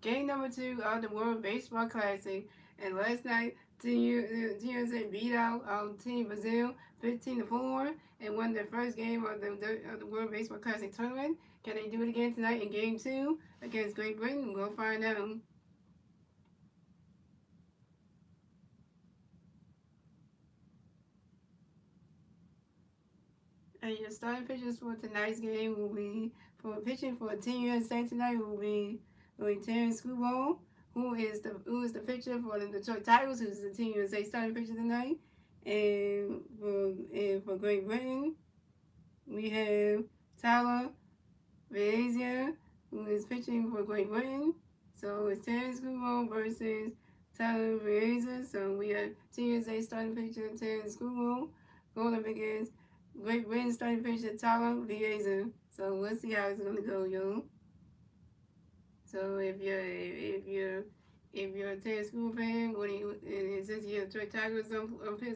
game number 2 of the World Baseball Classic. And last night, Team USA beat out Team Brazil 15-4 and won their first game of the World Baseball Classic tournament. Can they do it again tonight in game 2 against Great Britain? We'll find out. And your starting pitchers for tonight's game will be for pitching for Team USA tonight will be Terrence Skubal, who is the pitcher for the Detroit Tigers, who's the Team USA starting pitcher tonight. And for Great Britain, we have Tyler Vezia, who is pitching for Great Britain. So it's Terrence Skubal versus Tyler Vezia. So we have Team USA starting pitcher Terrence Skubal going up against Great Britain starting pitcher Tyler Vieza. So let's see how it's gonna go, yo. So if you're a Terrence School fan, since you're a Detroit Tigers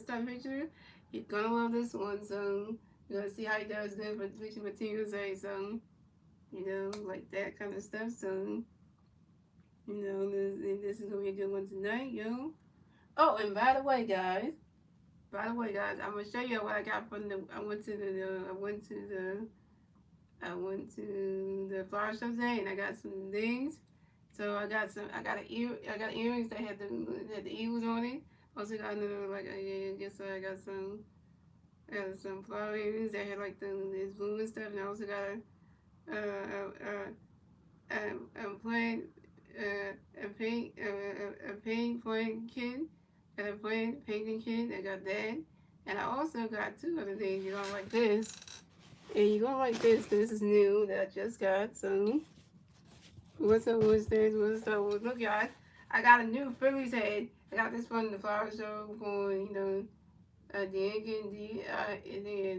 starting pitcher, you're gonna love this one. So you're gonna see how he does there for pitching for Team USA. So like that kind of stuff. So this is gonna be a good one tonight, yo. Oh, and by the way, guys, I'm gonna show you what I got from the. I went to the flower shop today, and I got some things. So I got earrings that had the eagles on it. Also got another I guess I got some flower earrings that had like this blue and stuff, and I also got a plain a pink plain kid and a plain painting kid. I got that, and I also got two other things. You're gonna like this, and you're gonna like this because this is new that I just got. So what's up? Look, guys, I got a new Phillies head. I got this from the flower show for the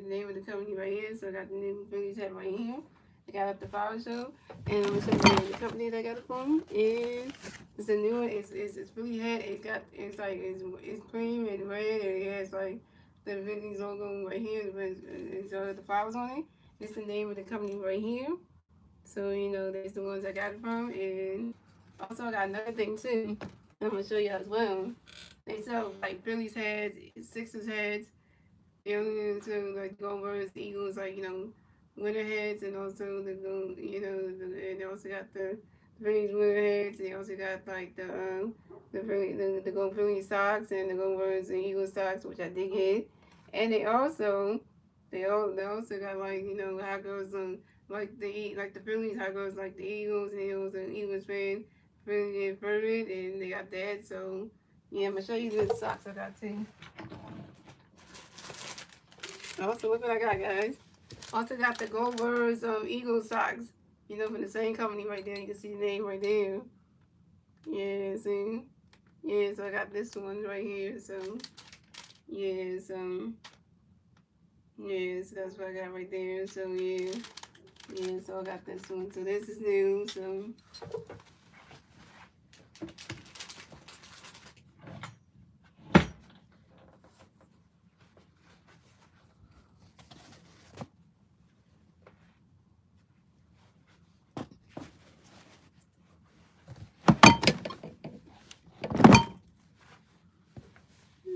name of the company right here. So I got the new Phillies head right here. I got it at the flower show, and I'm gonna show you the name of the company that I got it from. It's a new one. It's Philly head. It's cream and red, and it has like the Phillies logo right here. It's the flowers on it. It's the name of the company right here. So there's the ones I got it from, and also I got another thing too. I'm gonna show you as well. They sell like Phillies heads, Sixers heads, so like the Goldbergs, the Eagles, winter heads, and also and they also got the Phillies winter heads. They also got like the Gold Phillies socks and the Goldbergs and Eagles socks, which I did get, and they also got how it goes like the Phillies, how it goes like the Eagles, and it was an Eagles fan, really inverted, and they got that. So yeah, I'm gonna show you the socks I got too. Also, look what I got, guys. Also got the Goldbergs Eagle socks. From the same company right there. You can see the name right there. Yeah, see? Yeah, so I got this one right here. So, yeah, so, yeah, so that's what I got right there. So, yeah. Yeah, so I got this one. So this is new.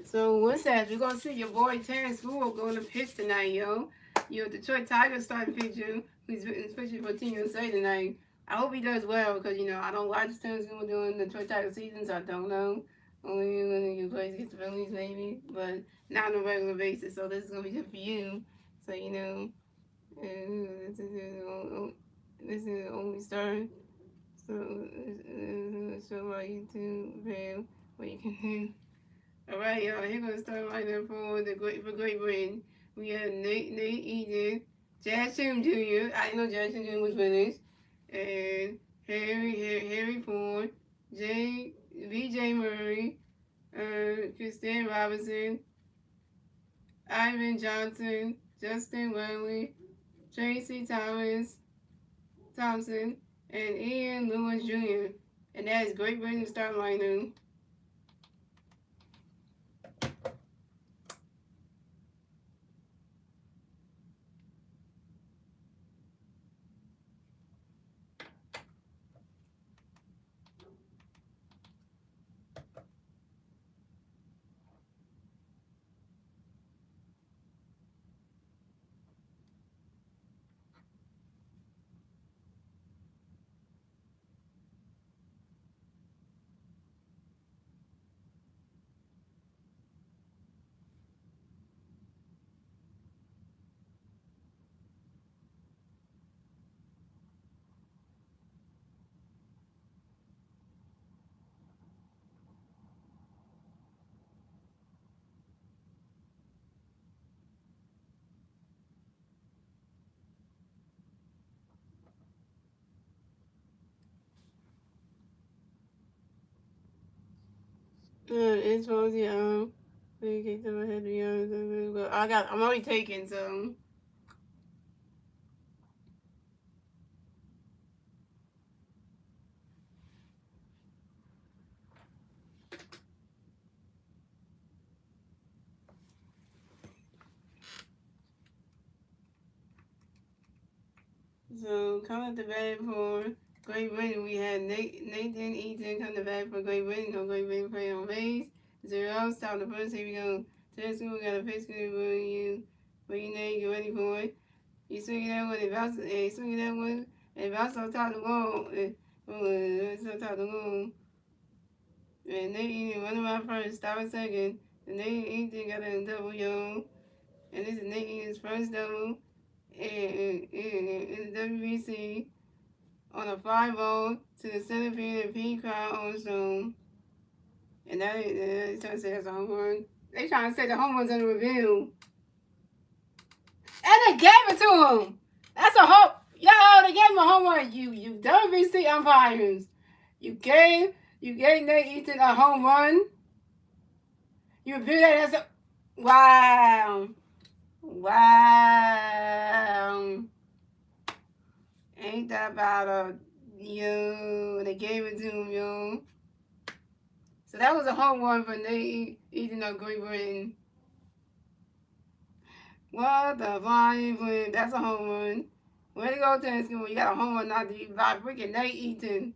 So, what's that? We're gonna see your boy Terrence Fool going to pitch tonight, yo. Your Detroit Tigers starting pitcher, who's pitching for Team USA tonight. I hope he does well because I don't watch Terrence Fool during the Detroit Tigers season, so I don't know. Only when he plays against the Phillies, maybe, but not on a regular basis. So this is gonna be good for you. So this is the only start. So so like YouTube, fam, what you can do. All right, y'all. Here gonna start right now for Great Britain. We have Nate Egan, Jackson Jr. I didn't know Jackson Jr. was finished, and Harry Ford, V.J. Murray, Christine Robinson, Ivan Johnson, Justin Welly, Tracy Thompson, and Ian Lewis Jr. And that is Great Britain starting lineup. It's supposed to I'm already taking, so. So coming to bat for Great Britain, we had Nathan Eaton come to bat for Great Britain. No Great Britain playing on base. 0 stop the first. Here we go. Tedesco, we got a pitch good for you. For you, Nate, get ready for it. You swing that one, and bounce, and swing that one, and bounce on top of the wall. It's on top of the wall. And Nate Eaton, run around first, stop a second. And Nate Eaton got a double, yo. And this is Nate Eaton's first double in the WBC. On a fly ball to the center field and Pete Crown on zone. And that is trying to say that's a home run. They trying to say the home run's under review. And they gave it to him. That's a home. Yo, they gave him a home run. You WBC umpires. You gave Nate Eaton a home run. You review that as a wow. Wow. Ain't that about a yo? They gave it to him, yo. So that was a home run for Nate Eaton of Great Britain. What the flying? That's a home run. Way to go, tennis school. You got a home run not to by freaking Nate Eaton.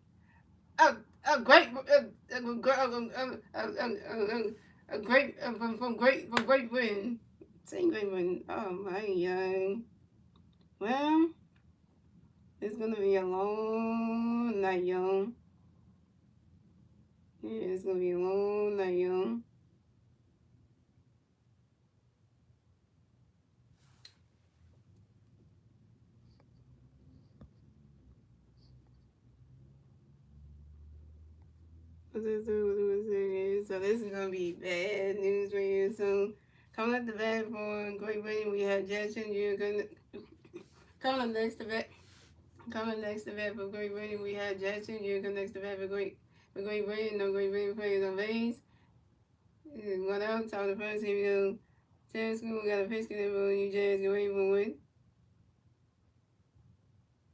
A great from Great Britain. Same Great Britain. Oh my god. Well, it's gonna be a long night, y'all. Yeah, it's gonna be a long night, y'all. So this is gonna be bad news for you. So coming up the bat for Great Britain, we have Jackson. You're gonna coming up next to bat. Coming next to bat for Great Britain, we have Jackson. You're gonna next to bat for Great Britain. No Great Britain players on base. One out, top of the first. Here we go. Terrence School got a pitch connect for New Jazz. Get ready for one.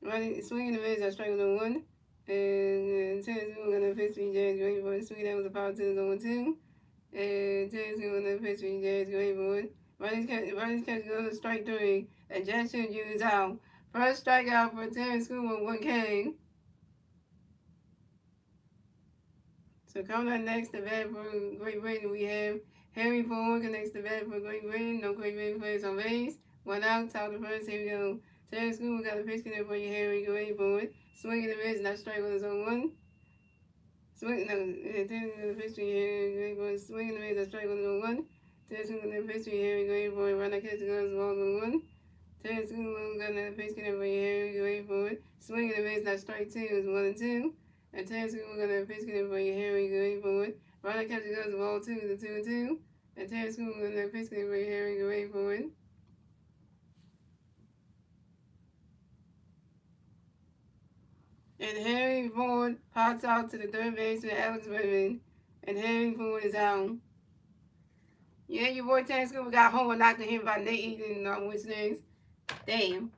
Running, swinging the base. I strike with a one. And Terrence School got a pitch for New Jazz. Get ready for one. Swing that was a power to the 0-2. And Terrence School got a pitch for New Jazz. Get ready for one. Running catch goes to strike three. And Jackson is out. First strikeout for Terrence School with 1K. So coming up next to bat for Great Britain, we have Harry Ford connects the bat for Great Britain. No Great Britain players on base. One out, top of the first. Here we go. Terrence School got a pitch connect for you, Harry. Go ready for it. Swinging the miss, not strike with his own one. Terrence School got a pitch for you, Harry. Go ready for it. Swinging the miss, not strike with his own one. Terrence School got a pitch for you, Harry. Go ready for it. Run that catch goes ball with one. Terrence School got a pitch connect for you, Harry. Go ready for it. Swinging the miss, not strike two. It's 1-2. And Terrence School got a pitch connect for you, Harry. Go ready for it. Run that catch goes ball 2. The 2-2. And Terrence School got a pitch connect for you, Harry. Go ready for it. And Harry Ford pops out to the third baseman, Alex Redmond. And Harry Ford is out. Yeah, your boy Terrence School got home and knocked him by Nate Eaton on which next. Damn.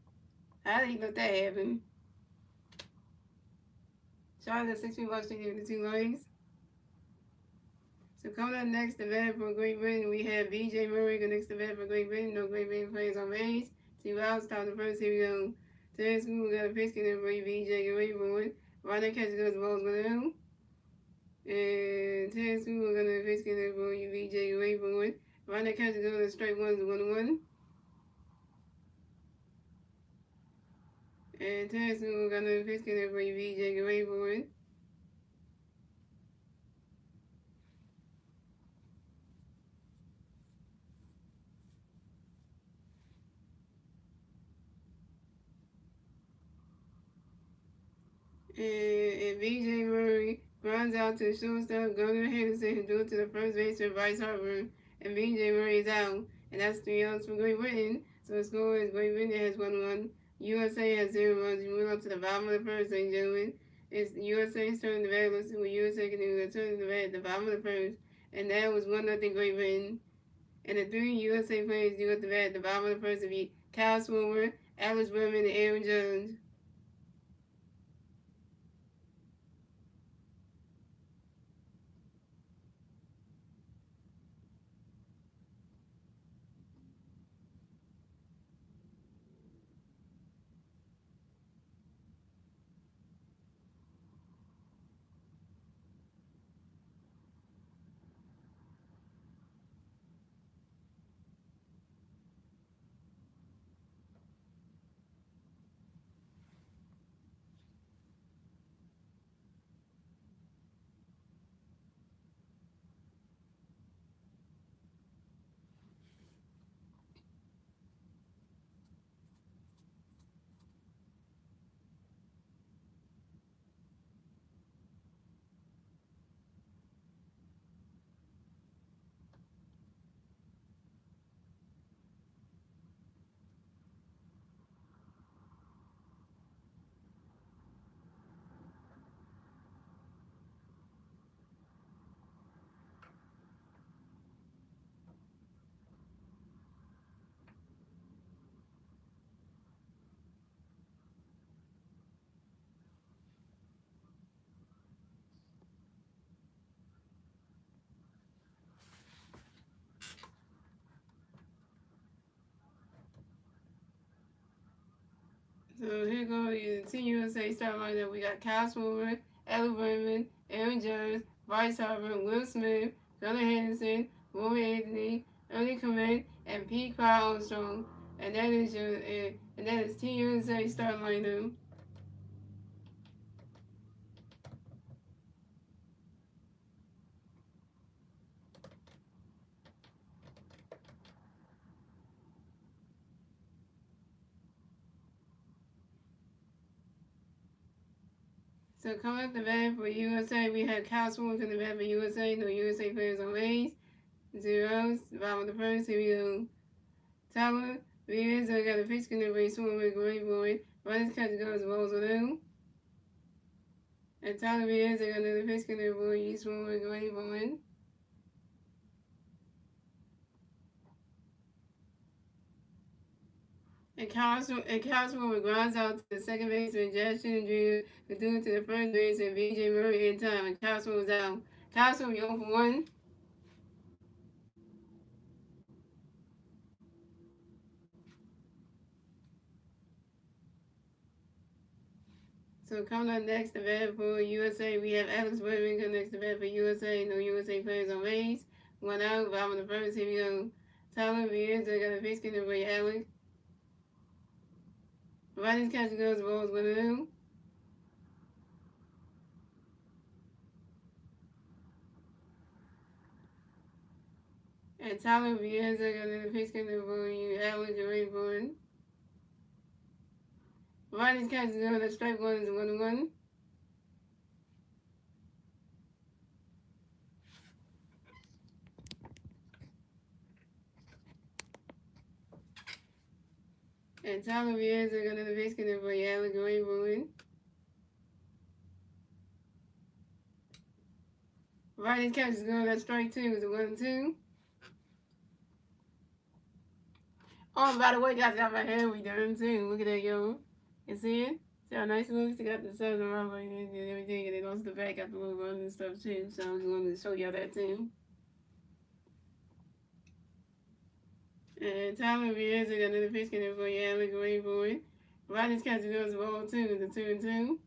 I didn't know that happened. Charlotte 60 bucks to give the 2 legs. So coming up next, the bat for Great Britain, we have B.J. Murray next to bat for Great Britain. No Great Britain players on base. 2 outs, top the first. Here we go. Terrence School got a pitch connect for B.J. Get ready for it. Ronnie catches goes the balls with him. And Terrence School got a pitch connect for B.J. Get ready for it. Ronnie catches goes to straight ones 1-1. And Terrence School got a pitch connect for B.J. Get ready for it. And B.J. Murray runs out to shortstop Gunnar Henderson, who threw to the first baseman Bryce Harper, and B.J. Murray is out. And that's 3 outs for Great Britain. So the score is Great Britain has 1 run. USA has 0 runs. You move up to the bottom of the first, ladies and gentlemen. It's USA's turn to bat. Let's see what USA can do. They're turning the bat at the bottom of the first. and that was 1-0 Great Britain. And the three USA players due at the bat at the bottom of the first would be Kyle Swimmer, Alex Berman, and Aaron Jones. So here goes the Team USA starting lineup. We got Kyle Swimmer, Alex Berman, Aaron Jones, Bryce Harper, Will Smith, Gunnar Henderson, Roy Anthony, Ernie Clement, and Pete Crow Armstrong. And that is Team USA starting lineup. So coming up the bat for USA, we have Kyle Swimmer to the bat for USA. No USA players on base. Zeros. Bottom of the first. Here we go. Tyler Rios got a pitch in the race. Swimmer, great boy. Running catch goes balls on. And Tyler Rios got another pitch in the boy. Swimmer, great boy. And Cosmo grounds out to the second baseman, Justin Drew, who threw it to the first baseman, BJ Murray in time, and Cosmo was out. Cosmo, you 0 for 1. So coming up next, the bat for USA, we have Alex Berman come next to bat for USA. No USA players on base. 1 out, bottom of the first. Here we go. Tyler Vienza got a pitch in the way, Alex. Riding catch goes balls 1-0. And Tyler Vienza got another pitch in the way, Alex Rayburn. Riding catch goes, that strike one is 1-1. And Tyler Viers are going to base connect for Alex Rayburn. Riding catch is going, that strike two is a 1-2. Oh, and by the way, guys, got my hair redone too. Look at that, yo. You see it? See how nice it looks? They got the southern rubber and everything, and then also the back got the little run and stuff too. So I was going to show y'all that too. And Tyler Viers got another pitch connect for Alex Rayburn. Riding catch is going to ball two, the 2-2.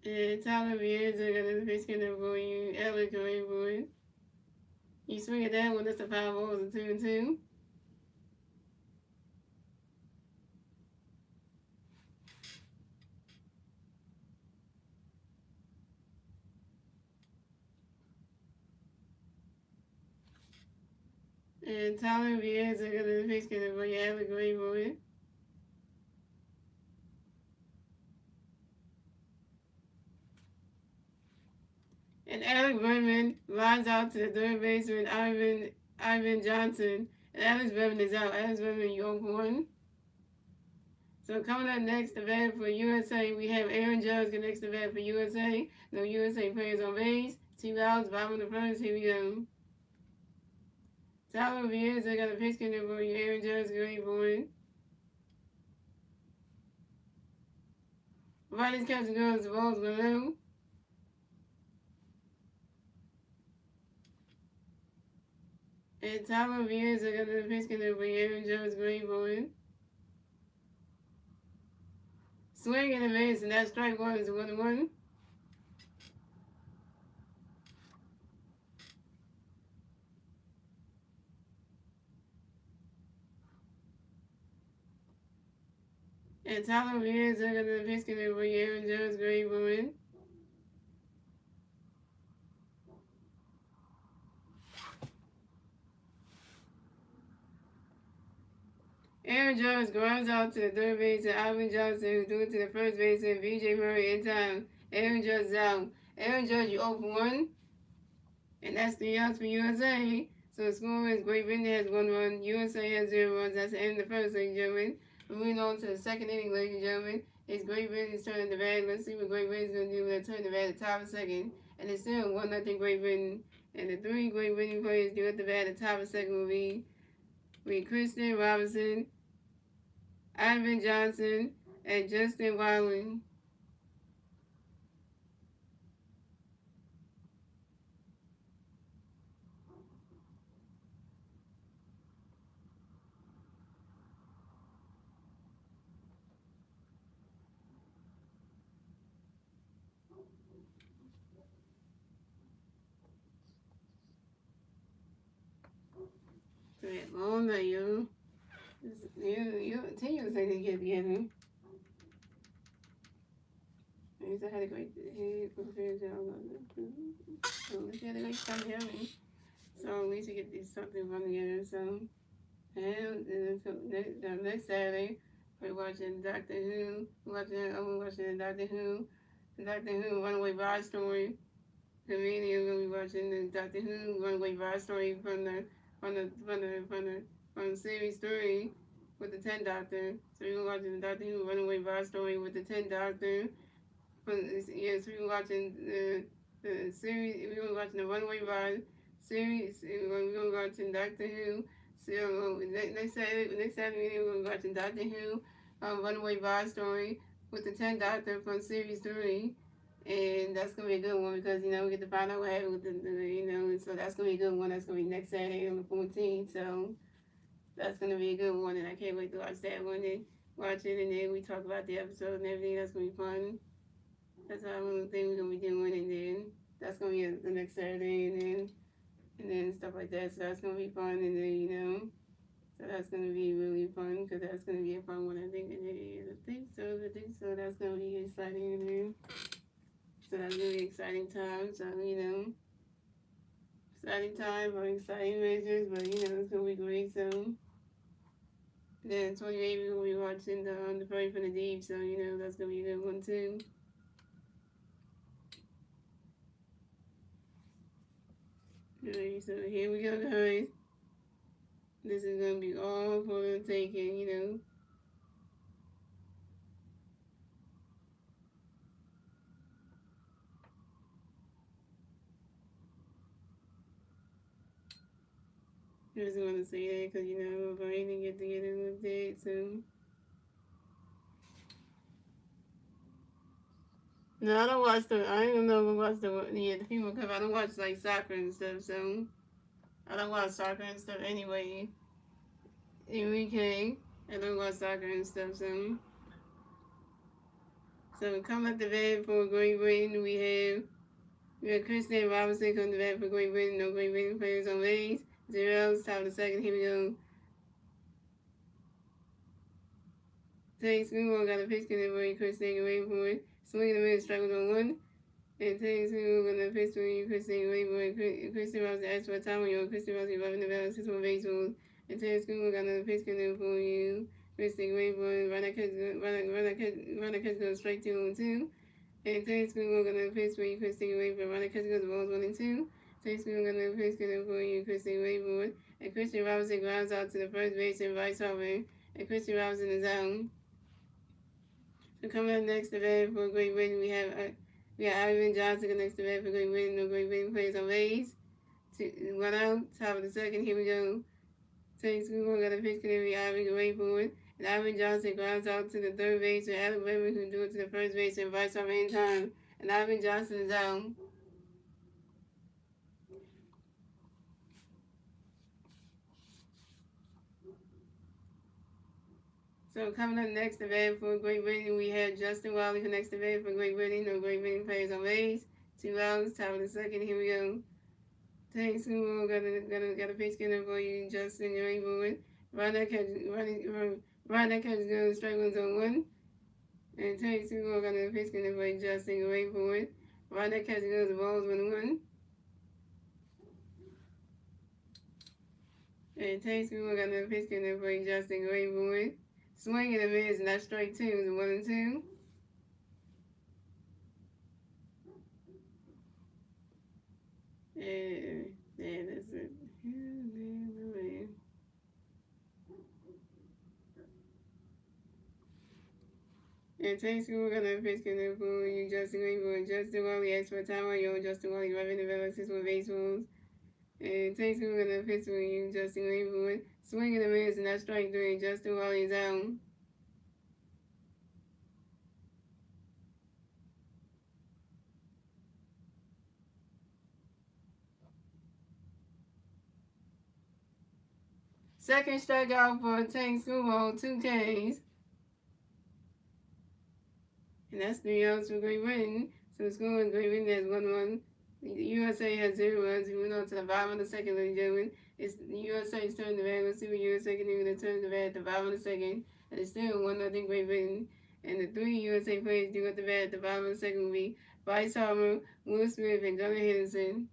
And Tyler Viers got another pitch connect for you, Alex Rayburn. You swing at that one, that's a 5 balls and 2-2. And Tyler Viers got another pitch connect for you, Alex Rayburn. And Alex Berman lines out to the third baseman, Ivan Johnson. And Alex Berman is out. Alex Berman, you 0 for 1. So coming up next, the bat for USA, we have Aaron Judge connects the bat for USA. No USA players on base. 2 outs, bottom of the first. Here we go. Tyler Viers, I got a pitch connect for you. Aaron Judge, great boy. Riders catching guns, the ball's below. And Tyler Viers, I got a pitch connect for you. Aaron Judge, great boy. Swing and a miss, and that strike one is 1-1. And Tyler Viers, I got the pitch connect for you. Aaron Judge, great boy. Aaron Judge grounds out to the third base and Alvin Johnson, who threw it to the first base, and B.J. Murray in time. Aaron Judge is out. Aaron Judge, you 0 for 1. And that's 3 outs for USA. So the score is Great Britain has 1 run. USA has 0 runs. That's the end of the first, ladies and gentlemen. Moving on to the second inning, ladies and gentlemen. It's Great Britain's turning the bat. Let's see what Great Britain's going to do when they turn the bat at the top of the second. And it's still 1-0 Great Britain. And the 3 Great Britain players do at the bat at the top of the second will be Kristen Robinson, Ivan Johnson, and Justin Weiland. Long night, yo. You continue to say they get together. He said, had a great day. So he had a great time having. So at least you get something fun together. So, and the next Saturday, we're watching Doctor Who. We're watching Doctor Who. Doctor Who Runaway Bride Story. Comedian will be watching the Doctor Who Runaway Bride Story from series 3 with the 10th Doctor. So we were watching the Doctor Who Runaway Bride Story with the 10th Doctor. Yes, we were watching the series. We were watching the Runaway Bride series. We were watching Doctor Who. So next Saturday we were watching Doctor Who Runaway Bride Story with the 10th Doctor from series 3. And that's going to be a good one because, we get to find out what happened with so that's going to be a good one. That's going to be next Saturday on the 14th. So that's going to be a good one, and I can't wait to watch that one and watch it. And then we talk about the episode and everything. That's going to be fun. That's what I'm think we're going to be doing. And then that's going to be the next Saturday and then stuff like that. So that's going to be fun. And then, so that's going to be really fun because that's going to be a fun one, I think. And I think so. That's going to be exciting. And then, so that's going to be exciting time. So, exciting time for exciting measures, but, it's going to be great. So, then 28, we're going to be watching the Furry from the Deep. So, that's going to be a good one, too. Alright, so here we go, guys. This is going to be all for the taking, I just want to say that because, I'm going to get together with that soon. No, I don't watch I don't know if I watch the people because I don't watch, like, soccer and stuff, so I don't watch soccer and stuff anyway. I don't watch soccer and stuff, so coming up the bat for Great Britain, we have Kristen Robinson come to bat for Great Britain. No Great Britain players on base. 0 outs, top of the second. Here we go. Teddy Schoolboy got a pitch connect for Kristen wait for it. Swinging the middle, strike with 1. And Teddy Schoolboy got a pitch for Kristen wait for it. Kristen Robinson asked for a time on you. Kristen Robinson rubbing the ball, 6 more baseballs. And Teddy Schoolboy got another pitch connect for you. Kristen wait for it. Run that catch goes straight 2-2. And Teddy Schoolboy got another pitch for you. Kristen wait for it. Run that catch goes the balls 1 and 2. Teddy Schoolboy got another pitch connect for you. Kristen wait for it. And Kristen Robinson grounds out to the first base and vice over. And Kristen Robinson is out. So coming up next to bat for Great Britain, we have Ivan Johnson next to bat for Great Britain. No Great Britain plays on base. 1 out, top of the second. Here we go. Takes Google, got a pitch connect Ivan to wait for it. And Ivan Johnson grounds out to the third base, and Adam Weber who do it to the first base and vice versa in time. And Ivan Johnson is out. So coming up next to bat for Great Britain, we have Justin Wiley connects the bat for Great Britain. No Great Britain players on base. 2 outs, top of the second. Here we go. Thanks, Google. Got a pitch connect for you, Justin. You're able to run that catch goes strike one zone 1. And Thanks, Google. Got a pitch connect for you, Justin. You're able to run that catch goes the balls 1-1. And Thanks, Google. Got a pitch connect for you, Justin. You're able to swing and a miss, and that's strike 2, is 1-2. Yeah, that's it. And thanks for gonna pitch connect for you, Justin Greenwood. Justin Wally asked for time on your Justin Wally rubbing the balances with baseballs. And thanks for gonna pitch for you, Justin Greenwood. Swing and a miss, and that's strike 3. Justin Wally is out. Second strikeout for Tank Schoolball, 2 Ks. And that's 3 outs for Great Britain. So the score is Great Britain has 1-1. The USA has 0 runs. We went on to the bottom of the second, ladies and gentlemen. It's the USA's turn to bat. Let's see what USA can do. They turn to bat at the bottom of the second. And it's still 1-0 Great Britain. And the 3 USA players do at the bat at the bottom of the second will be Bryce Harper, Will Smith, and Gunnar Henderson.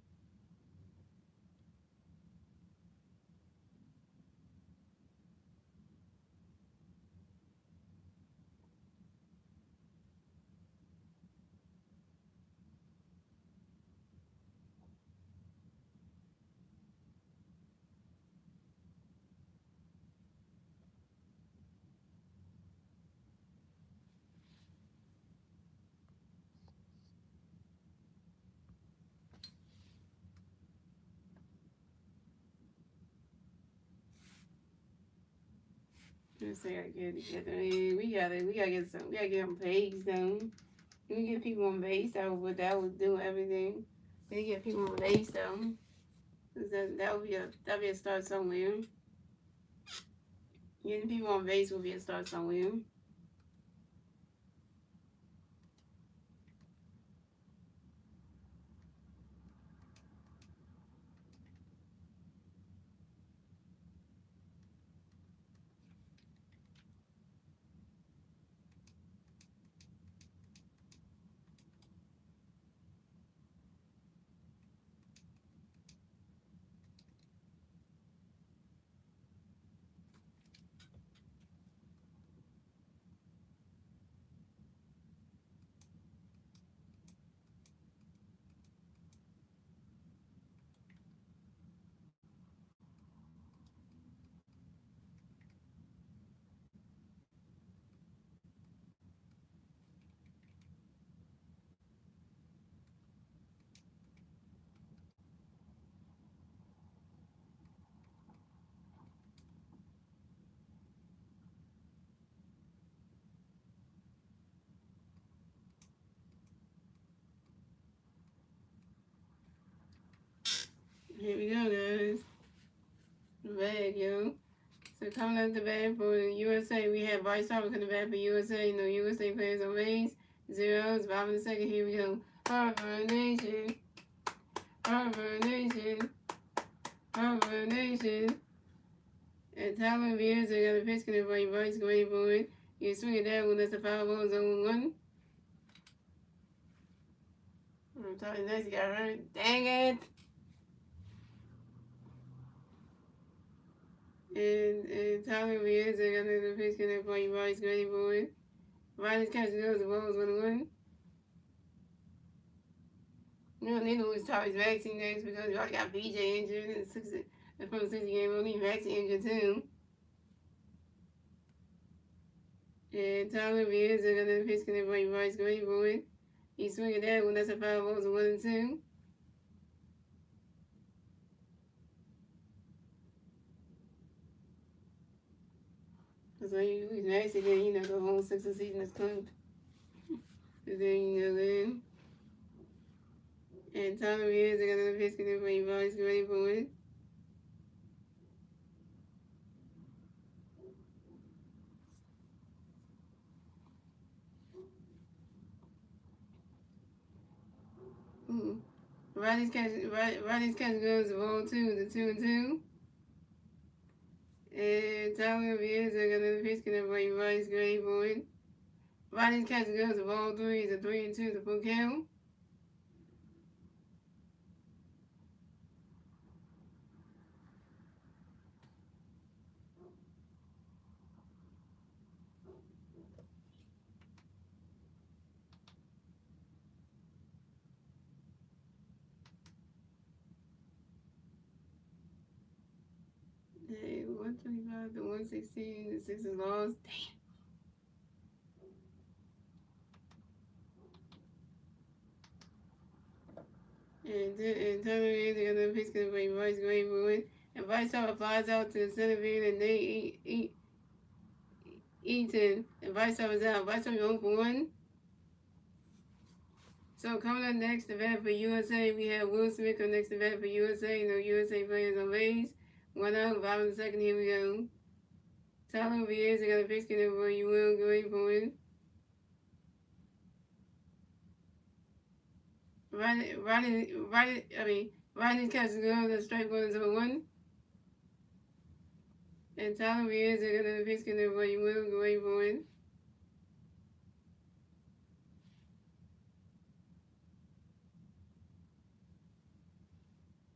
Let's see, I gotta get it together. We gotta get them paid though. We get people on base. That would do everything. We get people on base though. That'll be a start somewhere. Getting people on base will be a start somewhere. Here we go, guys. The bag, yo. So coming up the bag for the USA, we have Bryce Harper coming back for USA. No USA players on base. 0s. Bottom of the second. Here we go. Harper Nation. Harper Nation. Harper Nation. And Tyler Beers, they got a pitch connect for you. Bryce going for it. You swing it down when that's a foul ball, 0-1. I'm telling you, this got hurt. Dang it. And Tyler Beers, they got another pitch connect for you. Bryce going for it. Bryce catches those balls, 1-1. You don't need to lose Tyrese Maxey next because you already got BJ injured in the first 60 game. We don't need Maxey injured too. And Tyler Beers are gonna pitch can everybody Bryce Gray boy. He's swinging that one, that's a 5-0, so 1-2. So he's actually then, the whole 6 season is clipped. And then, then. And Tyler Beers are gonna pitch can everybody Bryce Gray boy. Riley's catch goes ball 2, the 2-2. And Tyler Beers are gonna pitch can everybody Bryce Gray boy. Riley's catch goes ball 3, the 3-2, the full count. Hey, 125 to 116, the 6 is lost. Damn. And Tyler Beers are gonna pitch can everybody Bryce Gray boy. And Bryce Harper flies out to the center field and they Eaton. And Bryce Harper's out. Bryce Harper 0 for 1. So coming up next to bat for USA, we have Will Smith come next to bat for USA. USA players on base. 1 out, bottom of the second, here we go. Tyler Beers, got a pitch can over. You will go 8 for 1. Riding catch go, the strike 1 is 0-1. And Tyler Beers, got a pitch can over. You will go 8 for 1.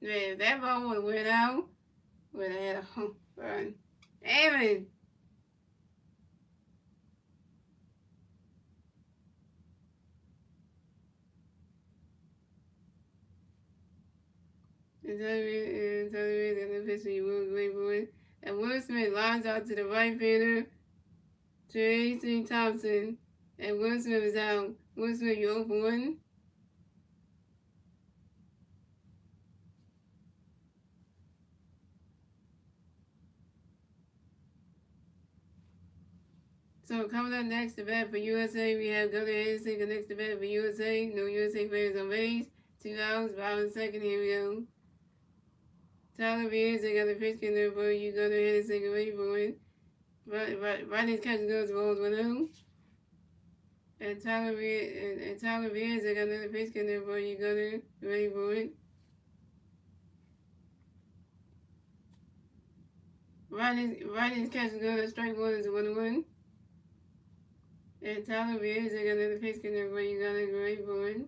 Man, if that ball would have went out, would have had a home run. Damn it! And Tyler Beers, got a pitch, you will go 8 for 1. And Will Smith lines out to the right fielder, Tracy Thompson. And Will Smith is out. Will Smith, you 0 for 1. So coming up next to bat for USA, we have Gunnar Henderson next to bat for USA. No USA players on base. 2 outs, bottom second, here we go. Tyler Beers, they got the pitch in there for you. Gunnar Henderson, get ready for it. Riding catch goes balls 1-0. And Tyler Beers, they got another pitch in there for you. Gunnar, get ready for it. Riding catch goes, strike 1 is 1-1. And Tyler Beers, they got another pitch in there for you. Gunnar, get ready for it.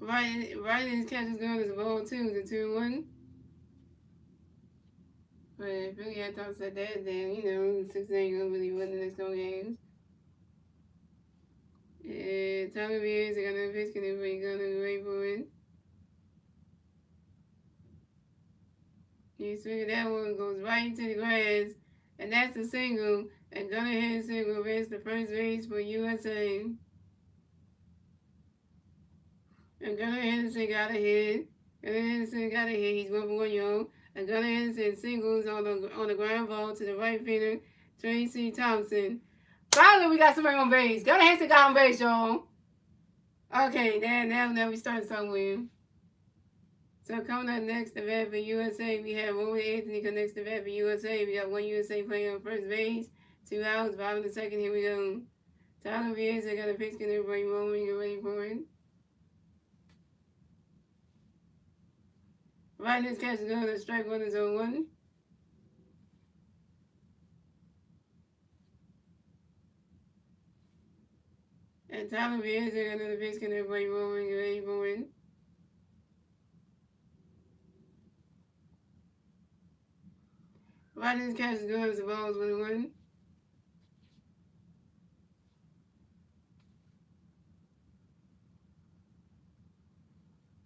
Riding catch is going as a ball 2, the 2-1. But if Billy had thought said that, then, 6 ain't gonna really win the next couple games. And Tyler Beers, they got another pitch in there for you. Gunnar, get ready for it. You swing that one, goes right into the grass, and that's a single. And Gunnar Henderson will race the first base for USA. And Gunnar Henderson got a hit. He's 1 for 1, y'all. And Gunnar Henderson singles on the ground ball to the right fielder, Tracy Thompson. Finally, we got somebody on base. Gunnar Henderson got on base, y'all. Okay, now we start somewhere. So coming up next to bat for USA, we have Roman Anthony connects to bat for USA. We got 1 USA player on first base. 2 outs, bottom of the second, here we go. Tyler Beers, they got a pitch, can everybody Roman get ready for it. Riding this catch is going to strike 1 is 0-1. And Tyler Beers, they got another pitch, can everybody Roman get ready for it. Riding this catch is going as the ball is 1-1.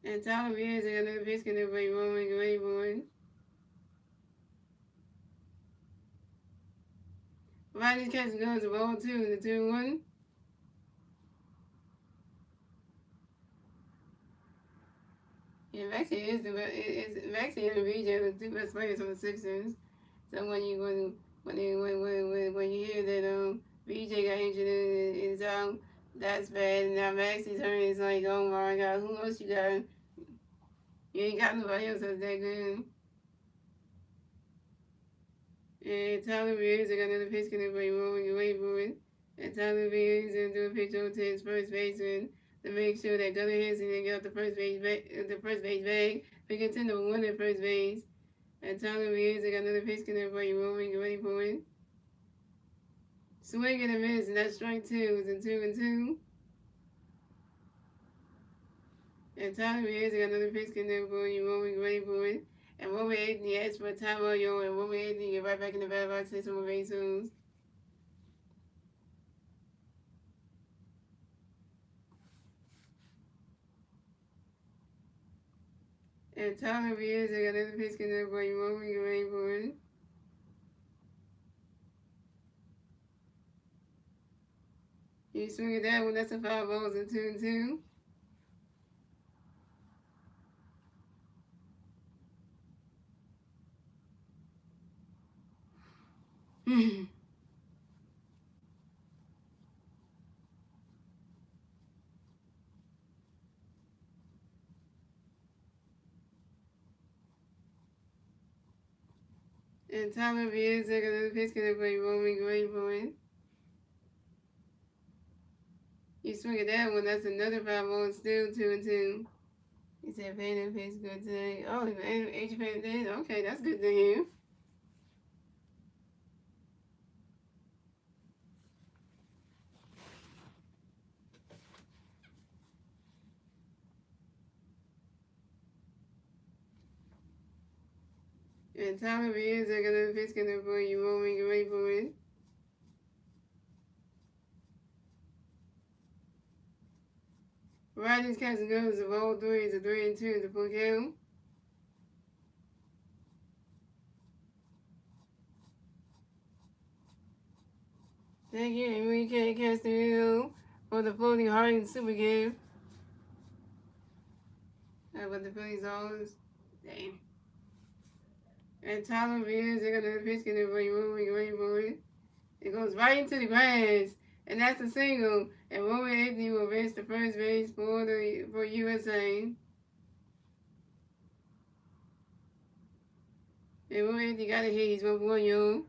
And Tyler Beers, I got another pitch coming up for you, Roman Grayboy. Riders catching goes to ball 2, the 2-1. Yeah, Maxey is Maxey and VJ are the two best players on the Sixers. So when you hear that VJ got injured and is out, that's bad. And now Maxey's hurt. It's like, oh my God, who else you got? You ain't got nobody else that's that good. And Tyler Beers, I got another pitch coming for you, Roman Grayboy. And Tyler Beers is do a pitch over to his first baseman to make sure that Gunnar Hansen didn't get off the first base bag. We contend number 1 at first base. And Tyler Beers, I got another pitch coming for you, Roman Grayboy. Swing and a miss, and that's strike 2. It's a 2-2. And Tyler Beers, I got another pitch coming for you, Roman Grayboy. And Roman Anthony asked for a timeout, yo, and Roman Anthony get right back in the battle box, takes some more base moves. And Tyler Beers, I got another pitch coming for you, Roman Grayboy. You swing at that one, that's a 5 balls and 2-2. And Tyler Beers, I got another pitch coming for you, Roman Grayboy. You swing at that one, that's another 5 balls, still 2-2. He said, Payne pitch good today. Oh, AJ Payne did? Okay, that's good to hear. And Tyler Beers, I got another pitch coming for you, Roman Grayboy. Riders catching goes of all 3 is a 3-2 to full count. Thank you, Enrique Castillo, for the floating Harden super game. How about the Phillies always? Damn. And Tyler Beers, they got another pitch coming for you, Roman Grayboy. It goes right into the grass, and that's a single. And Roman Anthony will advance to first base for USA. And Roman Anthony got a hit. He's 1-1, yo.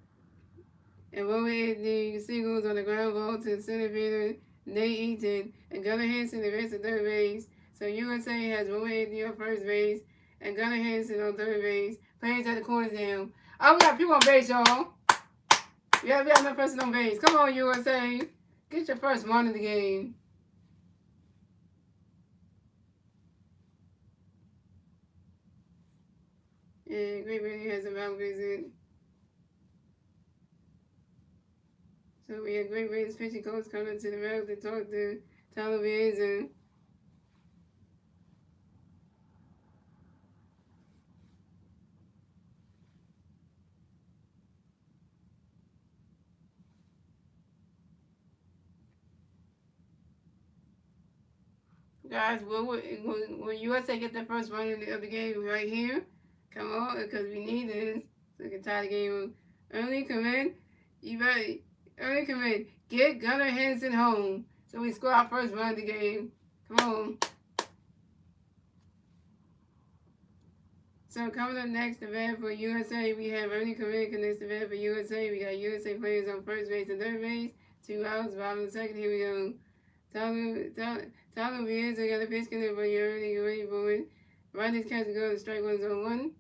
And Roman Anthony singles on the ground ball to center fielder Nate Eaton. And Gunnar Hansen advanced to third base. So USA has Roman Anthony on first base and Gunnar Hansen on third base. Players at the corners down. Oh, we got people on base, y'all. Yeah, we got enough person on base. Come on, USA. Get your first one of the game. And Great Britain has a mountain visit. So we have Great Britain's pitching coach coming to the mound to talk to Tyler Beers. Guys, will USA get the first run of the game right here? Come on, because we need this. So we can tie the game. Early commit. You ready? Early commit. Get Gunnar Hansen home. So we score our first run of the game. Come on. So coming up next, the bat for USA, we have Ernie Commit connects the bat for USA. We got USA players on first base and third base. 2 outs, bottom of the second. Here we go. Tyler Beers, I got a pitch connect for you, Ernie. You ready for it? Riders catch and go to strike 1-1.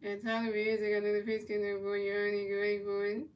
And Tyler Beers, I got another pitch connect for you, Ernie. You ready for it?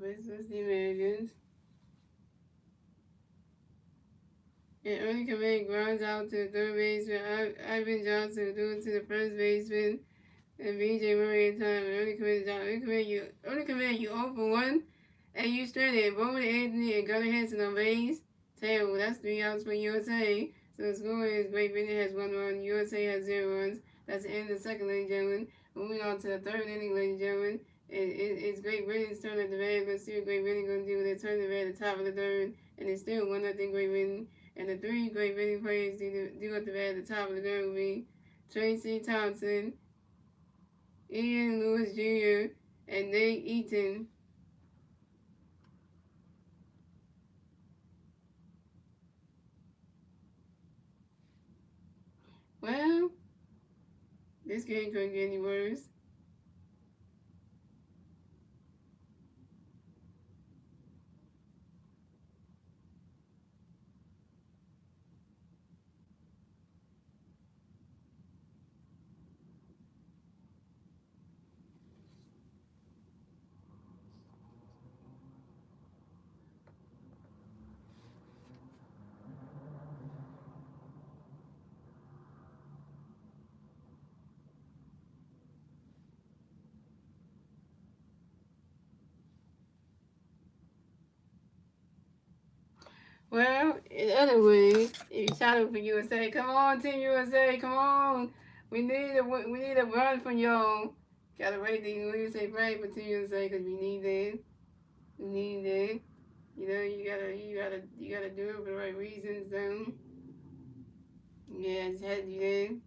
what's the Americans? And early command grounds out to the third baseman. Ivan Johnson threw it to the first baseman. And BJ Murray in time. Early command you 0 for 1. And you stranded Bowman Anthony and Gunnar Hansen on base. Terrible. That's 3 outs for USA. So the score is Great Britain has 1 run. USA has 0 runs. That's the end of the second, ladies and gentlemen. Moving on to the third inning, ladies and gentlemen. It's Great Britain's turn at the bat. Let's see what Great Britain going to do. They turn the bat at the top of the third. And it's still 1-0 Great Britain. And the 3 Great Britain players do at the bat at the top of the third will be Tracy Thompson, Ian Lewis Jr., and Nate Eaton. Well, this game couldn't get any worse. Well, in other words, if you shouted for USA, come on, Team USA, come on. We need a run from y'all. Gotta rate the USA flag for Team USA because we need that. We need that. You know, you gotta do it for the right reasons. Yeah, I just had to do that.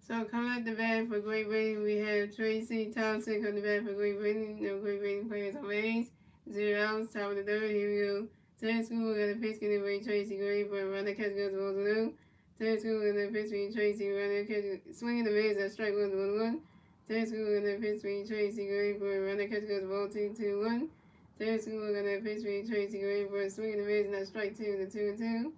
So coming at the bat for Great Britain, we have Tracy Thompson coming to bat for Great Britain. No Great Britain players on base. 0 outs, top of the third. Here we go. Terrence School got a pitch getting away. Tracy Gray for a runner catch goes 1-0. Terrence School got a pitch between Tracy runner catch swinging the mids that strike 1-1. Terrence School got a pitch between Tracy Gray for a runner catch goes 2-1. Terrence School got a pitch between Tracy Gray for a swinging the mids that strike 2-2.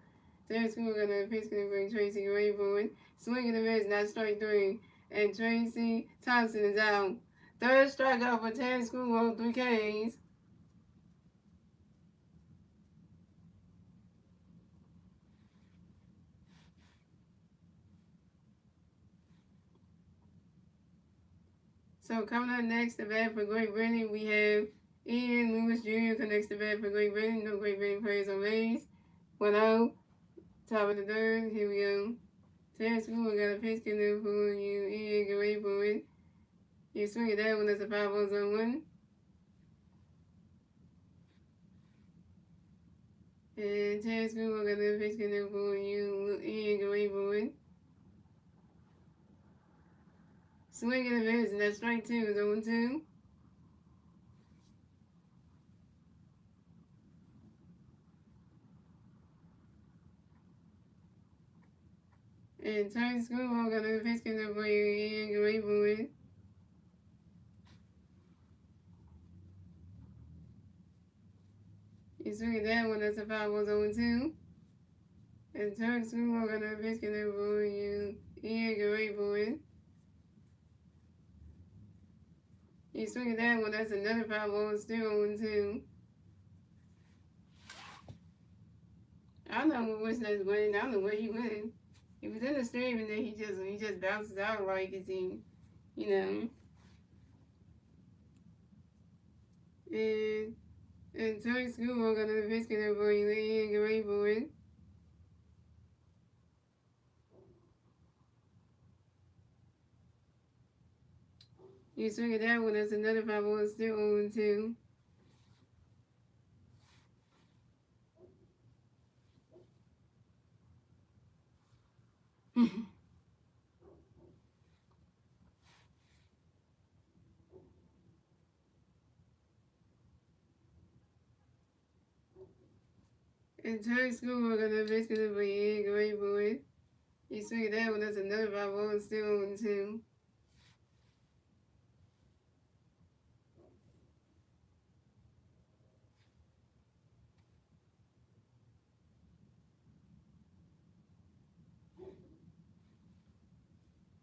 Terrence School got a pitch getting away. Tracy Gray for it. Swing and a miss, not strike 3. And Tracy Thompson is out. Third strikeout for Terrence School, 3 Ks. So coming up next, the bat for Great Britain, we have Ian Lewis Jr. connects the bat for Great Britain. No Great Britain players on base. 1-0. Top of the third. Here we go. Terrence School got a pitch getting for you. Ian, get ready for it. You swing it that one, that's a 5-0-1. And Terrence School got a pitch getting for you. Ian, get ready for it. Swing and a miss, and that's strike 2 is 0-2. And Terrence School got a pitch getting for you. Ian, get ready for it. You swing at that one, that's a 5-1-0-2. And Terrence School got a pitch getting for you. Ian, get ready for it. You swing at that one, that's another 5-0, still 0-2. I don't know which that's winning. I don't know where he went. He was in the stream and then he just bounces out like it's in, you know. And Terrence School got another pitch getting for you. Ian, get ready for it. You swing it that one, that's another 5-0, still 0-2. And turn school, we're gonna basically be great boy. You swing it that one, that's another 5-0, still 0-2.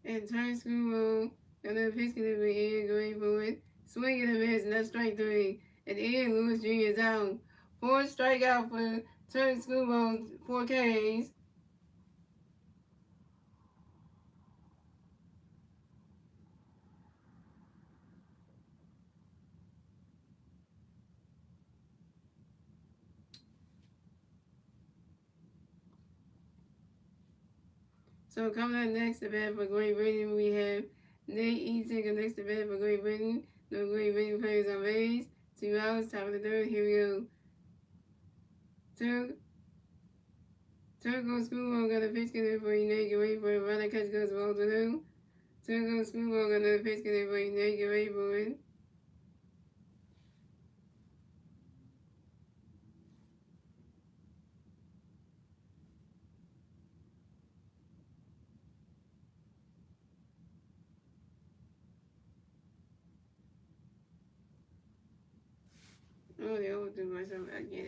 And turn school, gonna basically be great boy. Swing and a miss, and that's strike 3. At the end, Lewis Jr. is out. 4 strikeout for turn school, 4 Ks. So coming up next to bat for Great Britain, we have Nate Eaton next to bat for Great Britain. No Great Britain players on base. 2 outs, top of the third. Here we go. Turtle Schoolball got a pitch connect for Nate. Get ready for it. Run that catch goes ball to them. Turtle Schoolball got another pitch connect for Nate. Get ready for it. Oh, they overdo myself again.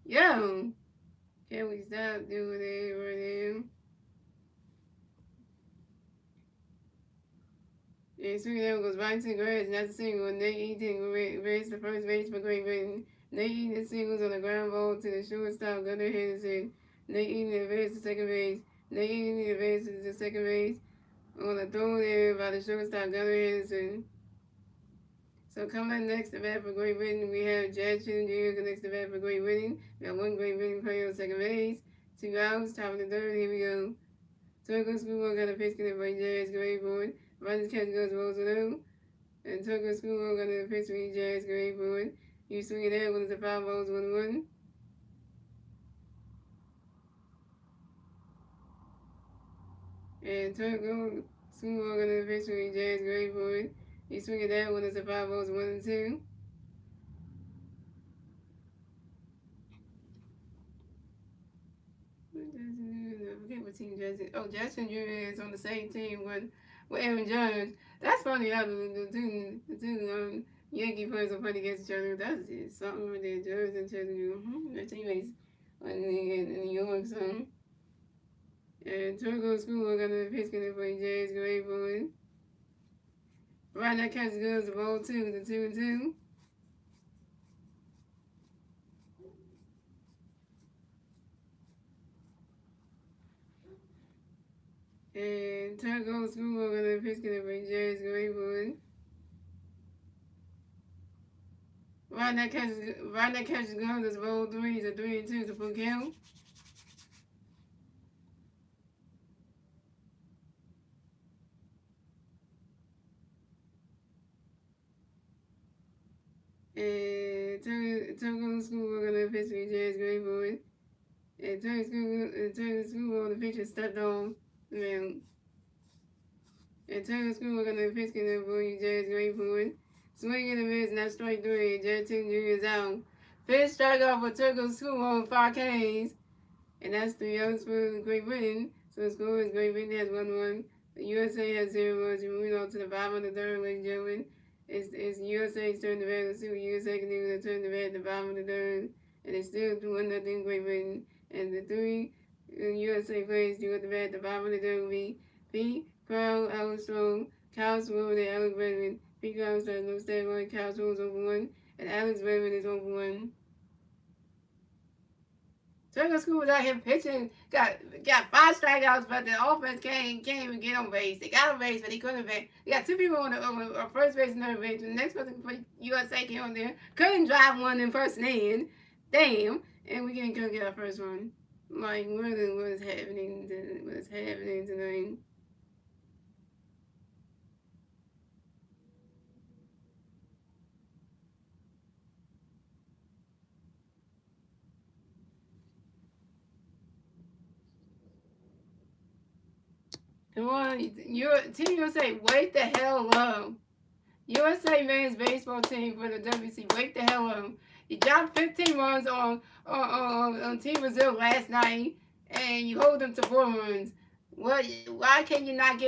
Yo! Can we stop doing it right now? And swinging down goes right to the grass, not the single. Nate Eaton raised the first base for Great Britain. Nate Eaton singles on the ground ball to the shortstop, Gunnar Henderson. Nate Eaton advances to second base. Nate Eaton advances to second base on the throw there by the shortstop, Gunnar Henderson. So coming up next to bat for Great Britain, we have Jazz Chisholm Jr. next to bat for Great Britain. We got 1 Great Britain player on second base. 2 outs, top of the third. Here we go. Turtle Schoolball got a pitch connect by Jazz. Great board. Running catch goes rolls it out. And Turtle Schoolball got a pitch for Jazz. Great board. You swing it out when it's a 5 balls 1-1. And Turtle Schoolball got a pitch for Jazz. Great board. You swing it out when it's a 5 balls 1-2. I forget what team Jackson. Oh, Jackson Jr. is on the same team with Aaron Judge. That's funny how the two Yankee players are playing against each other. That's just something with their Judge and Jackson. Their teammates in New York. So, and Turco School are gonna pitch gonna play Jays Great Boy. Right now, catch goes the ball 2, the 2-2. And Turco School are gonna pitch gonna play Jays Great Boy. Right now, catches goes this ball 3, it's a 3-2 to full count. And Turco School are gonna pitch for Jays Great Boy. And Turco School on the pitcher stepped on the mound. And Turco School are gonna pitch for Jays Great Boy. Swing and a miss, not strike 3. Jackson Jr. is out. Fifth strikeout for Turco School on 5 Ks. And that's 3 outs for Great Britain. So the score is Great Britain has 1-1. The USA has 0-1. We're moving on to the bottom of the third, ladies and gentlemen. It's USA's turn to bat. Let's see what USA can do to turn the bat at the bottom of the third. And it's still 1-0 Great Britain. And the 3 USA players do at the bat at the bottom of the third will be Pete, Crow, Alex Strong, Kyle Swoon, and Alex Redmond. Pete Crow has no standpoint. Kyle Swoon is over 1. And Alex Redmond is over 1. Turco School was out here pitching, got 5 strikeouts, but the offense can't even get on base. They got on base, but they couldn't base. They got 2 people on first base and third base. The next person for USA came on there, couldn't drive one in first inning. Damn, and we couldn't get our first one. Like, really, what is happening? What's happening tonight? Come on, Team USA, wake the hell up. USA men's baseball team for the WC, wake the hell up. You dropped 15 runs on Team Brazil last night, and you hold them to 4 runs. What? Why can you not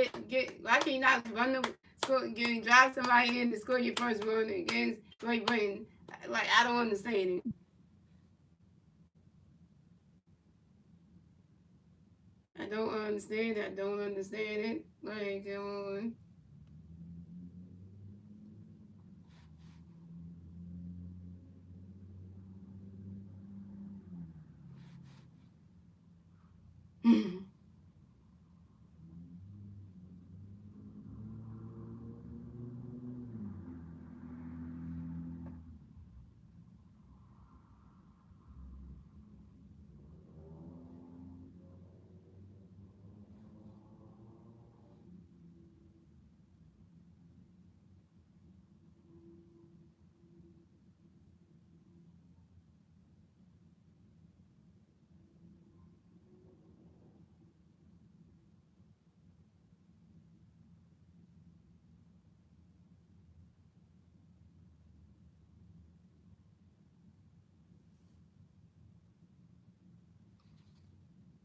Why can you not run the score? Drive somebody in to score your first run against Great Britain? Like, I don't understand it. I don't understand it. I don't understand it. Like, come on.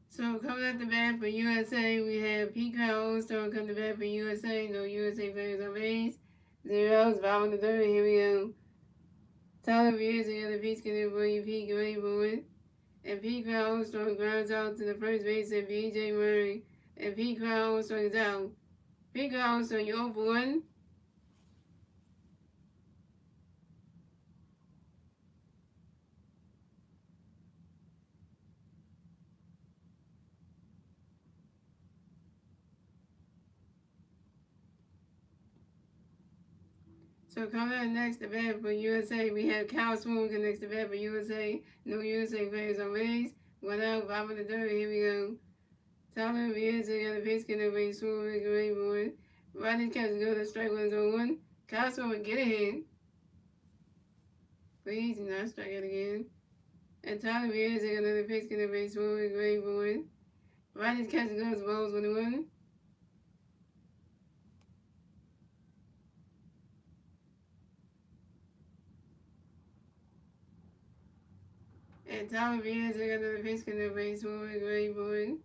So coming at the bat for USA, we have Pete Crow starting coming to bat for USA. No USA players on base. 0 outs, bottom of the third. Here we go. Tyler Beers and the other Pete's getting for you, Pete Gray Boyd. And Pete Crow throwing grounds out to the first base and BJ Murray. And Pete Crow strikes out. Pete Crow throwing you 0 for 1. So coming up next to bat for USA, we have Cal Swoon next to bat for USA. No USA players on base. 1 out, bottom of the third. Here we go. Tyler Beers and the other base getting away. Swoon with Gray Boyd. Rodney catches go to strike 1 Cal Swoon would get a hit. Please do not strike it again. And Tyler Beers and another base getting away. Swoon with Gray Boyd. Rodney catches goes balls 1 And Tyler Beers and another base getting away. Swoon with Gray Boyd.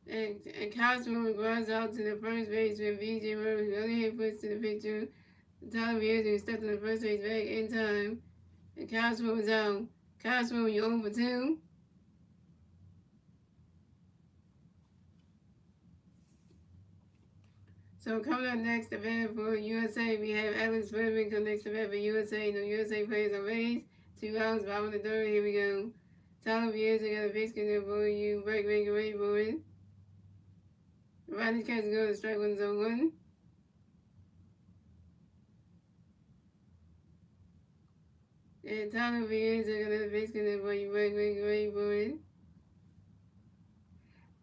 And Cosmo runs out to the first base with VJ Murray, who only hit puts to the picture. Tyler Beers who stepped on the first base back in time. And Cosmo was out. Cosmo, you're over 2. So coming up next to bat for USA, we have Alex Redmond come next to bat for USA. No USA players on base. 2 outs, bottom of the third. Here we go. Tyler Beers got a base get for you. Break away for it. Rodney catch go to strike 1 And Tyler Beers got a base get for you. Break away for it.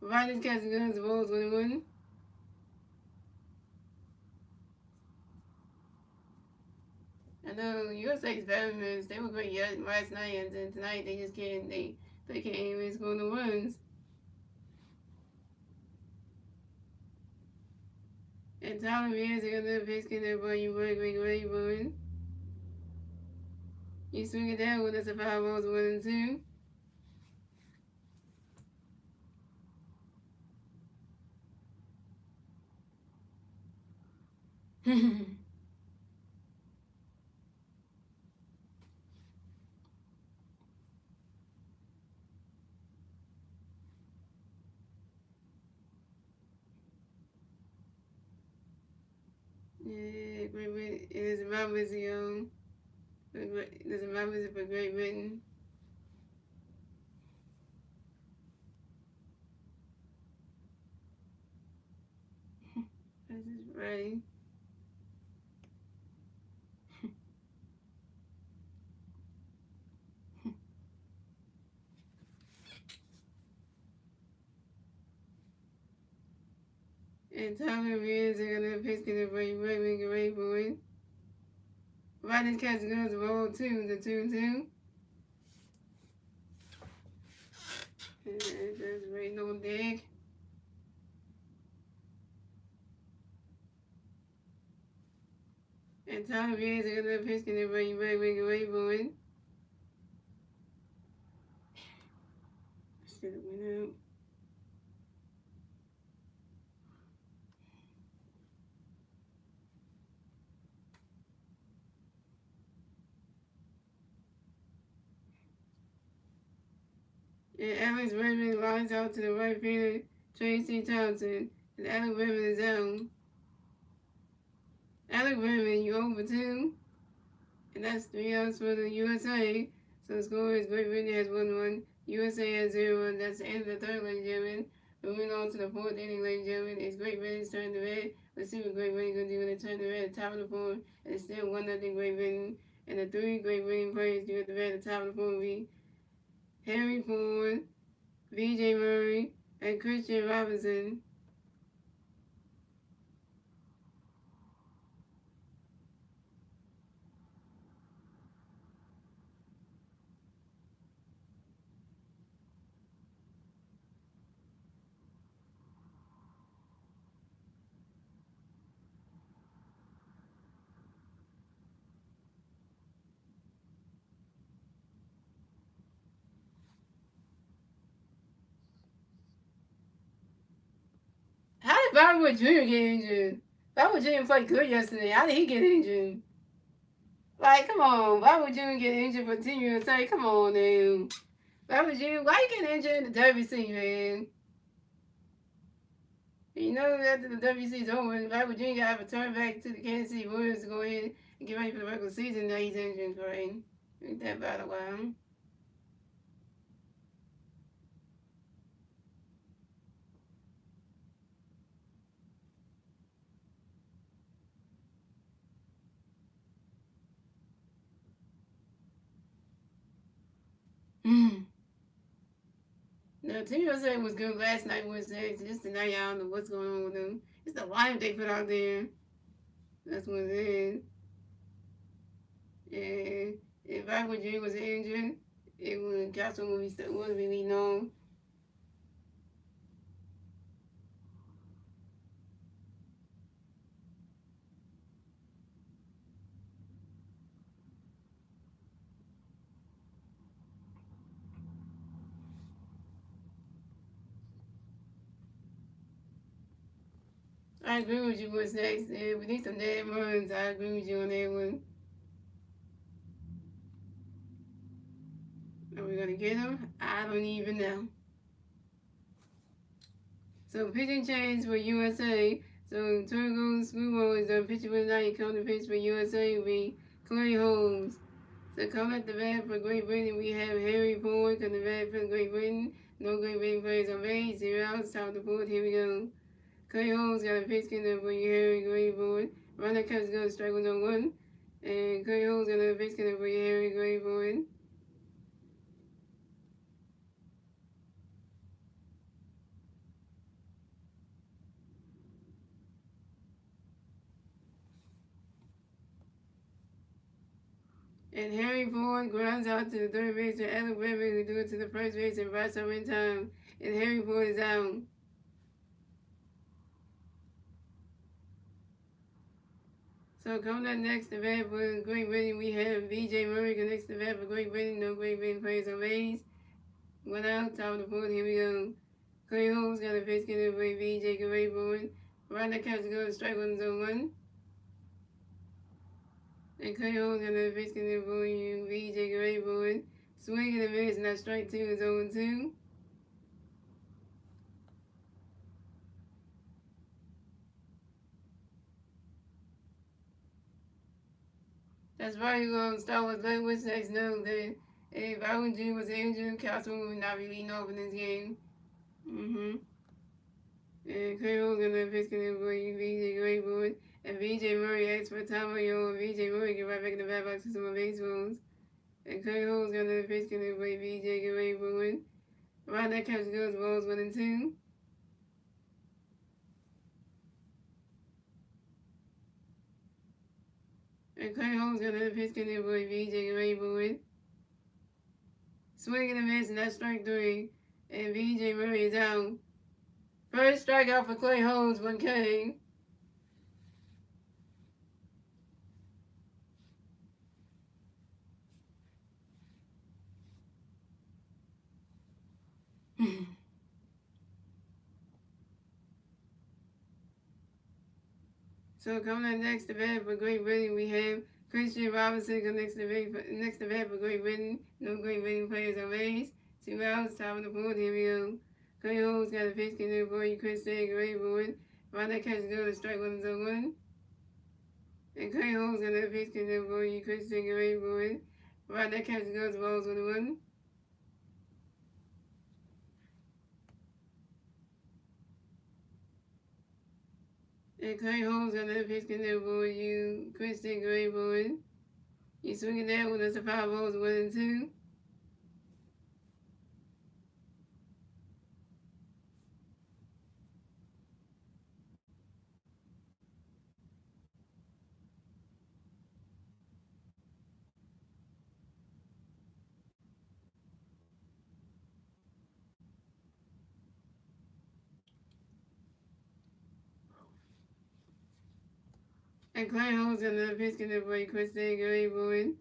Rodney catch goes balls 1 I know USA's veterans, they were great last night, and then tonight they just can't, they can't even score the runs. And Tyler Beers got another pitch in there, boy, you break, boy. You swing it down with us a 5 balls, 1 and 2. Yeah, Great Britain. It is my vision. There's a my visit for Great Britain. This is right. And Tyler Reyes are gonna pitch the great boy. Riding catch goes roll 2 to 2-2. And just waiting on deck. And Tyler Reyes are gonna pitch the great boy. Should have went out. And Alex Redmond lines out to the right fielder, Tracy Thompson. And Alex Redmond is out. Alex Redmond, you over 2. And that's 3 outs for the USA. So the score is Great Britain has 1-1. USA has 0-1. That's the end of the third, ladies and gentlemen. Moving on to the fourth inning, ladies and gentlemen. It's Great Britain's turn to red. Let's see what Great Britain's going to do when they turn to red at the top of the form. And it's still 1-0 Great Britain. And the 3 Great Britain players do at the red at the top of the form will be Henry Ford, VJ Murray, and Christian Robinson. How did Bobby Wood Jr. get injured? Bobby Wood Jr. played good yesterday. How did he get injured? Like, come on. Bobby Wood Jr. get injured for Team USA? Come on, now. Bobby Wood Jr., why you getting injured in the WC, man? You know, after the WC's over, Bobby Wood Jr. got to return back to the Kansas City Warriors to go ahead and get ready for the regular season. Now he's injured for it. Ain't that bad a while. No, Team USA was good last night. Was just tonight? I don't know what's going on with them. It's the lineup they put out there. That's what it is. And if Bobby Jr. was injured, it would Castro wouldn't be leading on. I agree with you. What's next? We need some damn runs. I agree with you on that one. Are we gonna get them? I don't even know. So pitching change for USA. So Turgo Screwball is the pitcher for tonight. Coming to pitch for USA will be Clay Holmes. So coming at the bat for Great Britain, we have Harry Ford coming the bat for Great Britain. No Great Britain players on base. 0 outs. Top of the fourth. Here we go. Clay Holmes got a pitch in for Harry Great Board. Runner comes go strike 1-1. And Clay Holmes got a pitch in for Harry Great Board. And Harry Ford grounds out to the third base to Alex Redmond, who threw it to the first base and brought some in time. And Harry Ford is out. So coming up next to bat for Great Britain, we have VJ Murray next to bat for Great Britain. No Great Britain players on base. 1 out, top of the fourth. Here we go. Clay Holmes got a pitch in for VJ Great Britain. Runner catch goes strike 1-1. And Clay Holmes got a pitch in for VJ Great Britain. Swing and a miss, and that strike 2 is 0-2. That's why you're going to start with Lewis next. Know that if Alvin G was injured, Castleman would not be leading off in this game. And Clay Holmes got a pitch in for VJ Great Britain. And VJ Murray asked for time on your own. VJ Murray get right back in the bat box with some more baseballs. And Clay Holmes got another pitch in for VJ Great Britain. Right, that catch goes balls 1-2. And Clay Holmes got another pitch getting there, boy. VJ Rainbow. Swing and a miss, and that's strike three. And VJ Murray is out. First strikeout for Clay Holmes, 1K. So coming up next to bat for Great Britain, we have Christian Robinson come next to bat for Great Britain. No Great Britain players on base. 2 outs, top of the fourth. Here we go. Clay Holmes got a pitch connect for you, Christian Great Britain. Right that catch goes, strike 1-0-1. And Clay Holmes got a pitch connect for you, Christian Great Britain. Right that catch goes, balls 1-1. And Clay Holmes got another pitch connect for you, Christian Great Britain. You swinging that one, that's a 5 balls, 1-2. And Clay Holmes got another pitch connect for you, Christian Great Britain.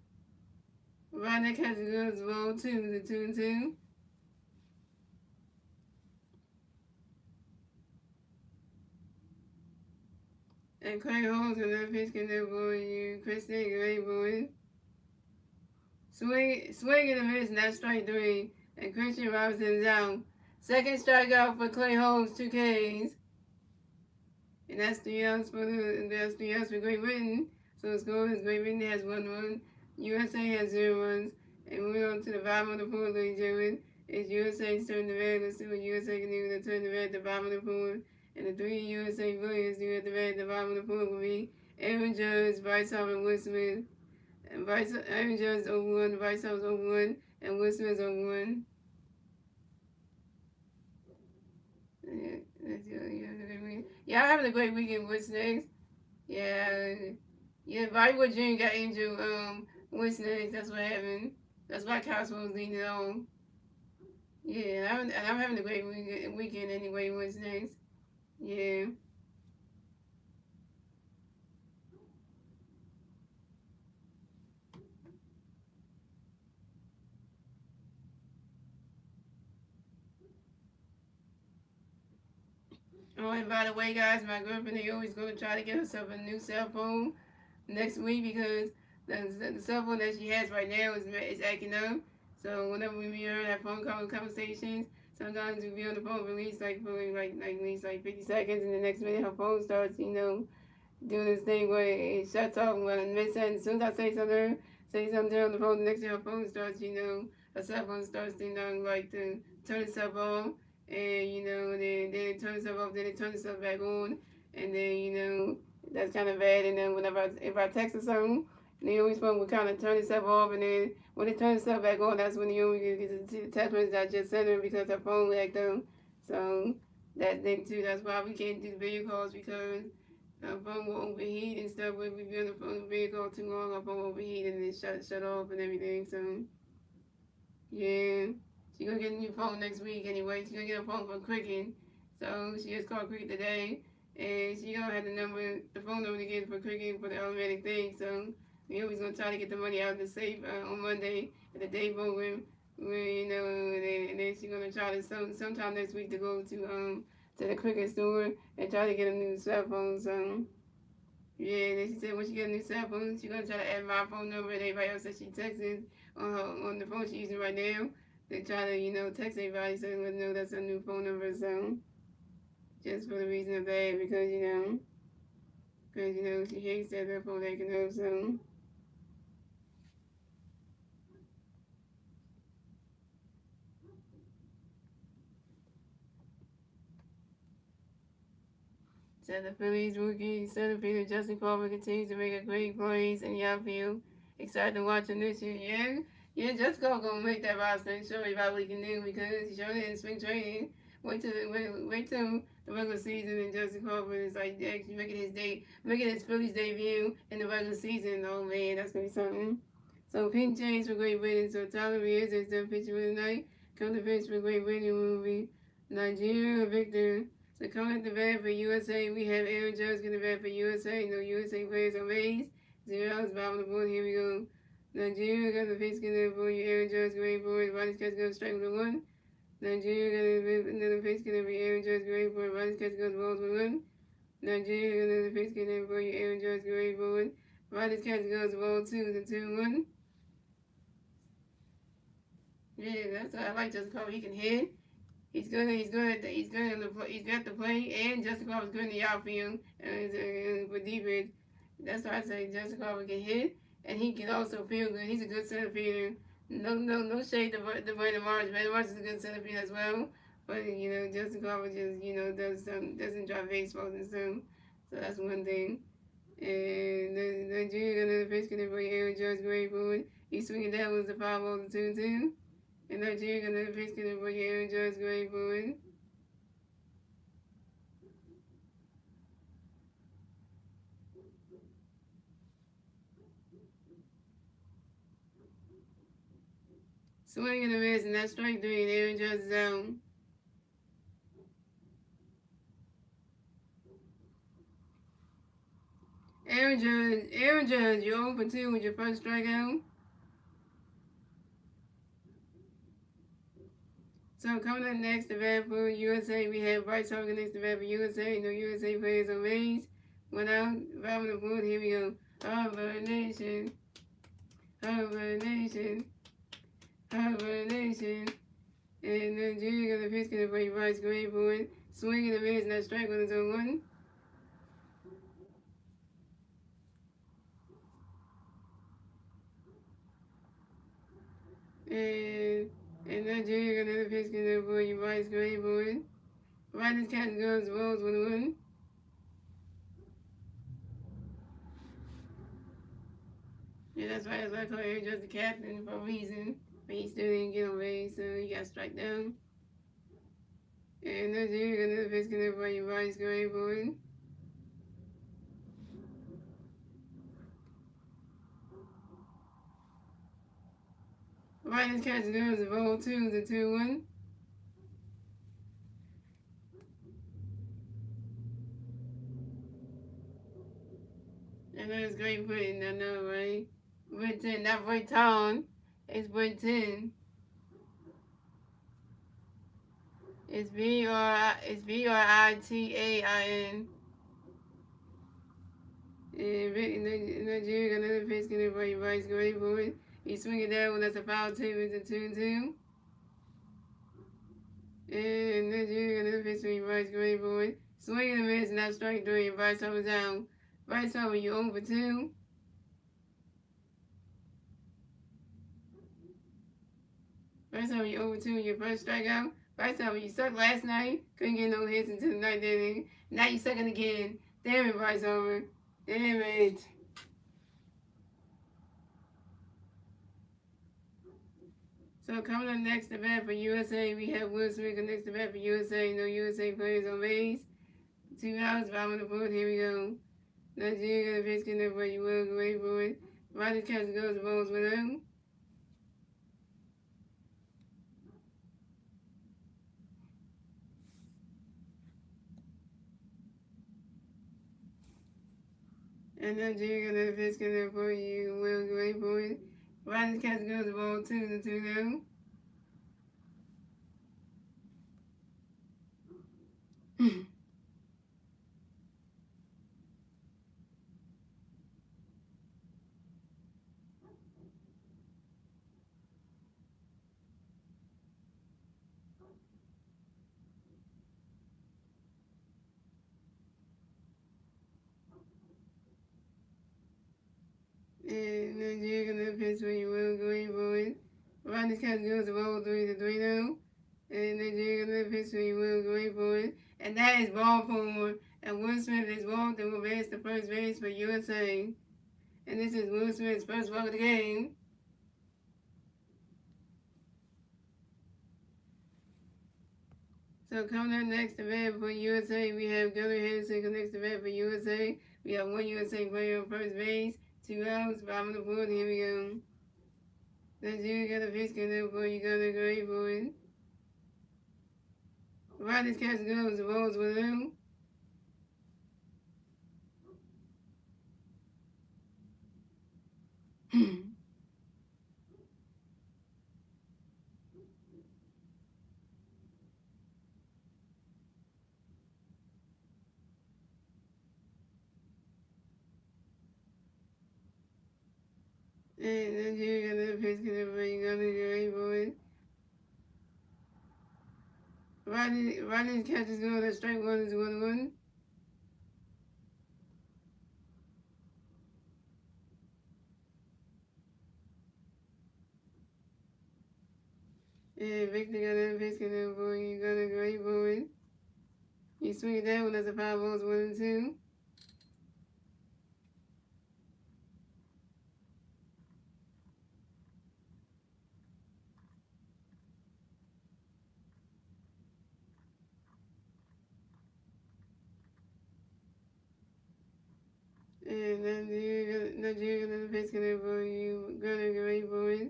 Right that catch goes, ball 2, the 2-2. And Clay Holmes got another pitch connect for you, Christian Great Britain. Swing and a miss, and that's strike three. And Christian Robinson's out. Second strikeout for Clay Holmes, 2 Ks. And that's 3 outs for Great Britain. So the score is Great Britain has 1 run. USA has 0 runs. And moving on to the bottom of the fourth, ladies and gentlemen, it's USA's turn to bat. Let's see what USA can do with the turn to bat at the bottom of the fourth. And the 3 USA players do at the bat at the bottom of the fourth will be Aaron Judge, Bryce Harper, and Will Smith. And Aaron Judge is 0-1, Bryce Harper is 0-1, and Will Smith is 0-1. Yeah, I'm having a great weekend. What's next? Yeah, Bollywood Jr. got injured. What's next? That's what happened. That's why Cosmo was leading it on. Yeah, I'm having a great weekend anyway. What's next? Yeah. Oh, and by the way, guys, my girlfriend is always going to try to get herself a new cell phone next week because the cell phone that she has right now is acting up. So whenever we meet her, have phone conversations, sometimes we'll be on the phone for at least like 50 seconds, and the next minute her phone starts, doing this thing where it shuts off when I miss it. As soon as I say something on the phone, the next thing her phone starts, her cell phone starts, to turn itself on. And then it turns itself off, then it turns itself back on, and then that's kind of bad. And then if I text or something, the always phone will kind of turn itself off, and then when it turns itself back on, that's when you always get the text message I just sent her because her phone act up. So that thing too. That's why we can't do the video calls because our phone will overheat and stuff. If we be on the phone video call too long, our phone will overheat and then shut off and everything. So yeah. She's going to get a new phone next week anyway. She's going to get a phone from Cricket. So she just called Cricket today. And she don't have the phone number to get for Cricket for the automatic thing. So we always going to try to get the money out of the safe on Monday at the day program. And then she's going to try to sometime next week to go to the Cricket store and try to get a new cell phone. So yeah, then she said when she get a new cell phone, she's going to try to add my phone number and everybody else that she texted on the phone she's using right now. They try to, text everybody so they know that's a new phone number, so just for the reason of that, because, she hates that her phone acting up, so. So the Phillies rookie center fielder Justin Palmer continues to make a great plays in the outfield. Excited to watch him this year, yeah, Justin gonna make that roster and show everybody what he can do because he showed it in spring training. Wait till the regular season, and Justin Crawford is like actually making his Phillies debut in the regular season. Oh man, that's gonna be something. So Pink Chains for Great Britain. So Tyler Reyes is done pitching for the night. Come to pitch for Great Britain movie. Nigeria Victor. So coming at the bat for USA, we have Aaron Judge getting the bat for USA. No USA players on base. 0 outs, bottom of the board. Here we go. Nigeria got the pitch getting for you. Aaron Judge going for it. Body's catch goes strike with 1. Nigeria got another pitch getting for you. Aaron Judge going for it. Body's catch goes balls with 1. Nigeria got another pitch getting for you. Aaron Judge going for it. Body's catch goes ball 2 to 2-1. Yeah, that's what I like Justin Crawford. He can hit. He's good. He's got the play, and Justin Crawford's good in the outfield for defense. That's why I say Justin Crawford can hit, and he can also feel good. He's a good center fielder. No shade to Brandon Marsh. Brandon Marsh is a good center fielder as well. But Justin Crawford just doesn't drive baseballs and stuff. So that's one thing. And Nigeria got another pitch getting for Aaron Judge going forward. He's swinging down with the 5-0 to 2-2. And Nigeria got another pitch getting for Aaron Judge going forward. Swing and a miss, and that's strike 3, and Aaron Judge is out. Aaron Judge, you're 0 for 2 with your first strikeout. So coming up next, the bat for USA, we have Bryce Harper next to bat for USA. No USA players on base. 1 out, bottom of the board. Here we go. Harper Nation, Harper Nation, Harper Nation. And Nigeria got the pitch getting for Bryce going for it. Swinging the miss, and that strike one is on 1. And Nigeria got another pitch getting for you, Bryce going for it. Riders catch goes balls 1-1. Yeah, that's right. That's why I call Aaron Judge the captain for a reason. But he still didn't get on base, so he got struck down. And Nigeria got another pitch getting for you, Bryce going for it. Riders catch goes ball 2 to 2-1. And that was great putting, I know, right? Britain, not Britain. It's Britain. It's Britain. And Nigeria got another pitch getting for you, Bryce going for it. He's swinging down when that's a foul tip. It's a 2-2. And Nigeria got another pitch for you, Bryce going for it. Swinging and miss, and that's strike 3. And Bryce Harper down. Bryce Harper, you 0 for 2. Bryce Harper, you 0 for 2 your first strikeout. Bryce Harper, you sucked last night. Couldn't get no hits until the 9th inning. Now you sucking again. Damn it, Bryce Harper. Damn it. So coming up next to bat for USA, we have Will Smith next to bat for USA. No USA players on base. 2 outs, bottom of the board. Here we go. Nigeria got a pitch getting for you, Will. Wait for it. Riders catch goes balls with him. And Nigeria got another pitch getting for you, Will. Wait for it. Riders catch goes ball 2 to 2-0. And Nigeria got another pitch for you, Will. Going for it. Riders catch goes ball 3 to 3-0. And Nigeria got another pitch for you, Will. Going for it. And that is ball 4. And Will Smith is walked and will base the first base for USA. And this is Will Smith's first walk of the game. So coming up next, the vet for USA, we have Gunnar Henderson connects the vet for USA. We have one USA player on first base, 2 outs, 5 on the board. Here we go. Nigeria got a pitch connect for you, Gunnar, great boy. Rodgers catch goes, the balls with him. And Nigeria got another pitch connect for you, Gunnar, great boy. Rodgers catches goes, that strike one is 1-1. And Victor got another pitch connect for you, Gunnar, great boy. You swing it down when that's a 5 balls, 1-2. And Nigeria got another pitch connect for you, Gunnar, great boy.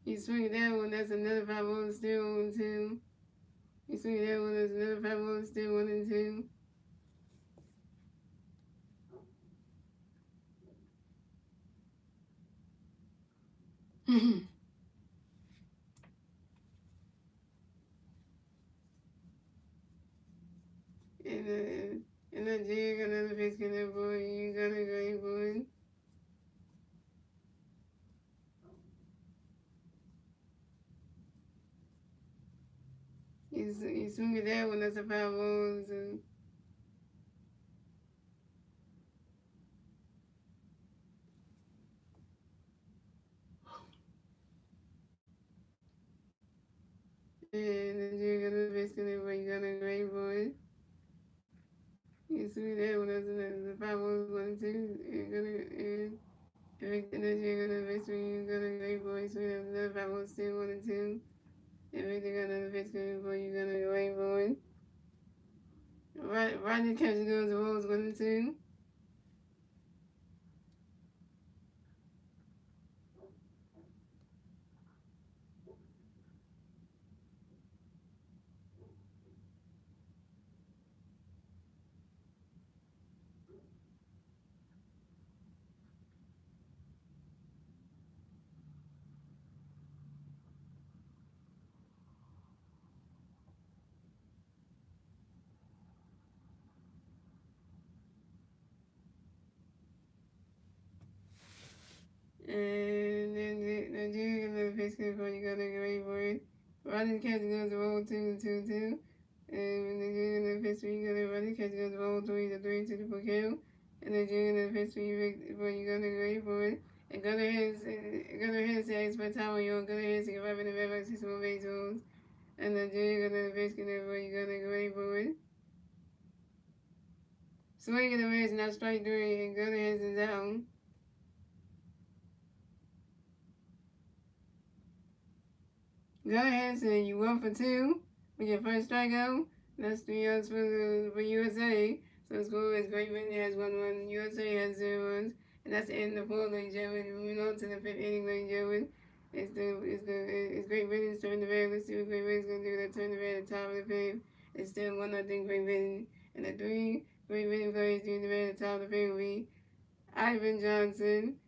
You swing it that one, that's another 5 balls, still 1-2. You swing it that one, that's another 5 balls, still 1-2. And Nigeria got another pitch connect for you, Gunnar, great boy. You swing it that one, that's a 5 balls. And Nigeria got another pitch connect for you, Gunnar, great boy. You swing that one, that's another 5 balls, 1-2. And Nigeria got another pitch for you, Gunnar, great boy. Swing that another 5 balls, still 1-2. Everything got another pitch connect for you, Gunnar, great boy. Rodney catches goes, the balls 1-2. And then Nigeria got another pitch connect for you, Gunnar, great boy. Rodney catches goes, the ball 2-2. And Nigeria got another pitch for you, Gunnar. Rodney catches goes, the ball 3-3 for kill. And Nigeria got another pitch for you, Gunnar, great boy. And Gunnar has says for time you Gunnar has to give up in the red 6 more baseballs. And Nigeria got another pitch connect for you, Gunnar, great boy. Swing and a miss, now strike 3, and Gunnar has his down. Gunnar Hansen, you 1 for 2 with your first strikeout. That's 3 outs for USA. So score is Great Britain has 1-1, USA has 0 runs, and that's the end of the 4th, ladies and gentlemen. Moving on to the 5th inning, ladies and gentlemen. It's Great Britain's turn to bat. Let's see what Great Britain's gonna do. That turn to bat at the top of the 5th. It's still 1-0 Great Britain, and the 3 Great Britain players doing the bat at the top of the 5th will be Ivan Johnson,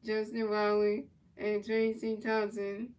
Justin Wiley, and Tracy Thompson.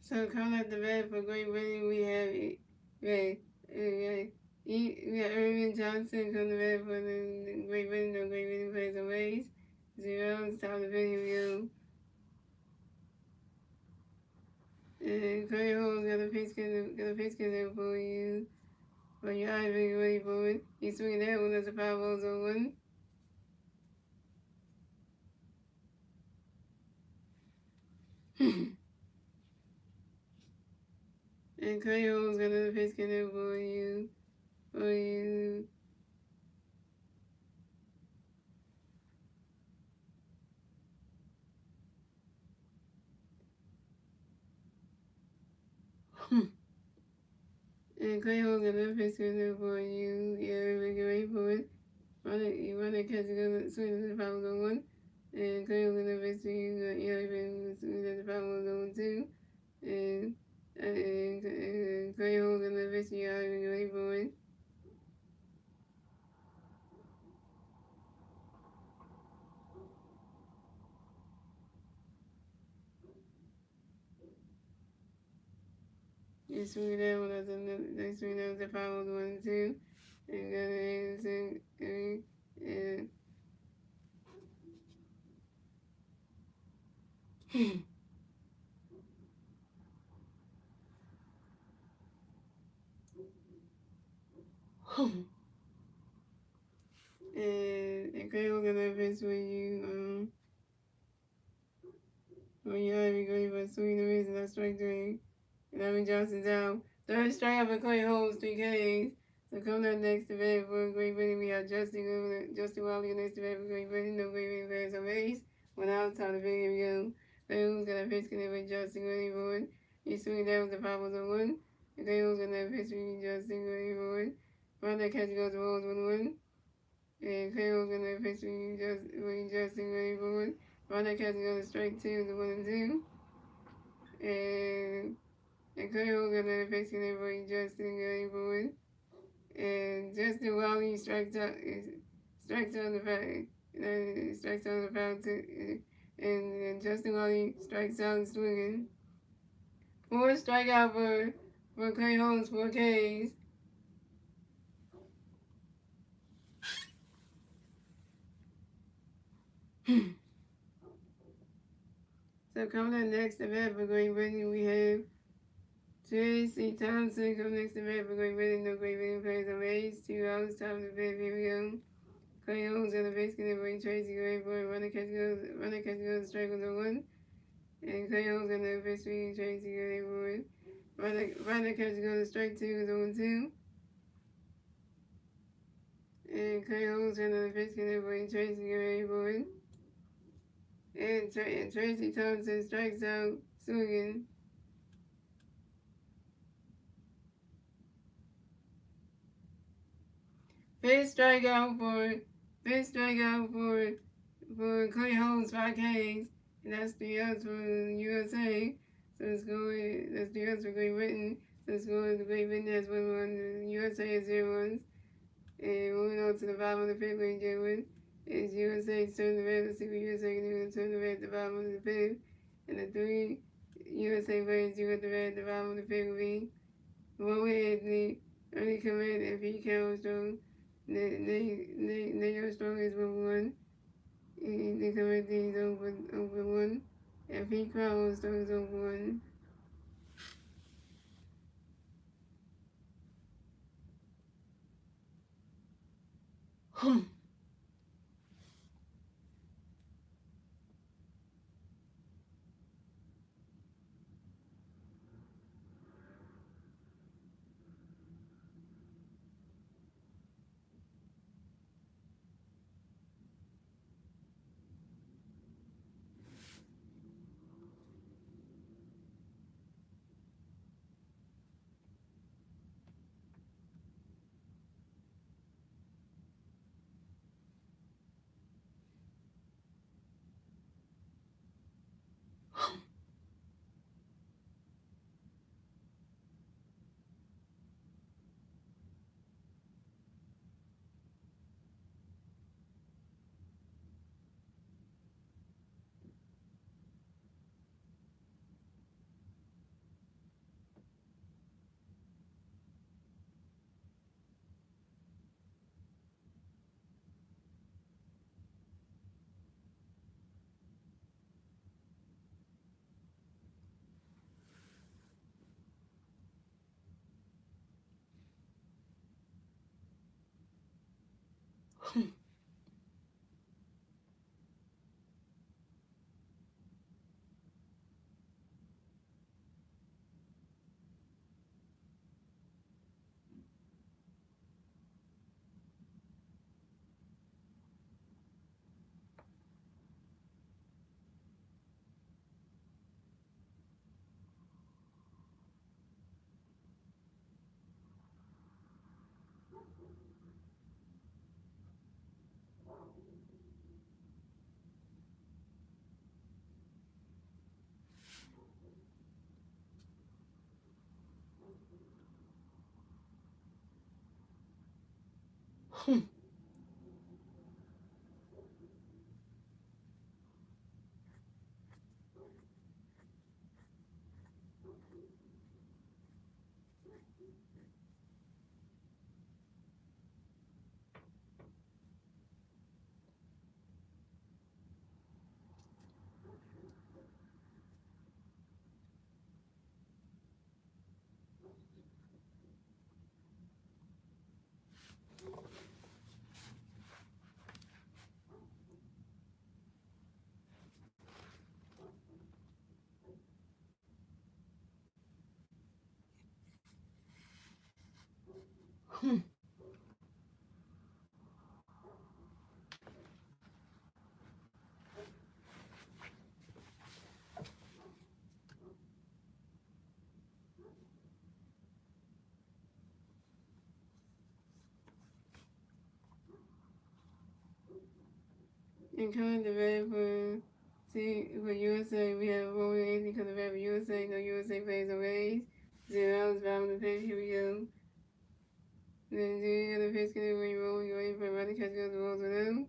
So coming up the bed for Great Britain, we have we have Irvin Johnson come to bed for the Great Britain. No Great Britain plays and ways. 0. It's time to video. And Curry Holmes got a face there for you. For your eye, very ready for it. He's swinging that one as a 5 balls on 1. And Curry Holmes got another face there for you. For you. And Clay Holmes got another face there for you. Yeah, get ready for it. You run that catch and swing as a 5 balls on 1. And Clay Holmes got another face for you. Yeah, even swing as a 5 balls on 2. And Clay Holmes got another face for you. Yeah, get ready for it. You swing that one as they swing that as a 5 balls on 1 2. And got an and and Clay Holmes got another face for you. When you have me for swing the reason I strike 3. And Evan Johnson's out. Third strikeout for Clay Holmes, 3 Ks. So coming up next to bat for Great Britain, we have Justin Wiley next to bat for Great Britain. No Great Britain players on base. 1 out, time to video go. Clay Holmes got a pitch connect with Justin ready for it. He's swinging down with the 5 on 1. And Clay Holmes got that pitch with Justin ready for it. Run that catch goes to Rolls 1-1. And Clay Holmes got that pitch with Justin ready for it. Run that catch goes to strike 2 to 1-2. And Clay Holmes got another pitch connect with Justin ready for it. And Justin Wiley strikes out the foul too, and Justin Wiley strikes out swinging. 4 strikeout for Clay Holmes, 4 Ks. So coming up next to bat for Great Britain, we have J.C. Thompson come next to bat for Great Britain. No Great Britain plays on base. 2 outs, time to bat. Here we go. Clay Holmes got a base connect with Tracy Gray for run the catch goes, strike goes on 1. And Clay Holmes got a base with Tracy Gray for it. Run the catch goes, strike 2 goes on 2. And Clay Holmes got another base connect with Tracy Gray for it. And Tracy Thompson strikes out swinging. Fifth strikeout for Clay Holmes, 5 Ks, and that's 3 outs for the USA. So that's 3 outs for Great Britain. So the score is Great Britain has 1-1, the USA has 0 runs. And moving on to the bottom of the 5th, ladies and gentlemen, is USA's turn to bat. Let's see what USA can do to turn the bat at the bottom of the 5th. And the 3 USA players do at the bat at the bottom of the 5th will be Rowan Anthony, Ernie Command, and Pete Carrollstone. they are strong as one. They correct things over one. If he crowns, strong as over one. And coming to bat for USA, we have Roman Anthony coming to bat for USA. No USA plays no Rays. 0 outs, bottom of the page. Here we go. Then the other pitch can when you roll, you're waiting for running catch goes the rolls with them.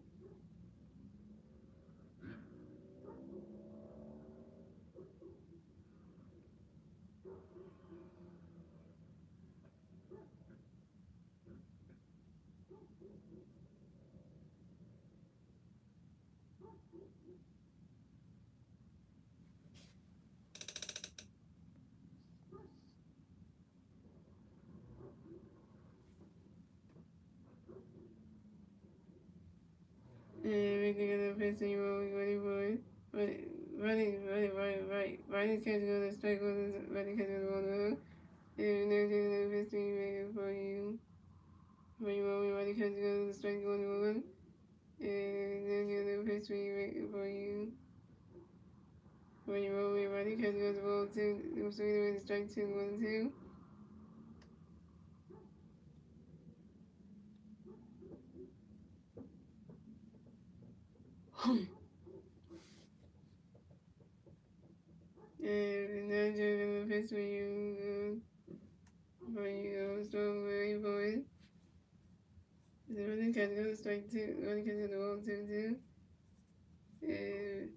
And everything other pitch and you roll, you're waiting for it. Running catch goes the strike goes running catch goes the rolls with them. And everything other pitch you waiting for you. When you roll, running catch goes the strike goes the rolls. And everything other pitch you waiting for you. When you roll, running catch goes the roll two. So either way, strike 2, 1, 2. And then you're the pitch when you strong very boy. The running catch goes strike 2, running catch goes the roll 2, 2. And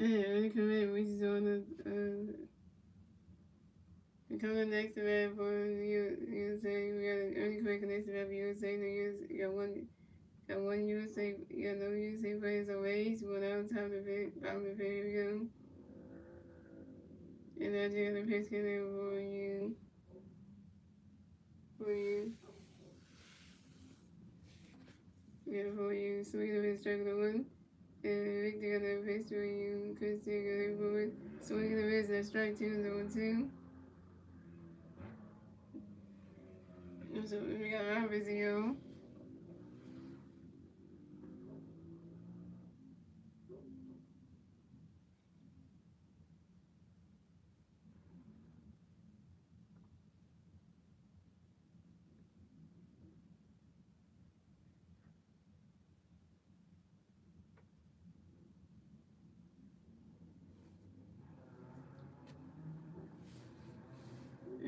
early commit, which is on the coming next event for USA. We got an early commit next event for USA. You got one USA, you got no USA players away. So we're on top of it, bottom of it, here we go. And that's the other pick for you. For you. Yeah, for you. Sweet of his regular one. And Victor got that face for you. Christian got it forward. Swing of the wrist, that strike 2 and 0-2. So we got our video.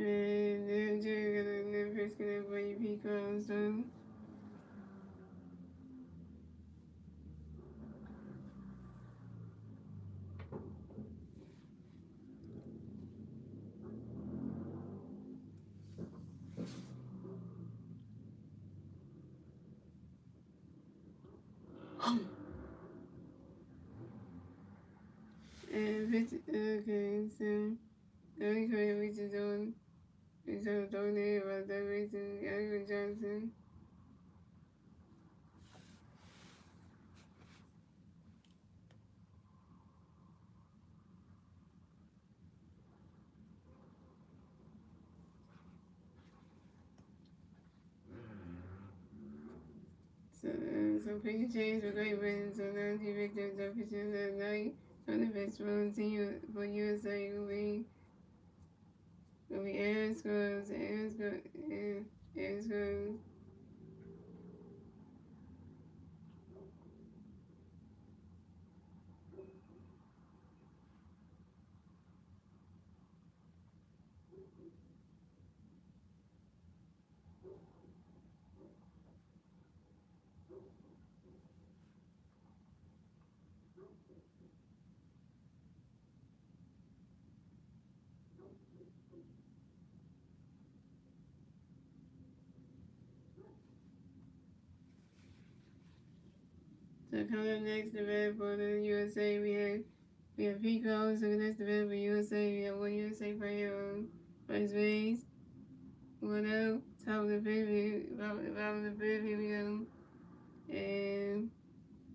And then Jerry got another face got it for you, P. Carlson. And 50, okay, so the only career which is on is on donated by that reason, Edwin Johnson. So pick a change for Great Britain. So now the victors are pitching that night on the best run team for USA will be Aaron Scruggs, Aaron Scruggs. So coming up next event for the USA, we have Pete Rose. So next event for USA, we have one USA player on first base. 1-0, top of the fifth, bottom of the fifth, here we go. And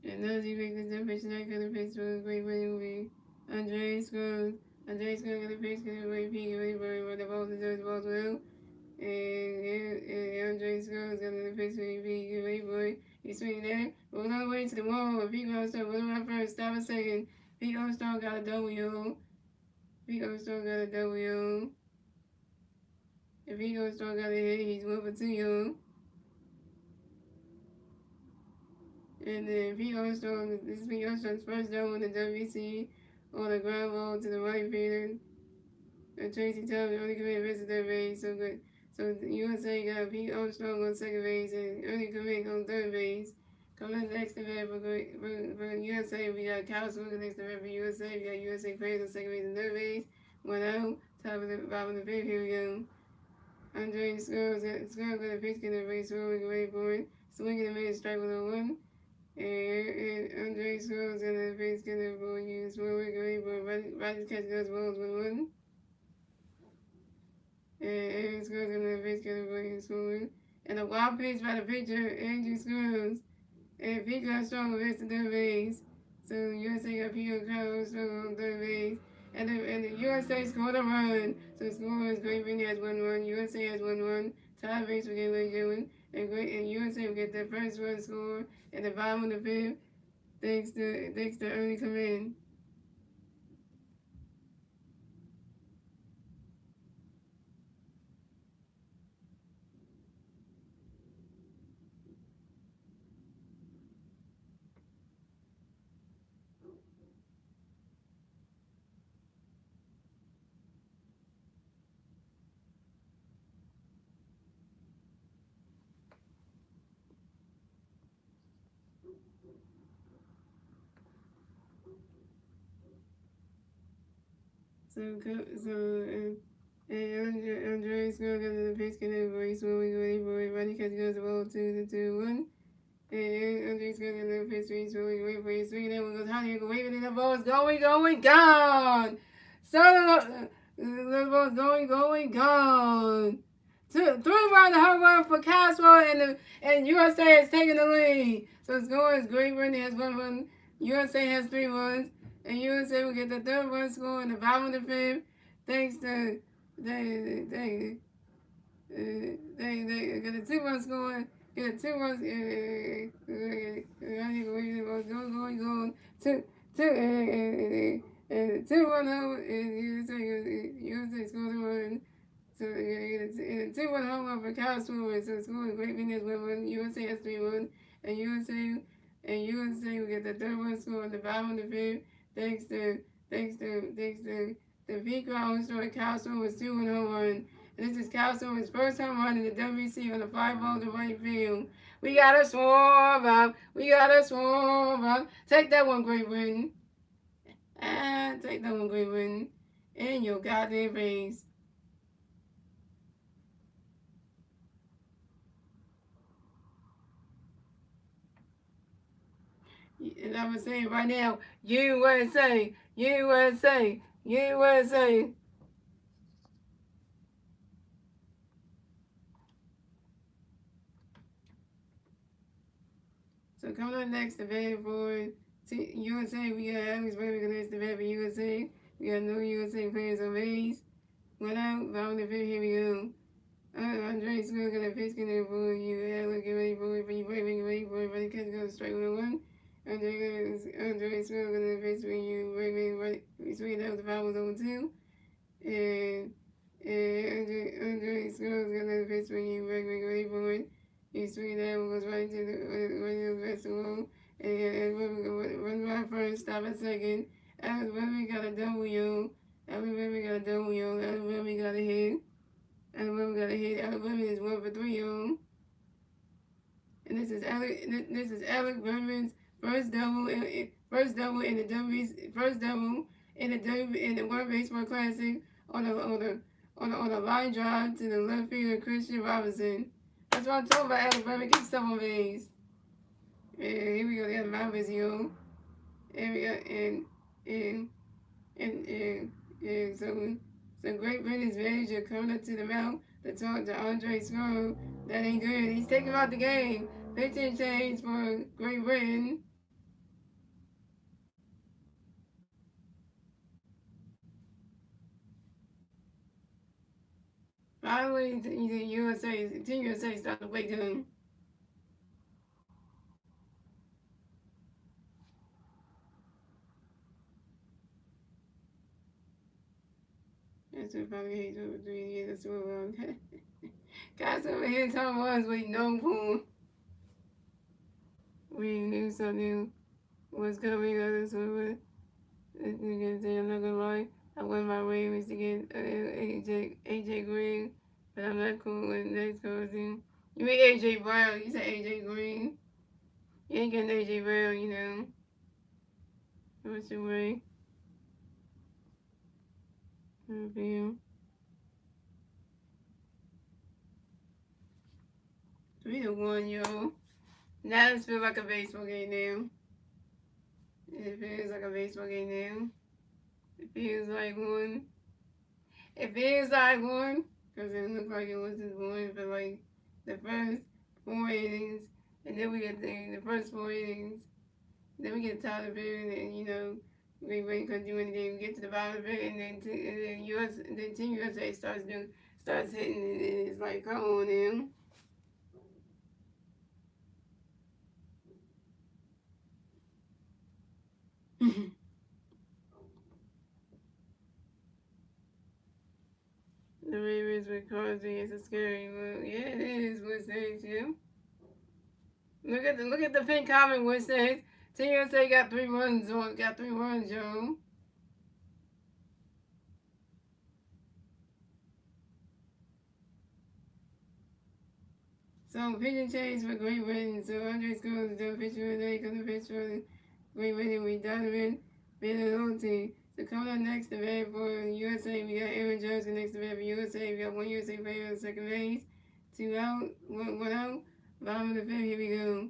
those you make the difference, not gonna pitch for a great winning will be Andre Scruggs. Andre Scruggs gonna pitch, gonna wait, Pete, wait, where the ball deserves the ball well. And Andre Scruggs gonna pitch for Pete, wait, boy. He's swinging there. Roll all the way to the wall. Pete Armstrong, roll around first, stop a second. Pete Armstrong got a W. Pete Armstrong got a W. If Pete Armstrong got a hit, he's 1 for 2, yo. And then Pete Armstrong, this is Pete Armstrong's first down on the WC on the ground ball to the right fielder. And Tracy Thomas only committed rest of their base, so good. So the USA got Pete Armstrong on second base and only committed on third base. Coming up next event for USA, we got Kyle Swooker next event for USA. We got USA players on second base and third base. 1-0, top of the bottom of the fifth, here we go. Andre Scruggs got a pitch, get a base, swinging away for it. Swinging and made a strike with a 1. And Andre Scruggs got a pitch, get a ball, you swinging away for it. Rodgers catch those balls with 1. And Aaron Scruggs got a pitch, get a ball, you swinging. And a wild pitch by the pitcher, Andrew Scruggs. And Pete got strong with rest of third base. So USA got Pete Armstrong on third base. And the USA scored a run. So the score is Great Britain has 1-1. USA has 1-1. Tie base for Gateway Goodwin. And USA will get their first run score at the bottom of the fifth. Thanks to early command. Andre's going to go to the pitch, get a race when we go for it. Roddy Catch goes the ball 2-1. And Andre's going to the pitch, race when we wait for it. Swing it, one goes high, you go waving, and the ball's going, gone. So the ball's going, gone. 3-1 home run for Caswell, and USA is taking the lead. So it's Great Britain has 1 run. USA has 3 runs. And USA will get the 3rd run score in the bottom of the 5th. Thanks to they get a 2-run score. Get a 2-run going. 2-1 home, and USA scores a run. So it's a 2-1 home run for Kyle Stewart. So scoring Great Britain has 1 run. USA has 3 runs, and USA will get the 3rd run score in the bottom of the 5th. Thanks to the V Crown story. Kyle Stewart was 2-1 home run. And this is Kyle Stewart's first home run in the WC on the 5 ball to right field. We gotta swarm up. Take that one, Great Britain. Take that one, Great Britain. In your goddamn face. And I'm gonna say it right now, USA. So coming up next, the bat for USA, we got Alex Burbank next, the bat for USA. We got no USA players on base. Went out, bottom of the 5th, here we go. Andre Smith got a pitch in there for you. Alex, get ready for it, get ready for it, but the catch goes straight 1-1. Andre Smith got a pitch for you. Right. We swing that was the foul was 0-2. And Andre Smith got a pitch for you. Ready for it. He swing that one goes right to the vestibule. And run by first, stop at second. Alabama got a W. Alabama got a hit. Alabama is 1 for 3 on. And this is Alec Berman's first double in the World Baseball Classic on a line drive to the left fielder Christian Robinson. That's what I'm talking about. Alec Berman gets stuff on base. And here we go. The other mouth is here. And we got and so Great Britain's manager coming up to the mound to talk to Andre Smith. That ain't good. He's taking him out the game. Pitching change for Great Britain. Finally, Team USA starting to wake up. That's what probably hates over 3 years. That's what wrong. Guys over here telling us we know for. We knew something was coming on this one. I'm not gonna lie. I went my way was to get AJ Green, but I'm not cool with next person. You mean AJ Brown? You said AJ Green. You ain't getting AJ Brown, you know. What's your way? Review. 3-1, yo. Now it feels like a baseball game now. It feels like a baseball game now. It feels like one. Because it looked like it wasn't one for like the first 4 innings. And then we get the first 4 innings. Then we get Tyler Perry, and you know, we couldn't do anything. We get to the bottom of it, and then Team USA starts hitting, and it's like, come on now. The Ravens with Crosby is a scary look. Yeah, it is. What says you? Look at the pin comment. What says Team USA got 3 runs on. Got 3 runs, yo. So pitching change for Great Britain. So Andre scores the pitch for the pitch for Great Britain with Donovan Benedetti. So coming up next, the bat for USA, we got Aaron Judge next to bat for USA. We got one USA player on second base. 2 out, one out. Bottom of the fifth, here we go.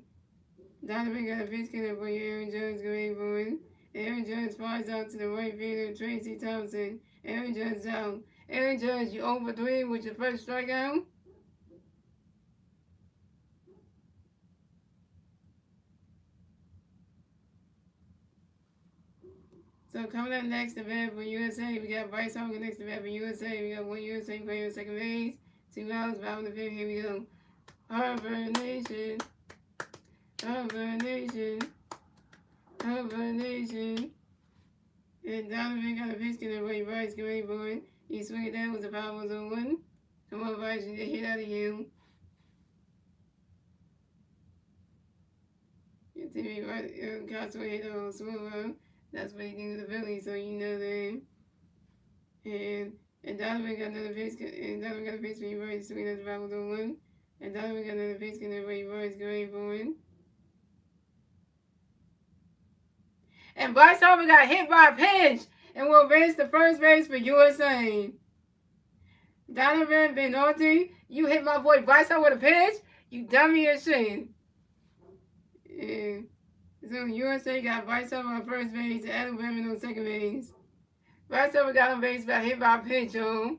Donovan got a pitch count for you. Aaron Judge going for it. Aaron Judge flies out to the right fielder, Tracy Thompson. Aaron Judge out. Aaron Judge, you over 3 with your first strikeout. So coming up next, the bat for USA, we got Bryce Harper next to bat for USA. We got one USA player on second base. 2 outs, bottom of the fifth, here we go. Harvard Nation. Harvard Nation. Harvard Nation. And Donovan got a pitch count for you. Bryce, get ready for it. You swing it down with the power on 1. Come on, Bryce, you hit out of you. Your teammate right, Costco hit on Smooth. That's what he did to the Phillies, so you know that. And Donovan got another pitch, and Donovan got a pitch for you, Bryce, swing at the power on 1. And Donovan got another pitch count for you, Bryce, get ready for it. And Bryce Harper got hit by a pitch and will advance to first base for USA. Donovan Benotti, you hit my boy Bryce Harper with a pitch? You dummy as shit. And so USA got Bryce Harper on first base and Adam Brennan on second base. Bryce Harper got on base, got hit by a pitch, y'all.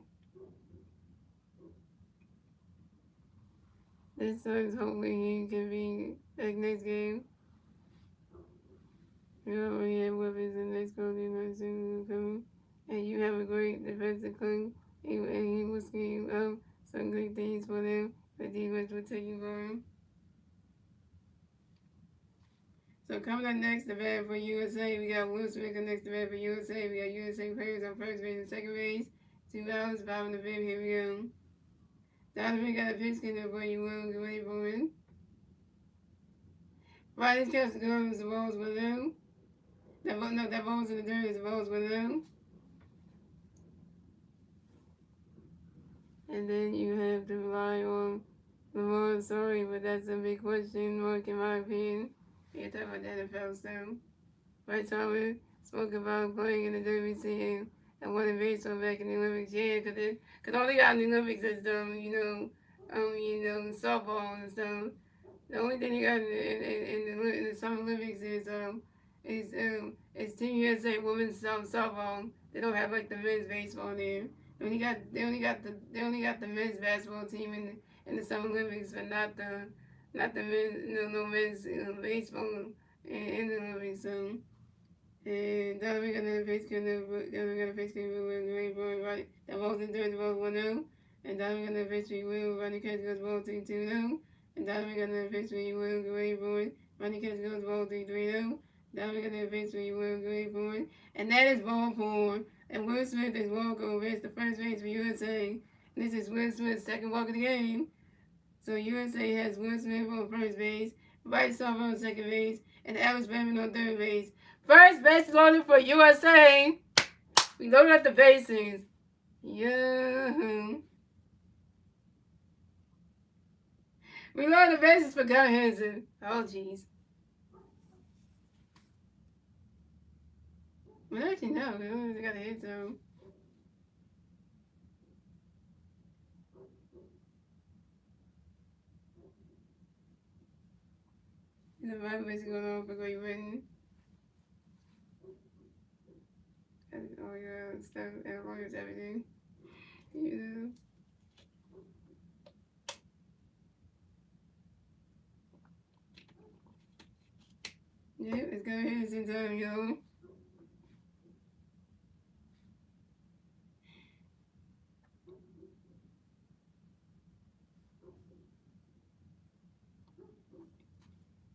This sucks. Hopefully he can be back next game. You already have weapons in the next goal, you're not soon coming. And you have a great defensive club. And he will scheme up some great things for them. The defense will take you for him. So coming up next, the bat for USA, we got Will Smith next to bat for USA. We got USA players on first base and second base. 2 outs, bottom of the fifth, here we go. Donovan got a pitch count for you, Will, get ready for it. Riders catch the goals, the balls went out. That ball's in the dirt, the balls went out. And then you have to rely on Lamar, sorry, but that's a big question mark in my opinion. You're talking about the NFL stuff. Bryce Harper spoke about playing in the WCA and winning baseball back in the Olympics. Yeah, because all they got in the Olympics is softball and stuff. The only thing they got in the Summer Olympics is Team USA women's softball. They don't have like the men's baseball there. They only got the men's basketball team in the Summer Olympics, but not the men's baseball in the Olympics. So, and Donovan got another face count. Right. That ball's in third, the ball 1-0. And Donovan got another face for you, Will. Ronnie Catch goes ball 2-0. And Donovan got another face for you, Will. Get ready for it. Ronnie Catch goes ball 3-0. Donovan got another face for you, Will. Get ready for it. And that is ball 4. And Will Smith is walk over. It's the first base for USA. And this is Will Smith's second walk of the game. So USA has Will Smith on first base, Bryce Harper on second base, and Alex Bregman on third base. First base loaded for USA. We loaded up the bases. Yeah. We loaded the bases for Gunnar Hansen. Oh, jeez. Well, actually, no. They got a hit, so. The Bible is going on for Great Britain. And all your stuff and lawyers, everything. You know. Yeah, it's going ahead in time, y'all.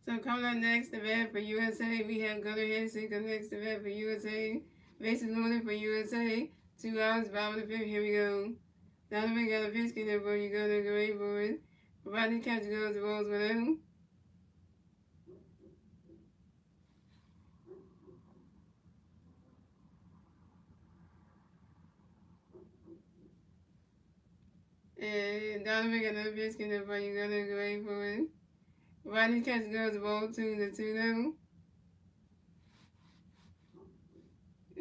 So coming up next, the bat for USA, we have Gunnar Hansen come next to bat for USA. Bases loaded for USA. 2 outs, bottom of the fifth, here we go. Donovan got a pitch count for you, Gunnar, get ready for it. Rodney Catch goes, the balls went out. And Donovan got another pitch count for you, Gunnar, get ready for it. Rodney Catch goes, the ball 2-2 now.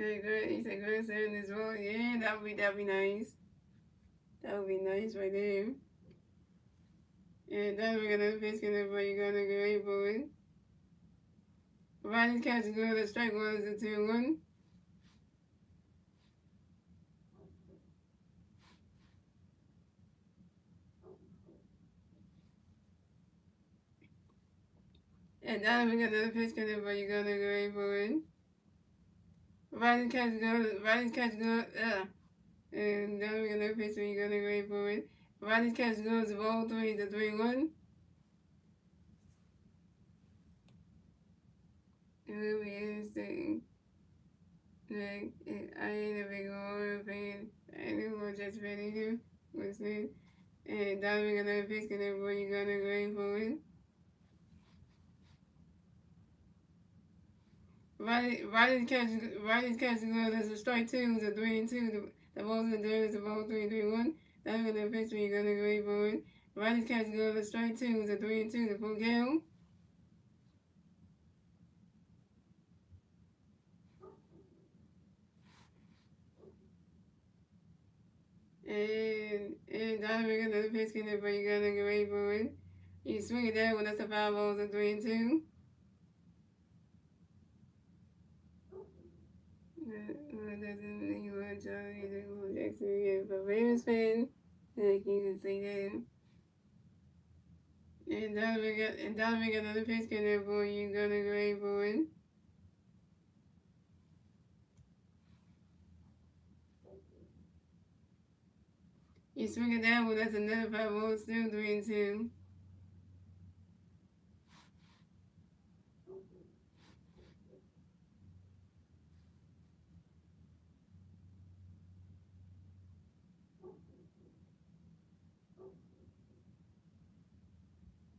Good. He said, good, 7 as well. Yeah, that'd be nice. That would be nice right there. And then we're gonna pitch where you're gonna go 8 boys. Riding catch is good. The strike one is a 2-1. And then we got another pitch where you're gonna go 8 boys. Riding catch good. Riding catch good. And then we're gonna pitch where you're gonna go 8 boys. Riding catch goes the ball 3 to 3-1. It will be interesting. Like, I ain't a big horror fan. I ain't more just fan either. What's this? And then we're gonna pitch where you're gonna go 8 boys. Riding catch good as a strike 2 is a 3-2. The ball's in there is a ball 3-3-1. Then we're gonna pitch where you're gonna go 8 boys. Riding catch good as a strike 2 is a 3-2. The full count. And then we're gonna pitch where you're gonna go 8 boys. You swing it down when that's a 5 balls a 3-2. Doesn't mean much on Jackson yet, but Ravens fan, like you can see that. And Donovan got another pitch there for you. Gonna go 8 boys. You swing it down, well, that's another 5 balls, still 3-2.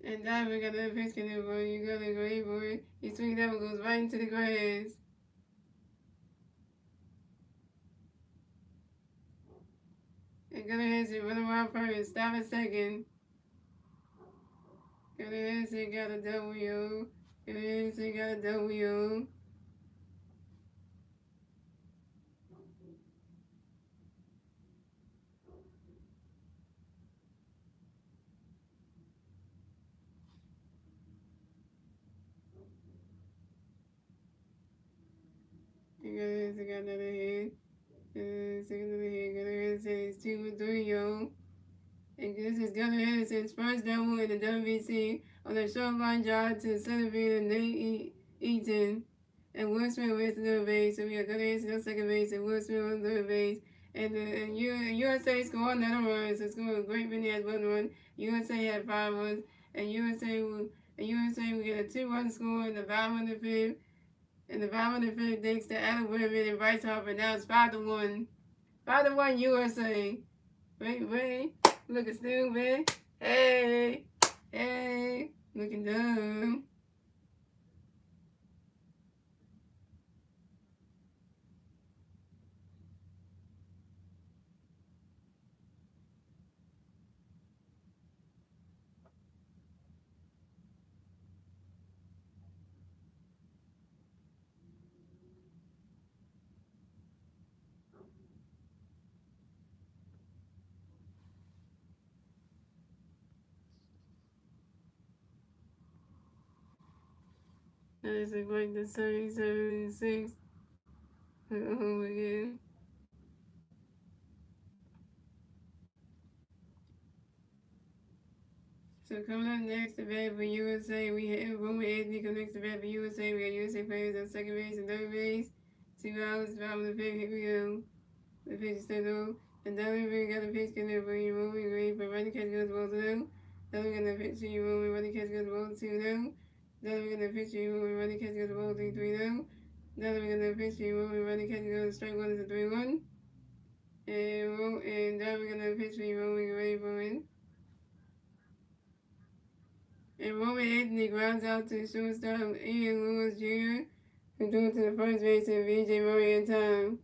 And Donovan got another pitch there for you. Gonna go 8 boys. You swing it down, it goes right into the grass. And go ahead and run around first. Stop a second. Go ahead and got a W. Go ahead and got a W. And go ahead and got another hit. Second of the head, Gunnar Henderson's 2-3, yo. And this is Gunnar Henderson's first double in the WBC on a short line drive to center field and Nate Eaton. And Will Smith wins the third base. So we got Gunnar Henderson on second base and Will Smith on third base. And USA scored another run, so scored a great many had 1 run. USA had 5 runs. And USA will get a 2-run score in the bottom of the 5th. And the bottom of the 5th, thanks to Adam Whitman and Bryce Harper. Now it's 5-1. 5-1 USA. Wait. Looking stupid. Hey. Looking dumb. That is like the 37-6. Home again. So coming up next to bat for USA, we have Roman Anthony come next to bat for USA. We got USA players on second base and third base. 2 hours, bottom of the 5th. Here we go. The pitch is set off. And then we got the pitch in there for you, Roman. Great, but running catch goes ball to them. Then we're gonna pitch to you, Roman. Running catch goes ball 2-0. Then we're gonna pitch to you, Roman. Running catch goes ball 3-0. Then we're gonna pitch to you, Roman. Running catch goes strike 1 is a 3-1. And then we're gonna pitch to you, Roman. Ready for it. And Roman Anthony grounds out to shortstop Ian Lewis Jr., who threw to the first base of VJ Murray in time.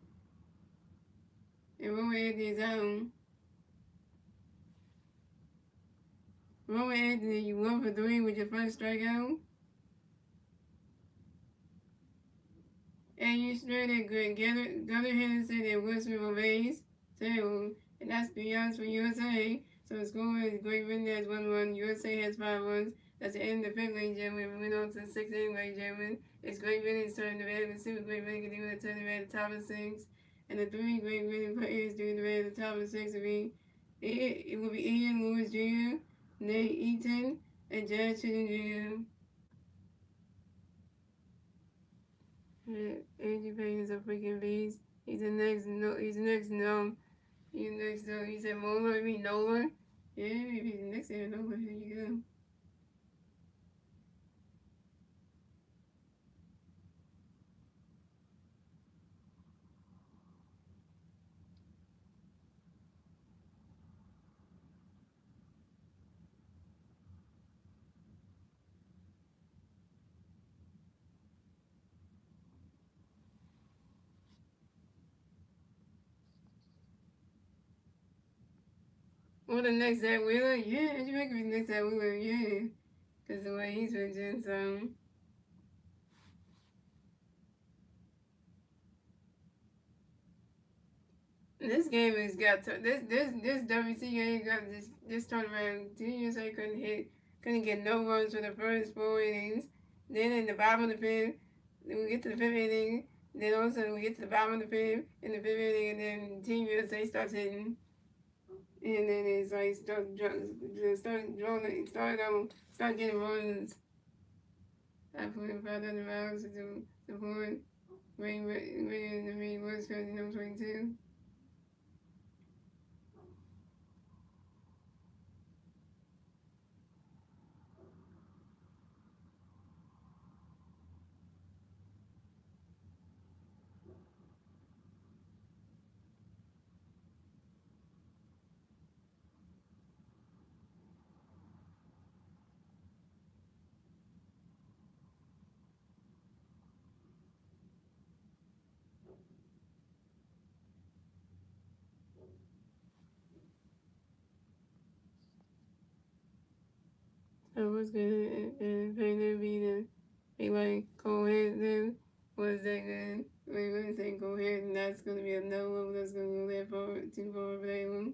And Roman Anthony's out. Roman Anthony, you 1 for 3 with your first strikeout. And you spread it good. Gather Henderson and Westfield Bays. So, and that's beyond for USA. So score is Great Britain has 1-1. USA has 5-1. That's the end of the fifth grade gentlemen. We went on to the sixth grade gentlemen. It's Great Britain's turn to bat. The super Great Britain can do the turn to bat at the top of the six. And the three Great Britain players doing the bat at the top of the six will be it will be Ian Lewis Jr., Nate Eaton, and Jazz Chitton Jr. Andy Payne is a freaking beast. He's the next. No, he's the next. He's the next. He said Moeller. I mean Nola. Yeah, maybe he's the next Aaron Nola. Here you go. Or the next Zach Wheeler. Yeah, you make the next Zach Wheeler. Yeah, because the way he's been so. This game has got this WC game got this tournament. Team USA couldn't get no runs for the first 4 innings. Then in the bottom of the fifth, then we get to the fifth inning. Then all of a sudden we get to the bottom of the fifth in the fifth inning, and then Team USA starts hitting, and then it's like start getting runs. I put in 500 miles to support Rain in the Main West Coast number 22. So what's good and paying to be the be like go ahead then was that good? We really say go ahead and that's gonna be a no one that's gonna go there for 2-4 for that one.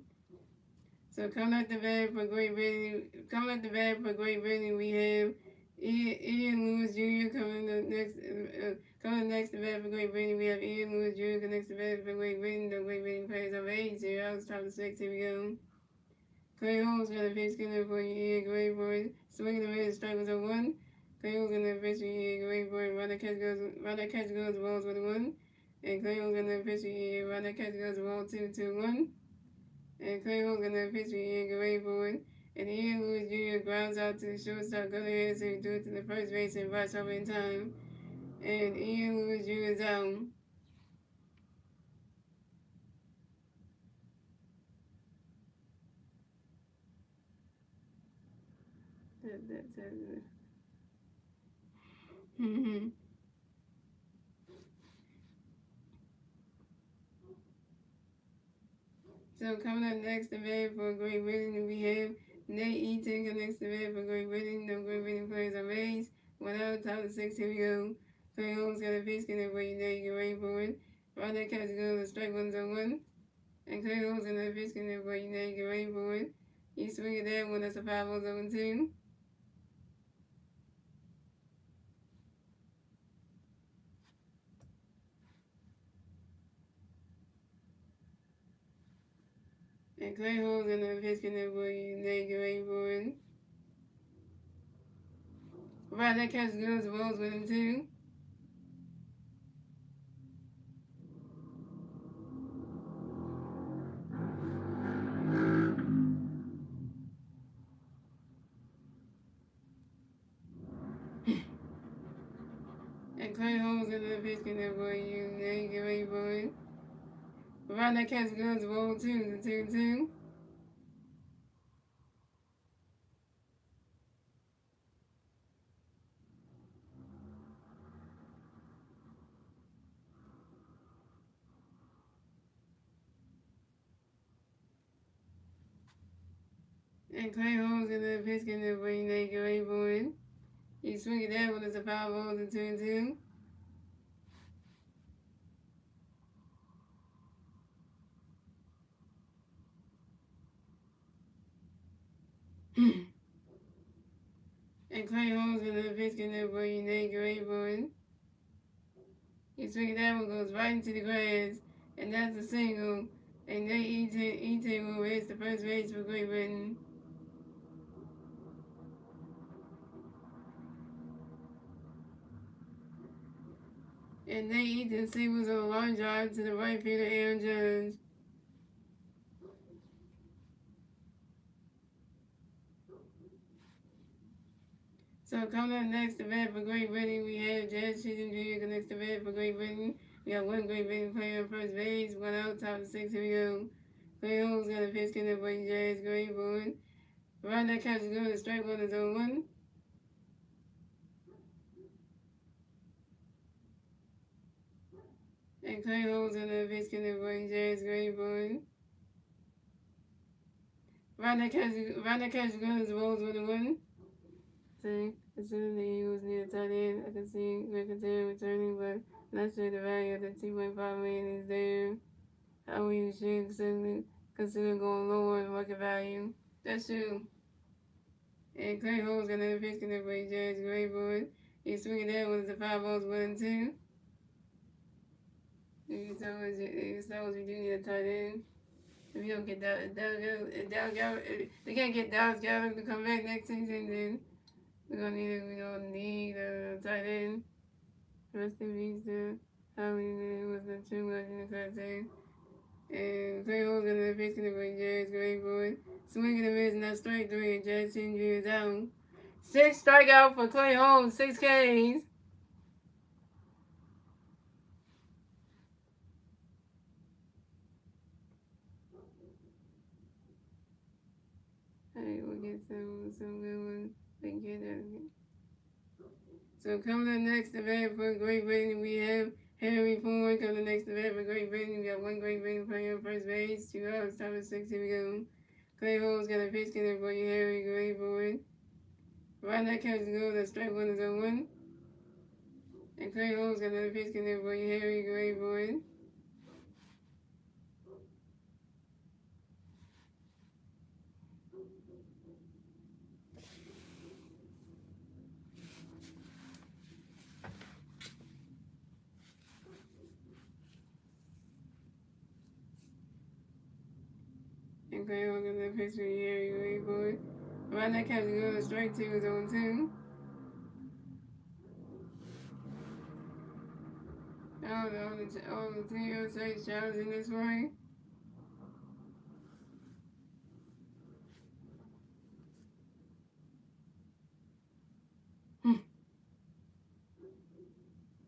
So coming at the bat for Great Britain we have Ian Lewis Jr. coming next to bat for Great Britain. We have Ian Lewis Jr. coming next to bat for Great Britain. The Great Britain players of 8 here. I was top of 6. Here we go. Clay Holmes got a pitch skinner for Ian Great Boy. Swinging the red strike was a 1. Clay Holmes gonna pitch for Ian Great Boy. Run that catch goes balls with a 1. And Clay Holmes gonna pitch for Ian. Run that catch goes ball 2-1. And Clay Holmes gonna pitch for Ian Great Boy. And Ian Lewis Jr. grounds out to the shortstop. Go ahead so he threw it to the first base and rush over in time. And Ian Lewis Jr. is out. Mm-hmm. So coming up next to bat for Great Britain, we have Nate Eaton coming next to bat for Great Britain. No Great Britain players are raised. 1 out, top of 6, here we go. Clay Holmes got a pitch skinner for you, Nate, get ready for it. Run that catch goes, strike 1-1. And Clay Holmes got a pitch skinner for you, Nate, get ready for it. You swing at that one, that's a 5-0-2. And Clay Holmes got a pitch skinner for you, Nate, get ready for it. Run that catch goes, balls with him too. And Clay Holmes got a pitch skinner for you, Nate, get ready for it. Run that catch goes, ball 2-2. And Clay Holmes got a pitch skinner for you, Nate, get ready for it. You swing it that one, it's a 5-0-2-2. And Clay Holmes gonna pitch in there for you, Nate Grayburn. He's figured that one goes right into the grass, and that's a single. And Nate Eaton will race the first base for Great Britain. And Nate Eaton singles on a line drive to the right field of Aaron Judge. So coming up next to bat for Great Britain, we have Jazz Chisholm Jr. next to bat for Great Britain. We got one Great Britain player on first base, one out, top of six. Here we go. Clay Holmes got a pitch in there for Jazz Grayburn. Right that catch is going to strike one is on one. And Clay Holmes got a pitch in there for Jazz Grayburn. Right that catch is going to rolls 1-1. See, as soon as the Eagles need a tight end, I can see McIntyre returning, but not sure the value of the $2.5 million is there. How you should consider going lower in market value. That's true. And Clay Holmes got another pitch connect by Jazz Grayburn. He's swinging that one to 5-0, 1-2. You saw what you do need a tight end. If you don't get they can't get Dallas Gallup to come back next season, then we're gonna need a tight end. Rest in peace to how many was the true legend of that thing. And Clay Holmes got another pitch connect by Jazz Grayburn. Swinging and missing that strike three, and Jazz Chisholm is out. 6 strikeout for Clay Holmes, 6 Ks. Alright, we'll get some good ones. So coming up next to bat for Great Britain, we have Harry Ford. Coming up next to bat for Great Britain, we got one Great Britain player on first base, 2 outs, top of 6. Here we go. Clay Holmes got a pitch connect for you, Harry Grayburn. Right that catch is good. The strike one is on 1. And Clay Holmes got another pitch connect for you, Harry Grayburn. And Clay Holmes got another pitch for you, Harry Grayburn. Right that catch is good. The strike 2 is on 2. All the 306 challenging this way.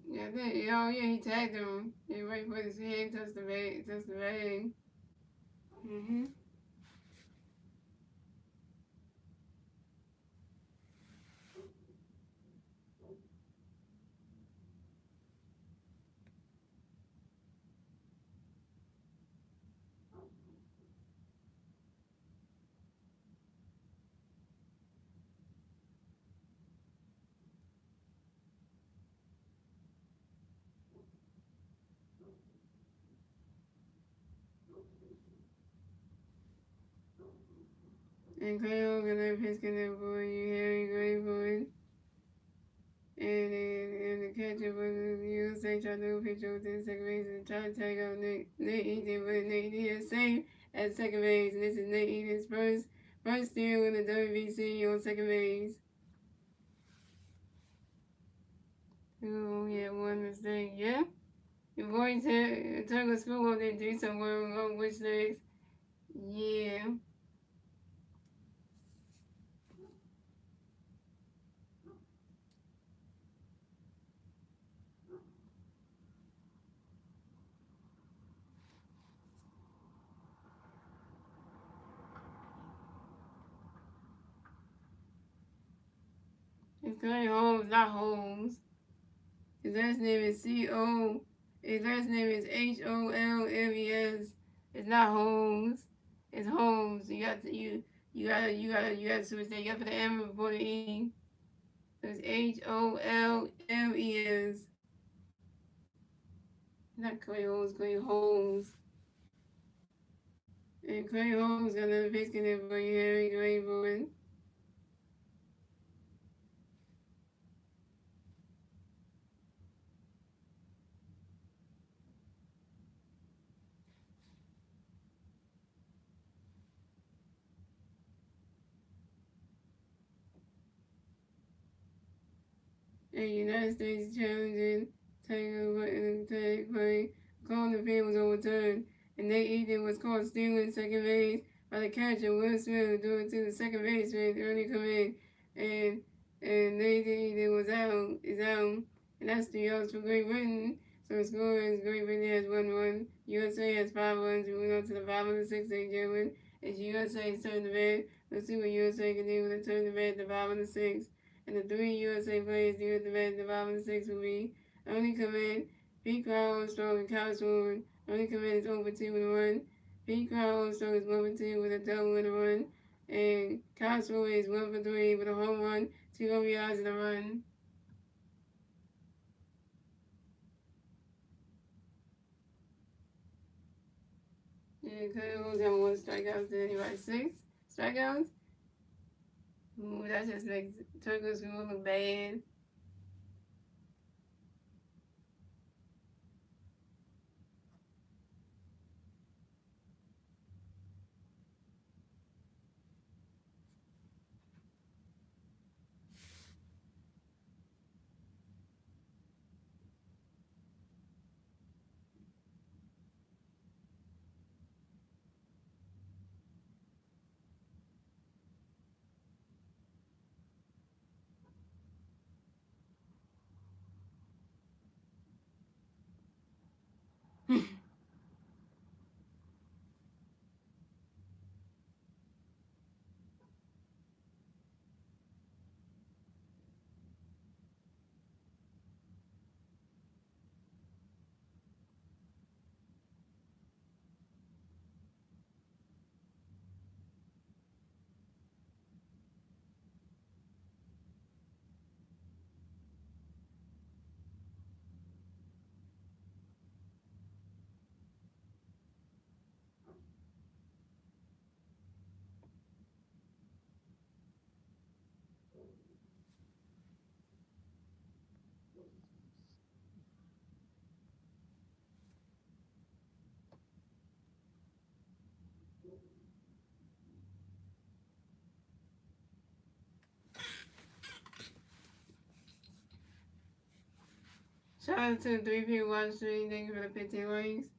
Yeah, he tagged him. He right put his hand, touched the bag. Mm-hmm. And Clay Holmes got that pitch connect for you, Harry Grayburn. And the catcher was the USA tried to pitch over to the second base and try to tag out Nate Eaton, but Nate Eaton is safe at second base. And this is Nate Eaton's first steal in the WBC on second base. Oh, yeah, one mistake. Yeah. Your boy Turtle School on there do somewhere on which legs. Yeah. It's Clay Holmes, not Holmes. His last name is C-O. His last name is Holmes. It's not Holmes. It's Holmes. You got to switch that. You got to put the M before the E. It's Holmes. Not Clay Holmes. Clay Holmes. And Clay Holmes got another pitch connect for you, Harry Grayburn. and United States challenging take play. Calling the field was overturned, and Nate Eaton was caught stealing second base by the catcher Will Smith due to the second baseman early command, and Nate Eaton is out, and that's the yards for Great Britain. So the score is Great Britain has 1-1. USA has 5 runs. We went on to the bottom of the sixth inning, gentlemen. It's USA's turn to bat. Let's see what USA can do with the turn to bat at the bottom of the sixth. And the 3 USA players due at the bat at the bottom of the sixth will be only command Pete Crow, Strong, and Kyle Swan. Only command is 0 for 2 with a run. Pete Crow, Strong is 1 for 2 with a double and a run. And Kyle Swan is 1 for 3 with a home run, 2 RBIs and a run. Yeah, Cardinals have 1 strikeouts to anybody 6 strikeouts. Ooh, that just makes Turtles look bad. Shout out to the 3 people watching. Thank you for the 15 likes.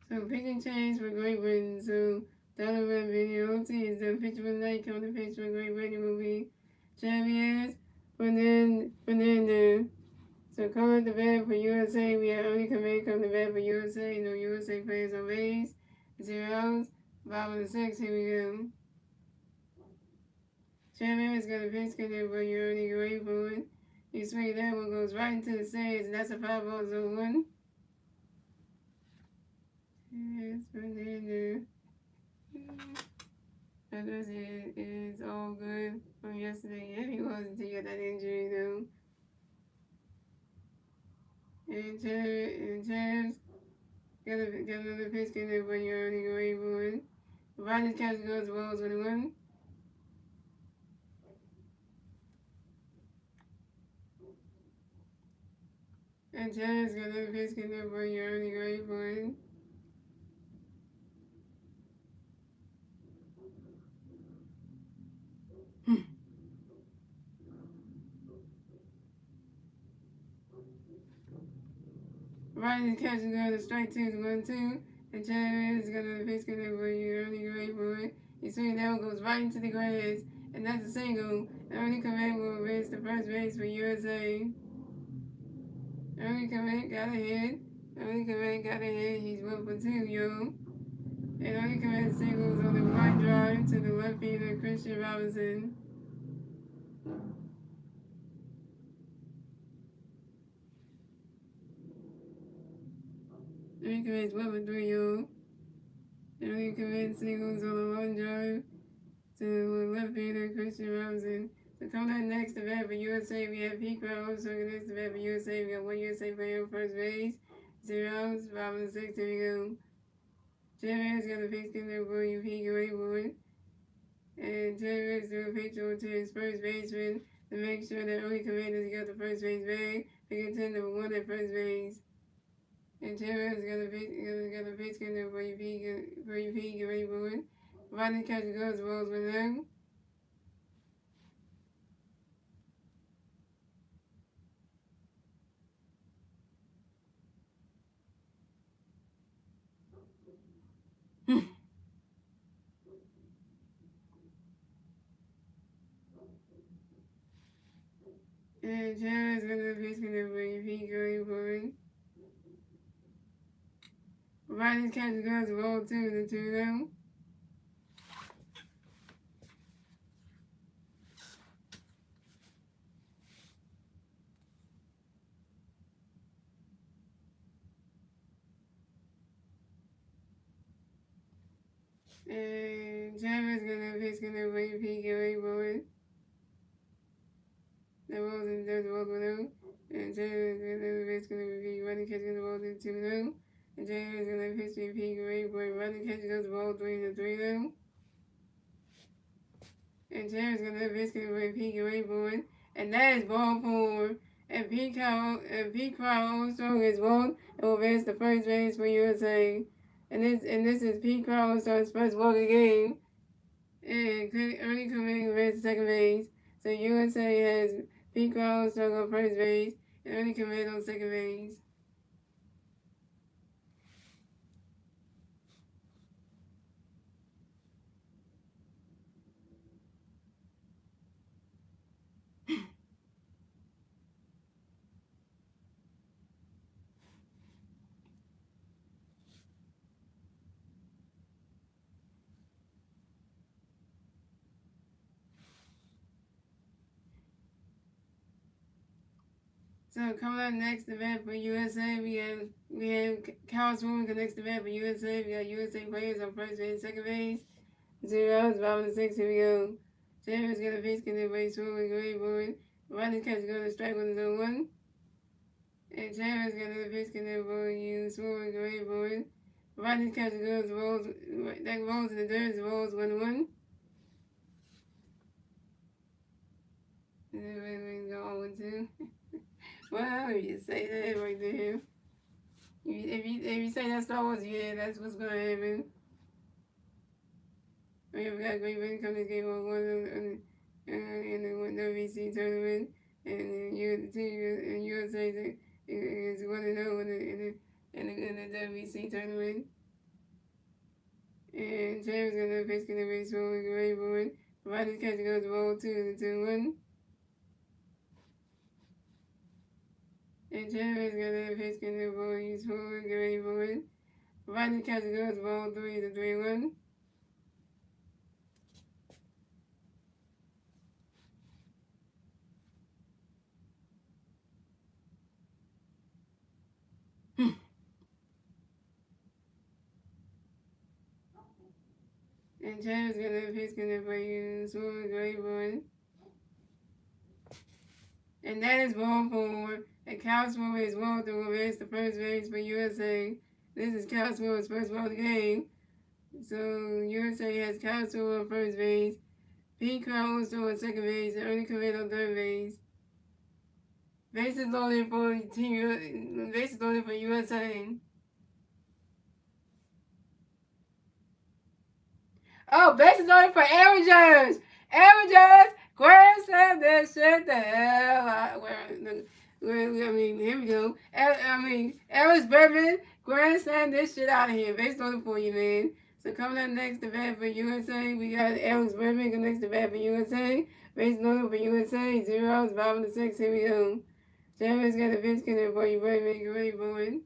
So pitching change for Great Britain. So Donovan Vignetti is the pitcher for the night. Coming to pitch for Great Britain will be Javier Fernandez. So coming to bat for USA, we have only command coming to bat for USA. No USA players on base. 0 outs. Bottom of the 6. Here we go. Javier is going to pitch connect for your only great for it. You swing that one goes right into the stands, and that's a 5-0-1. Yes, Fernandez. Others is all good from yesterday. Yeah, he was until he got that injury though. And Chaz got another pitch in there, but you're only going one. Riders catch goes balls with a run. And Chaz got another pitch in there, but you're only going one. Riders catch goes to strike 2 to 1-2. And Chaz got another pitch in there, but you're only going for it. He swings that one goes right into the grass. And that's a single. Only command will race the first base for USA. Only command got a hit. Only command got a hit. He's 1 for 2, yo. And only command singles on the right drive to the left fielder, Christian Robinson. Only command's 1 for 3, yo. And only command singles on the right drive to the left fielder, Christian Robinson. So coming up next to bat for USA, we have Pete Crow. So next to bat for USA, we got 1 USA player on first base. 0 outs, 5 of the 6, here we go. James got a pitch in there for you, Pete Graywood. And James threw a pitch over to his first baseman to make sure that only commanders got the first base bag to contend number 1 at first base. And Jerry's gonna face get where you get ready for it. Riding catch goes rolls with them. And Jerry's gonna face get where you get ready for it. Riding catch goes roll two the two them. And Jerry's gonna face get where you get ready for it. The rolls and does roll below. And Jerry's gonna face gonna repeat running catch goes roll to two them. And Jerry's gonna face repeat get ready for it. Running catch goes roll three to three them. And Jerry's gonna basically with Pete Raybourn, and that is ball four. And Pete Crow also is ball and will advance the first base for USA. And this is Pete Crow starts first walk of the game. And only coming advance to second base. So USA has Pete Crow starting on first base and only coming on second base. So coming up next event for USA, we have Cal Swoon. The next event for USA, we got USA players on first base, second base. 0 bottom of 6. Here we go. James gonna face get the way Swoon great board. Riding catch gonna strike with his own one. And James gonna face get the board. You Swoon great board. Riding catch goes rolls that rolls in the dirt rolls 1-1. And then we go on 1-2. Well, if you say that right there. If you say that Star Wars, yeah, that's what's gonna happen. We have got Great Britain come to game on one in the WBC tournament, and USA is 1-0 in the WBC tournament. And James gonna face the race for Great Britain. Provided catch goes roll 2-1. And James gonna face the ball use for Great Britain. Provided catch goes roll 3-1. And James gonna face gonna play smooth Great Britain. And that is ball four. And Cal Swoon is ball to advance the first base for USA. This is Cal Swoon's first ball of the game. So USA has Cal Swoon on first base, Pete Crow also on second base, and Ernie Command on third base. Bases loaded for USA. Oh, bases loaded for Aaron Judge. Aaron Judge, grand slam that shit the hell out. Here we go. Ellis Berman, grand slam this shit out of here. Base loaded for you, man. So coming up next to bat for USA, we got Alex Berman next to bat for USA. Base loaded for USA, 0 bottom of 6. Here we go. Jerry's got a pitch in for you, Berman. Get ready for it.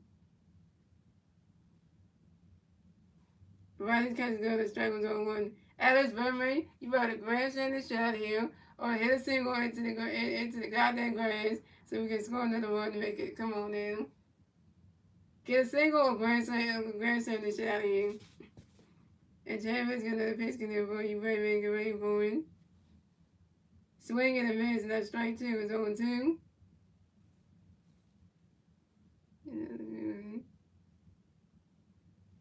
Riding catch go to strike was on 1. Alex Berman, you better grand slam this shit out of here, or hit a single into the goddamn grass so we can score another one to make it. Come on now. Get a single or grand slam this shit out of here. And Travis gonna pitch in for you, Berman. Get ready for it. Swing and a miss, and that strike 2 is 0-2.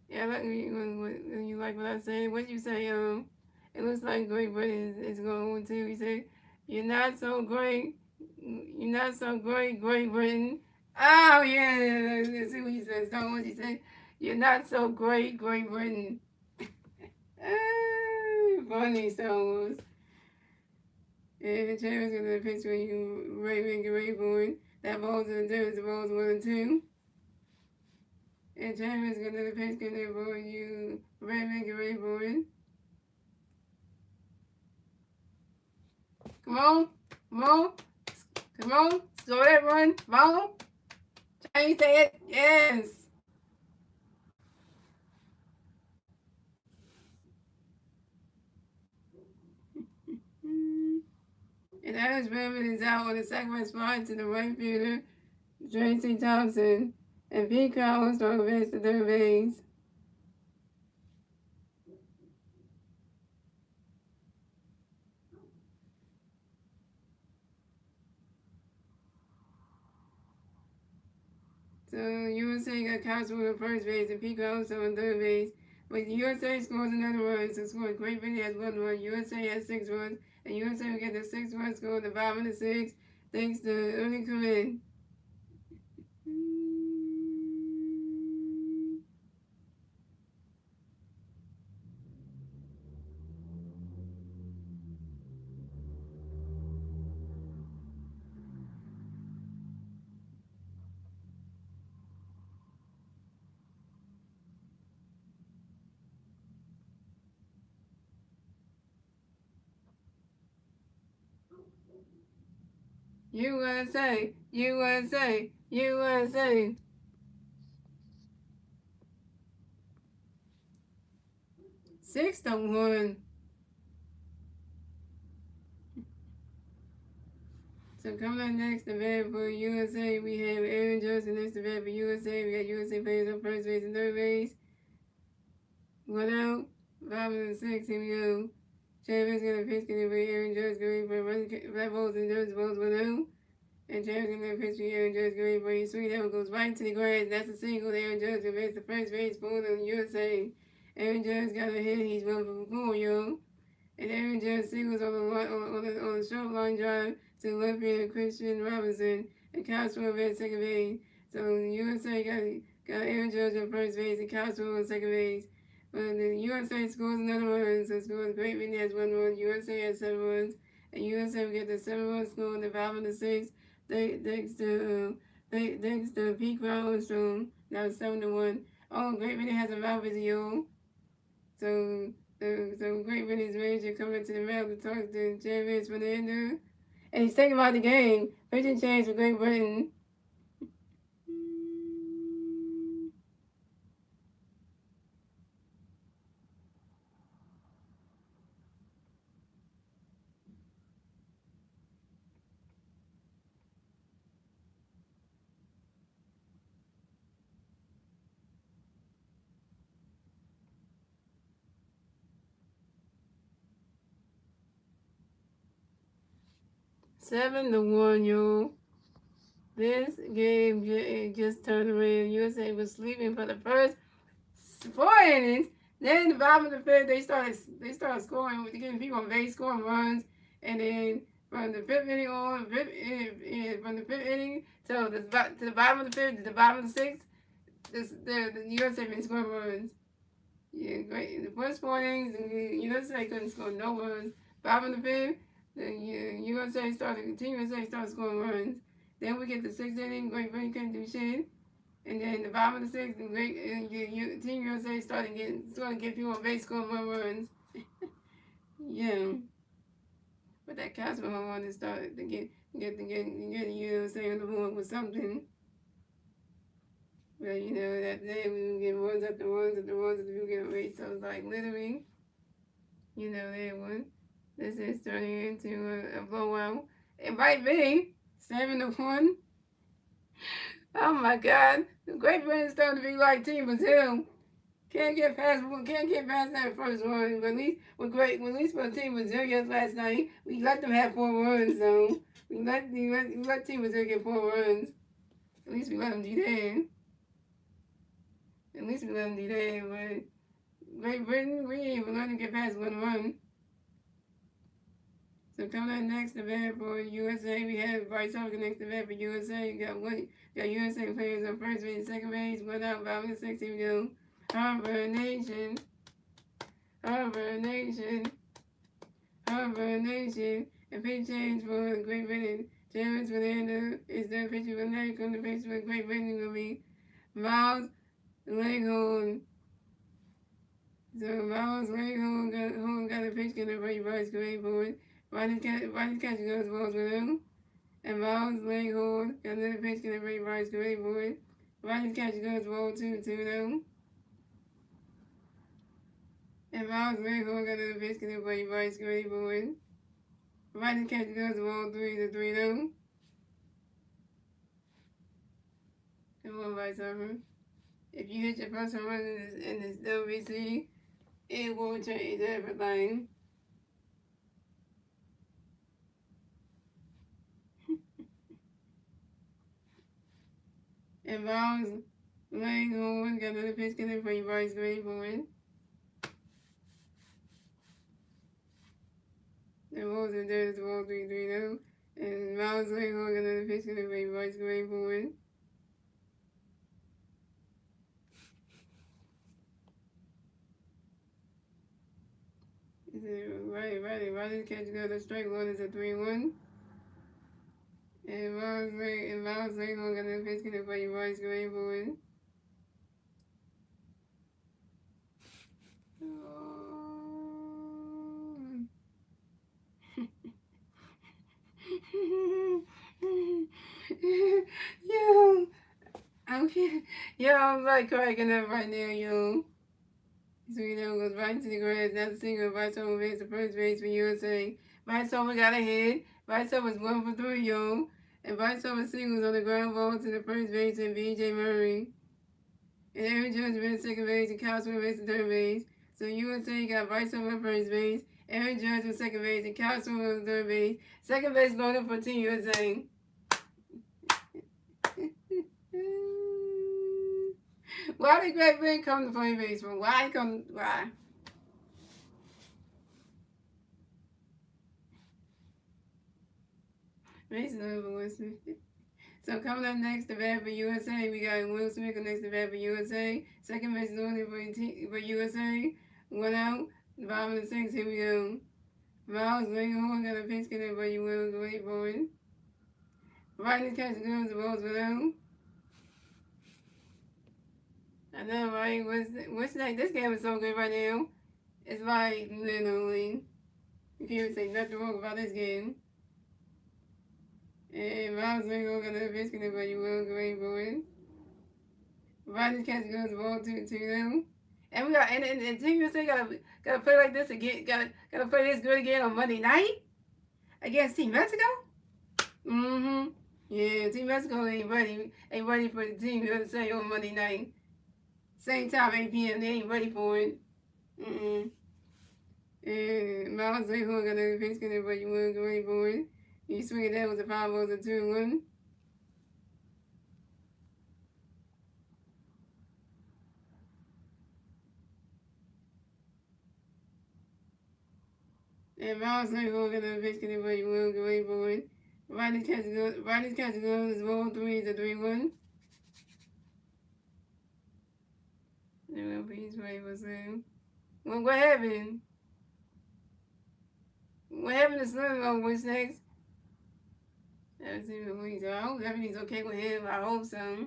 Yeah, when you like what I say. What you say? It looks like Great Britain is going to. He said, "You're not so great. You're not so great, Great Britain. Oh yeah, let's see what he says. Don't what he say. You're not so great, Great Britain. Funny songs. And Terrence gonna picture you Raven Rayborn. That balls in the Terrence balls 1 and 2. And Terrence gonna picture you Raven Rayborn. Come on, come on, come on. Slow that run. Come on. Change that. Yes. And Adams Behrman is out on the second spot to the right fielder, Tracy Thompson. And Pete Carroll started advance to third base. So USA got Cosmo on first base and Pete Carroll on third base. But USA scores another run, so scores Great Britain has 1 run. USA has 6 runs, and USA will get the 6 run score at the bottom of the 6, thanks to Ernie Corinne. USA, USA, USA. 6-1. So coming up next, the bat for USA, we have Aaron Judge. Next, the bat for USA, we got USA players on first base and third base. 1 out, 5 and 6. Here we go. Chavis gonna pitch, gonna be Aaron Judge going for flat balls and Judge balls 1 out. And Chavis gonna pitch for Aaron Judge going for a swing that one goes right to the grass. That's a single. Aaron Judge gonna the first base for the USA. Aaron Judge got a hit. He's 1 for 4, yo. And Aaron Judge singles on the short line drive to left fielder Christian Robinson and Coswell at second base. So the USA got Aaron Judge on first base and Coswell on second base. But the USA scores another run, so scores Great Britain has 1 run, USA has 7 runs, and USA will get the 7 run score in the bottom of the 6, thanks to Pete Armstrong. Now it's 7-1. Oh, Great Britain has a mouth video. So Great Britain's manager coming to the mound to talk to James Fernando. And he's thinking about the game. Pitching change for Great Britain. Seven to one, yo. This game just turned around. USA was sleeping for the first 4 innings. Then in the bottom of the fifth, they started scoring, getting people on base, scoring runs, and then from the fifth inning on, from the fifth inning to the bottom of the fifth, to the bottom of the sixth, the USA been scoring runs. Yeah, great. The first 4 innings, the USA couldn't score no runs. Bottom of the fifth, the Team USA started scoring runs. Then we get the 6th inning, Great Britain couldn't do shit. And then the bottom of the 6th, Team USA started getting people on base scoring more runs. Yeah. But that Cosmo home run started to get USA on the board with something. But that day we were getting runs after runs after runs after we were getting rates. So it was like literally, that one. This is turning into a blowout. It might be 7-1. Oh my God. The Great Britain is starting to be like Team Brazil. Can't get past that first one. But at least for Team Brazil last night, we let them have 4 runs though. We let Team Brazil get 4 runs. At least we let them do that. But Great Britain, we ain't even let them get past 1 run. So coming up next, the bat for USA, we have Bryce Harper next to bat for USA. You got USA players on first base, second base, 1 out, 5 and 6. Here we go. Harper Nation, Harper Nation, Harper Nation. And pitch change for Great Britain. James Fernando is the pitcher for America. The pitcher for Great Britain will be Miles Leghorn. So Miles Leghorn got a pitch getting ready for his great board. Ronnie catcher goes balls with him. And Miles Leghorn got another pitch getting ready for his great board. Ronnie catcher goes ball 2-2 though. And Miles Leghorn got another pitch getting ready for his great board. Ronnie catcher goes ball 3-3 though. Come on, Bryce Harper. If you hit your first home run in this WBC, it will change everything. And Miles Leghorn got another pitch getting for you, Bryce Grayboard. The balls are there, it's ball 3-3 though. And Miles Leghorn got another pitch getting for you, Bryce Grayboard. Right, catch go to strike one is a 3-1. And Miles Leghorn got another pitch getting for you, Bryce Grayboard. I'm like cracking up right now, yo. So goes right to the grass. That's a single. Bryce Harper makes the first base for USA. Bryce Harper got a hit. Bryce Harper was 1 for 3, yo. And Bryce Harper singles on the ground ball to the first base and B.J. Murray. And Aaron Judge ran second base and Kyle Swim ran third base. So USA got Bryce Harper on first base, Aaron Judge on second base, and Kyle Swim on third base. Second base loaded for Team USA. Why did Great Britain come to play baseball? Why? So coming up next, the bat for USA, we got Will Smith next to bat for USA. Second base loaded for USA. 1 out, 5 and 6. Here we go. Miles Leghorn got a pitch getting for you, Will. Wait for it. Right, catch goes the balls below. I know, right? What's like? This game is so good right now. It's like literally, you can't even say nothing wrong about this game. And Miles Leghorn got another pitch getting for you, Will. Great for it. Right, catch goes the ball 2-2 though. And we got and Team USA gotta play like this again. Gotta play this good again on Monday night against Team Mexico. Yeah, Team Mexico ain't ready for the Team USA on Monday night. Same time, 8 p.m. They ain't ready for it. And Miles Leghorn got another pitch getting for you, Will. Great for it. You swing it down with the 5 balls and 2-1. And Miles Leghorn got another pitch getting for you, Will. Great for it. Ronnie's catch goes, ball 3 is a 3-1. Please wait for soon. Well, what happened? What happened to Slim? What's next? I hope everything's okay with him. I hope so.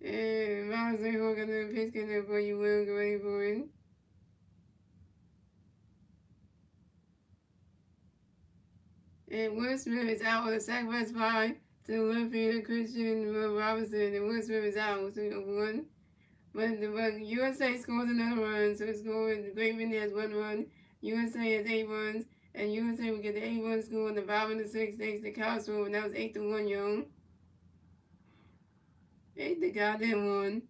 And Miles Leghorn got another pitch getting for you, Will. Great for it. And Will Smith is out on a sacrifice fly to left fielder Christian Robinson. And Will Smith is out, 1. But USA scores another run, so Great Britain has 1 run. USA has 8 runs, and USA will get the 8-1 score, and the 5 and 6 thanks to Kyle Swim, and that was 8-1, yo. 8 to goddamn 1.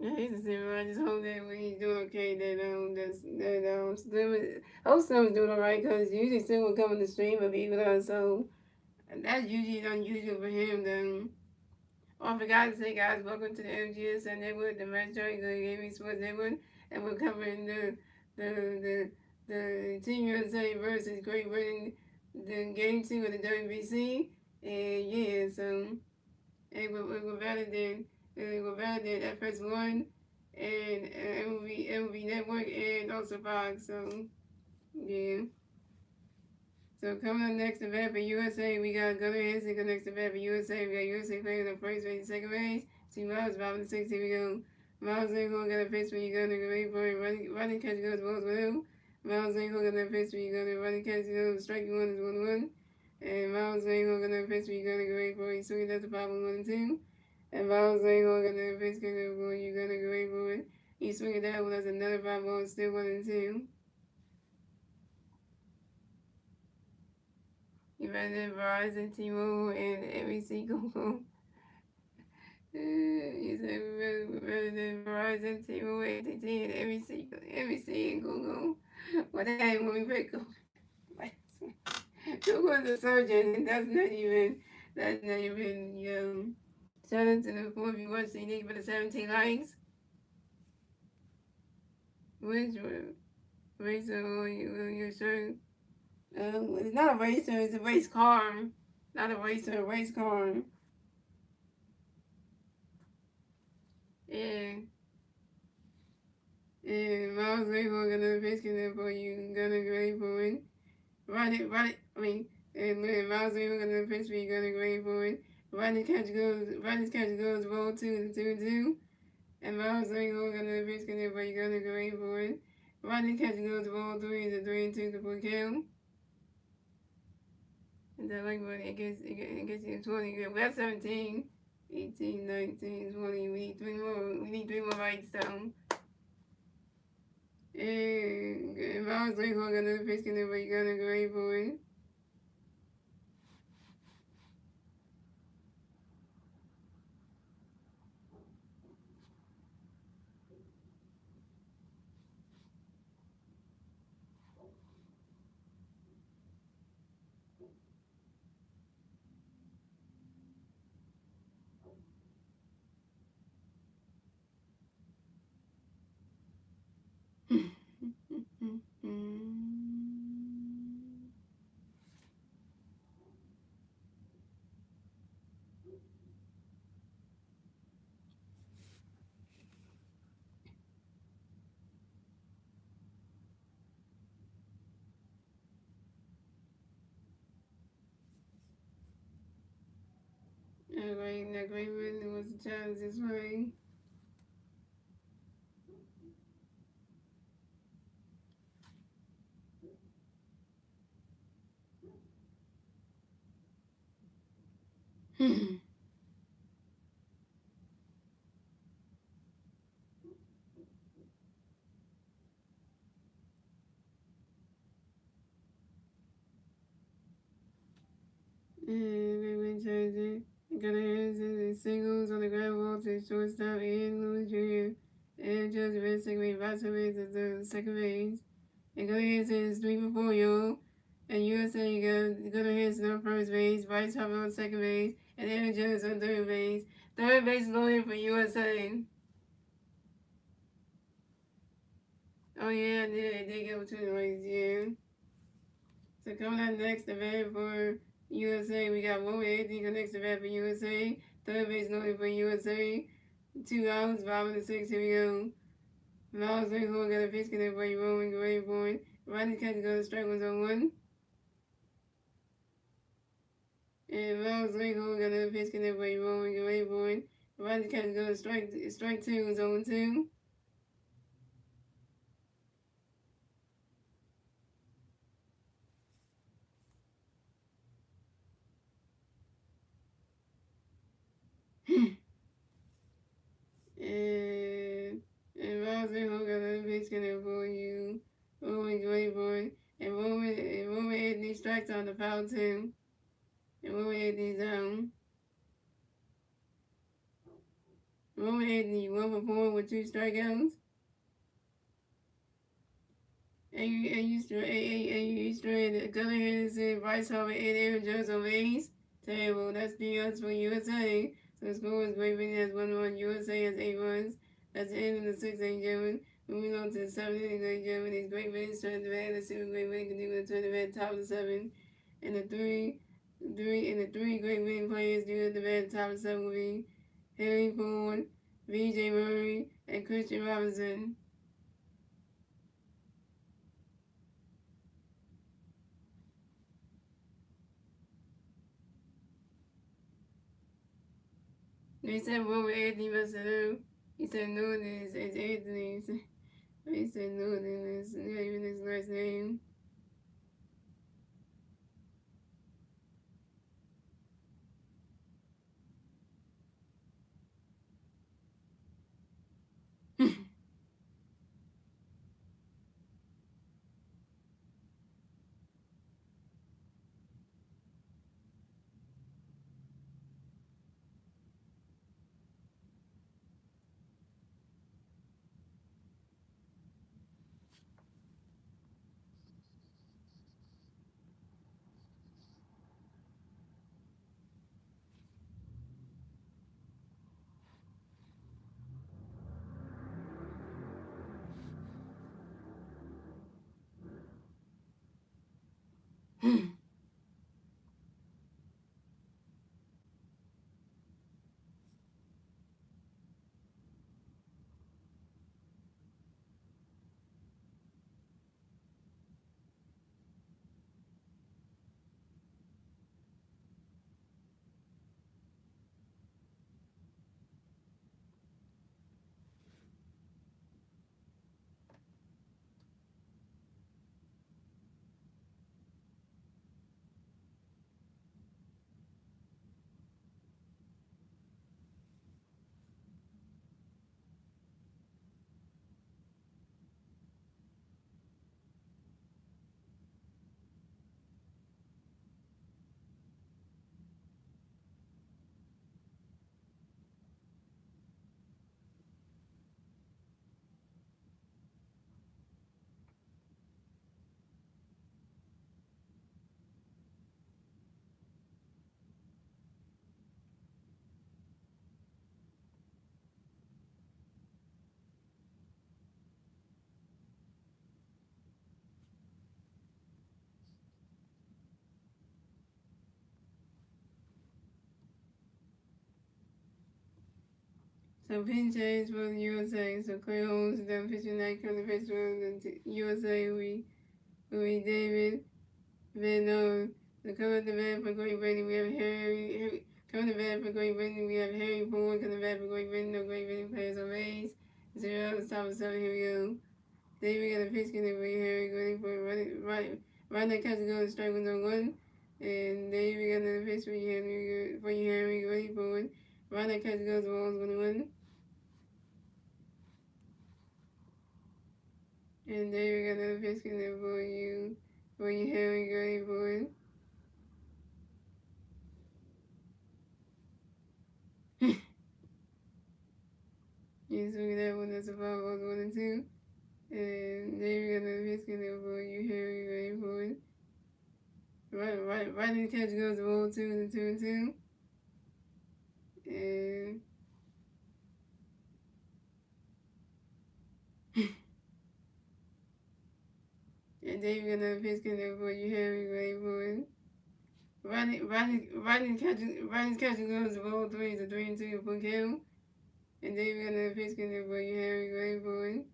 He's a sinner. I just hope that when he's doing okay, that Slim hope Slim's doing alright because usually Slim will come on the stream and be with us, so that's usually unusual for him. Then, oh, I forgot to say, guys, welcome to the MGSN Network, the Mandatory Gaming Sports Network, and we're covering the the Team USA versus Great Britain, the game 2 of the WBC, and yeah, so it will validate FS1 and MLB Network and also Fox. So yeah. So coming up next event for USA, we got Gunnar Hansen. Next event for USA, we got USA playing the first race, second race. 2 miles, 5 and 6. Here we go. Miles ain't gonna get a face when you gonna wait for it. Running catch goes both with him. Miles ain't gonna get a face when you gonna running catch goes strike 1 is 1-1. And Miles ain't gonna get a face when you gonna wait for it. Swing that's a 5 1 and 2. And Miles ain't gonna get a face when you gonna wait for it. You swing it that one, that's another 5 1, still 1 and 2. You better Verizon, T-Mobile, and ABC Google. You said better than Verizon, T-Mobile, AT&T, and ABC and Google. Well, that ain't when we pick Google. Google's a surgeon, and that's not even, shout out to the 4 viewers, so you need for the 17 likes. Which racer will you show? It's not a racer, it's a race car. Not a racer, a race car. And Miles Rainbow gonna basically there for you, gonna grade for it. Run it, and Miles Rainbow gonna pitch for you, gonna grade for it. Running catch goes, roll 2 to 2. And Miles Rainbow gonna basically there for you, gonna grade for it. Running catch goes, roll 3 to 3 and 2 to 4 kill. And then like what it gets you 20. We have 17, 18, 19, 20. We need 3 more. We need 3 more rights down. And if I was like, hold another fish can never gonna grade for it. Alright, now Great Britain was the challenge this way. And Great Britain charged it. Gunnar Hansen and singles on the ground ball to shortstop and Louis Jr. And Judge Red second base, Vasquez at the second base. And Gunnar Hansen is 3 for 4, y'all. And USA, you got Gunnar Hansen on first base, Bryce Harper on second base, and Aaron Judge on third base. Third base lawyer for USA. Oh yeah, they did go to the race, yeah. So coming up next event for USA, we got Roman Anthony next event for USA. Third base lawyer for USA. 2 hours, 5 and 6, here we go. Miles Ringo got a pitch connect for you, Roman Gray Boy. Rodney Catch got a strike 1-1. And Miles Ringo got a pitch connect for you, Roman Gray Boy. Rodney Catch got a strike 2 is 0-2. and Miles Ringo got a pitch connect for you, Roman Gray Boy. And Roman Anthony strikes on the foul too. And Roman Anthony's Roman Anthony 1 for 4 with with 2 strikeouts. And you stranded Gunnar Henderson, Bryce Harper, and Aaron Judge on base. Terrible. That's peanuts for USA. So the score is Great Britain has 1-1. USA has 8 runs. That's the end of the 6th inning, gentlemen. Moving on to the 7th inning, ladies and gentlemen. It's Great Britain trying to bat. Let's see what Great Britain can do with the turn the bat top of the 7th. And the three Great Britain players do at the bat top of the 7th will be Harry Ford, VJ Murray, and Christian Robinson. They said, what would Anthony must do? He said, no, it's Anthony. He said, no, it's not even his last name. So pin change for the USA. So Clay Holmes is done pitching night coming to pitch for the USA will be David Van So coming to bat for Great Britain, we have Harry coming to bat for Great Britain, we have Harry Ford coming to bat for Great Britain. No Great Britain players on base. 0 to top of 7. Here we go. David got a pitch getting for Harry going for right that catch goes strike with no 1. And David got another pitch for Harry going forward. Right that catch goes balls 1-1. And David got another pitch getting for Harry going forward. You swing that one, that's a foul, balls 1 and 2. And David got another pitch getting for Harry going forward. Right in the catch goes the ball 2 and 2 and 2. And and David got another pitch getting for Harry going forward. Right in catch goes the ball 3 is a 3 and 2 for kill. And David got another pitch getting for Harry going forward.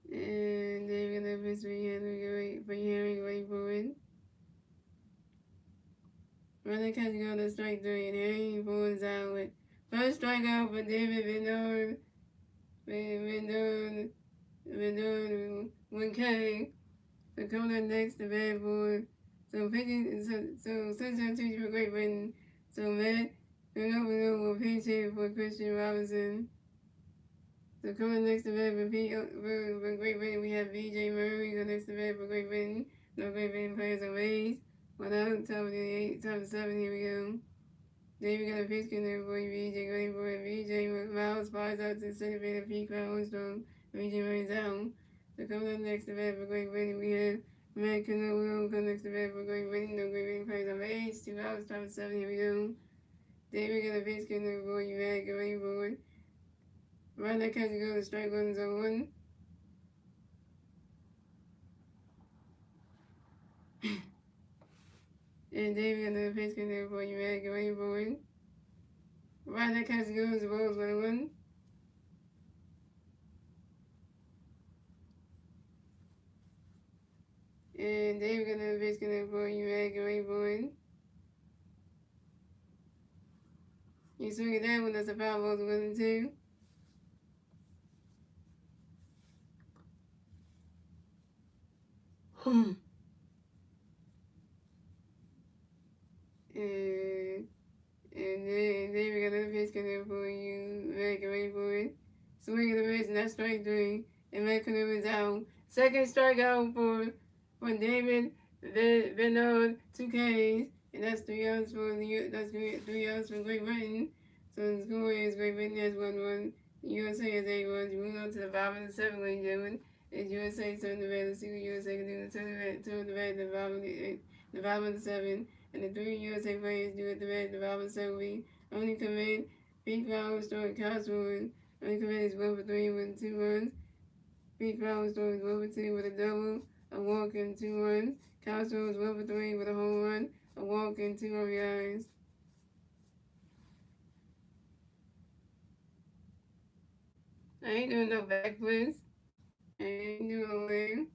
And David got another pitch for Harry going forward. Running catch go to strike 3, and Harry Ford is out with first strikeout for David Vendor. been doing 1K. So coming up next, the Bad Boy. So pitching, so Sunshine Tuesday for Great Britain. So Matt, going over with paycheck for Christian Robinson. So coming next to Bad for Great Britain, we have VJ Murray. Go next to Bad for Great Britain. No Great Britain players are raised. Well, now, top of the 8, top of 7, here we go. David got a pitch in there for VJ, great boy. VJ Miles flies out to center field, Pete Armstrong. VJ runs out. So coming up next to Bad for Great Britain, we have Matt Canoe. Come next to Bad for Great Britain. No Great Britain players are raised. 2 hours, top of 7, here we go. David got a pitch in there for you, Matt. Great boy. Run that catch and go to strike one zone 1. And David got another pitch in there for you, Matt. Great boy. Run that catch and go to balls 1-1. And David got another pitch in there for you, Matt. Great boy. You swing it down when that's a foul ball to 1-2. And then we got another pitch coming for you, Matt, ready for it. Swing of the miss, and that's strike 3. And Matt Canoe is out. Second strikeout for David Bernard, 2 Ks. And that's 3 outs for three outs for Great Britain. So the score is Great Britain has 1-1. USA has 8-1. You move on to the 5 and the 7, ladies and gentlemen. It's USA turn the red. Let's see what USA can do to turn the red, the 5 and the 7. And the 3 USA players do it the red, the 5 and 7 week. Only commit Pete Flowers throwing Cosmo. Only commit is 1 for 3 with 2 runs. Pete Flowers throwing 1 for 2 with a double, a walk, and 2 runs. Cosmo is 1 for 3 with a home run, a walk, and 2 RBIs. I ain't doing no backflips. I ain't doing no way.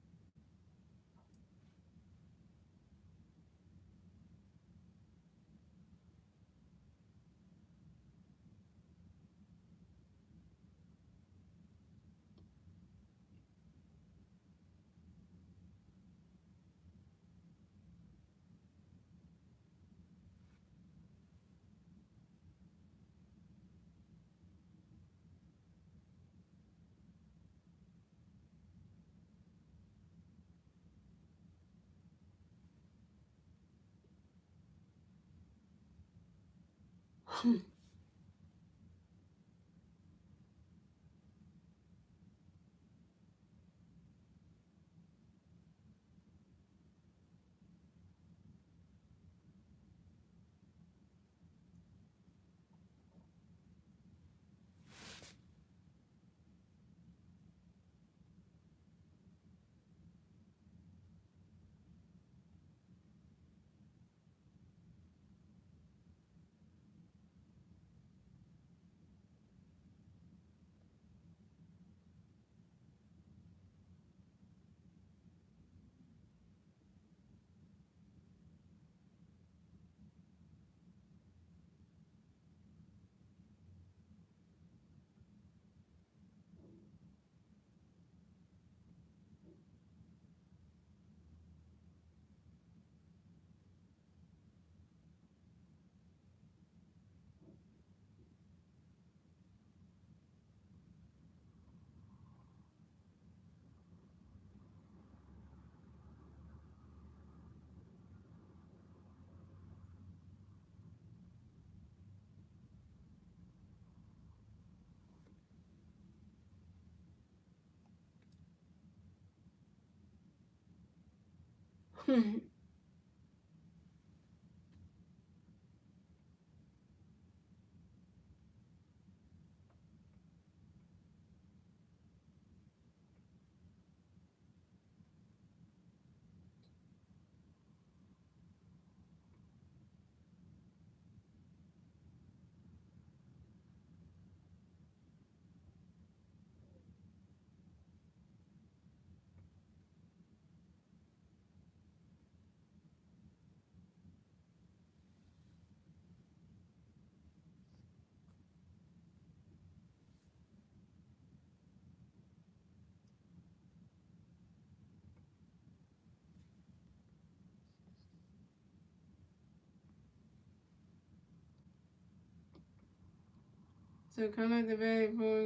So come out the bag for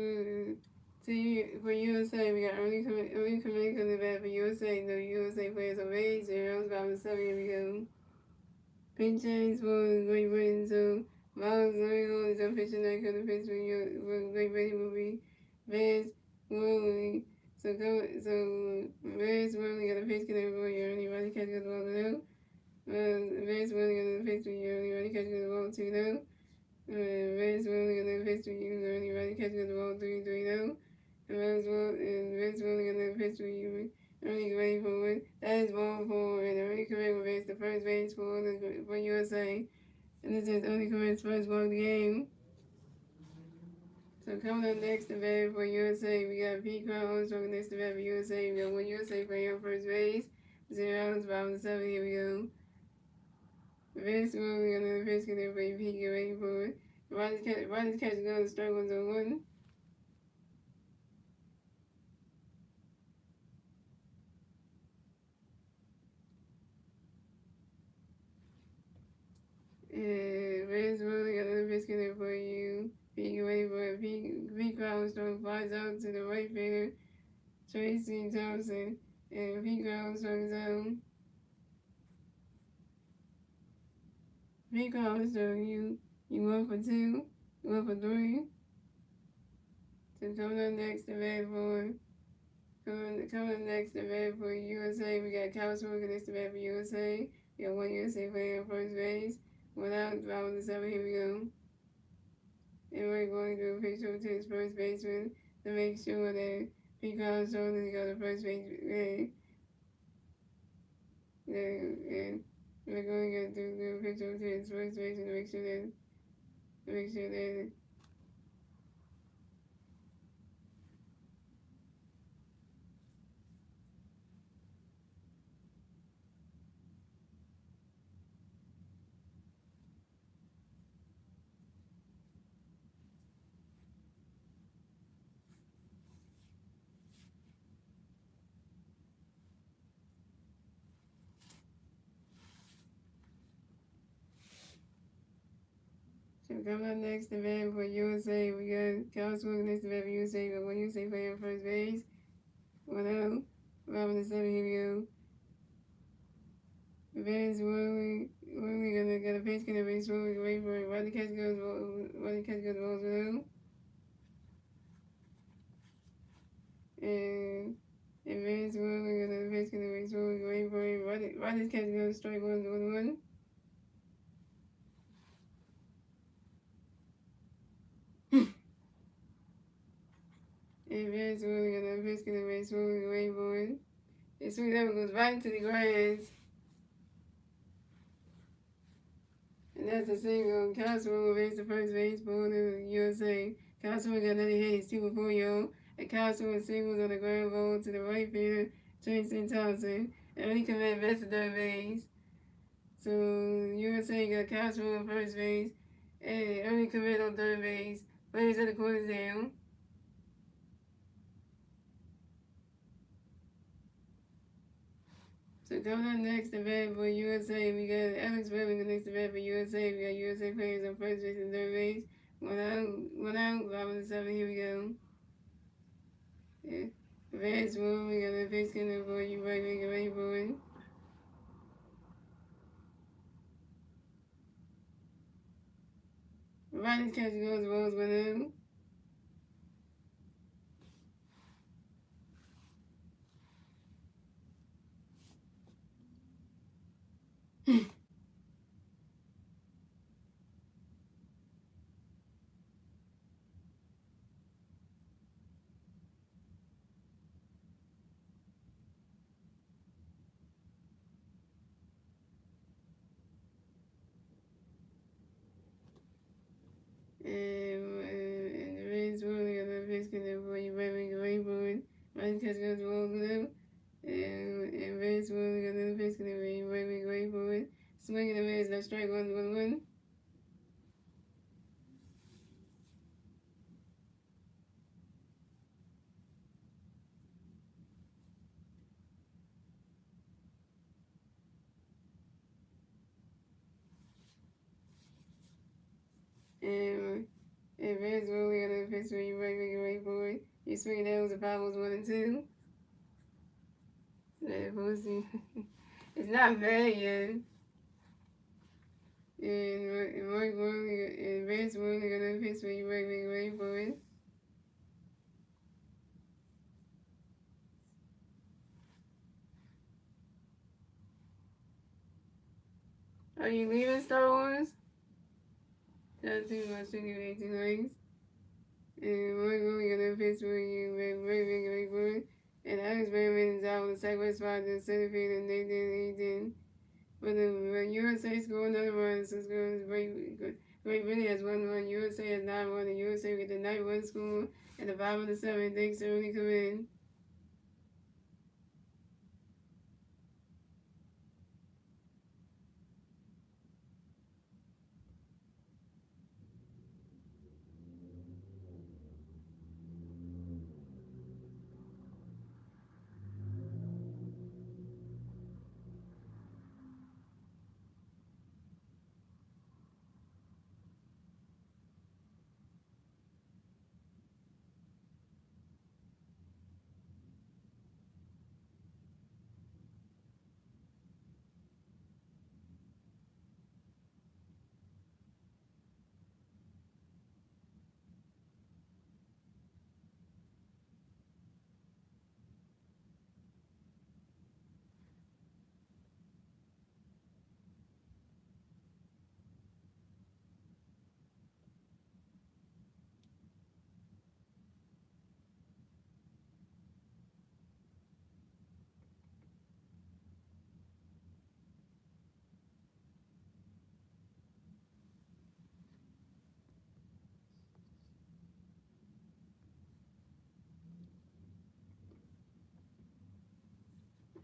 USA. We got early coming on the bag for USA. No USA players on base. Zeros, bottom of 7. Here we go. Pin chains for Great Britain. So Miles Loyola is on pitching that kind of pitch for Great Britain will be Vance Worley. So Vance Worley got a pitch connect for you. Anybody catch the ball below? Vance Worley got a pitch for you. Anybody catch the ball 2-0. Vance Worley got a pitch for you. Anybody catch the ball 3-0. Vance Worley got a pitch for you. Early grade forward. That is ball four, and early career will base the first base for USA. And this is early career's first ball of the game. So coming up next to bat for USA, we got Pete Crown Armstrong next to bat for USA. We got one USA player on first base. 0 outs, bottom of 7. Here we go. Vince Willie on the pitch can play Pete, get ready for it. Rodgers catch goes, strike 1-1. And Vince Willie on the pitch can for you. Pete, get ready for it. Pete Crown Armstrong flies out to the right fielder. Tracy Thompson, and Pete Crown strikes out. Pete Crown Armstrong, you 1-for-2, you 1-for-3. So coming up next to bat for USA, we got Kyle Smoker next to bat for USA. We got one USA player on first base. 1 out, bottom of the 7. Here we go. And we're going to do a picture to his first baseman to make sure that Pete Crown Armstrong is going to first base. And we're going to do a picture to his first baseman to make sure that so coming up next to bat for USA, we got Kyle Smoker next to bat for USA. We got one USA player on first base. 1 out, bottom of the 7. Here we go. Vance Worley gonna get a pitch, gonna base Worley away for it. Why the catch goes balls below. And Vance Worley gonna pitch, gonna base Worley away for it. Why this catch goes strike 1-1. And Vance Worley gonna pitch, gonna base Worley away for it. And Sweet Level goes right into the grass. And that's a single. Kyle Smoker makes the first base for the USA. Kyle Smoker got another hit. He's 2-for-4, and Kyle Smoker singles on the ground ball to the right fielder, Tracy Thompson. And he commit best of third base. So USA got Kyle Smoker on first base, and early commit on third base. Players at the corners down. So coming up next to bat for USA, we got Alex Bevin next to bat for USA. We got USA players on first base and third base. 1 out, bottom of the 7. Here we go. Yeah. Vance Worley got a pitch coming for you, right? Get ready for it. Rodgers catch goes, balls 1 out. And Vance Worley got a pitch coming for you, right? Get ready for it. Rodgers catch goes, balls 1 out. And Vance Worley got another pitch coming for you, right? Get ready for it. Swinging the miss, that strike 1-1. And Advanced ruling on the fix where you wait for it. You swing down the Bibles 1 and 2. It's not bad yet. And right ruling, advanced ruling on the fix where you wait for it. Are you leaving Star Wars? That's too much to do 18 ways. And right ruling on the fix where you wait for it. And I was very out with the Sacrifice Father, Centipede, and they did. But the USA score another run, so Great Britain has 1-1, USA has 9-1, and USA with the 9-1 score, and the 5 and the 7, thanks to early come in.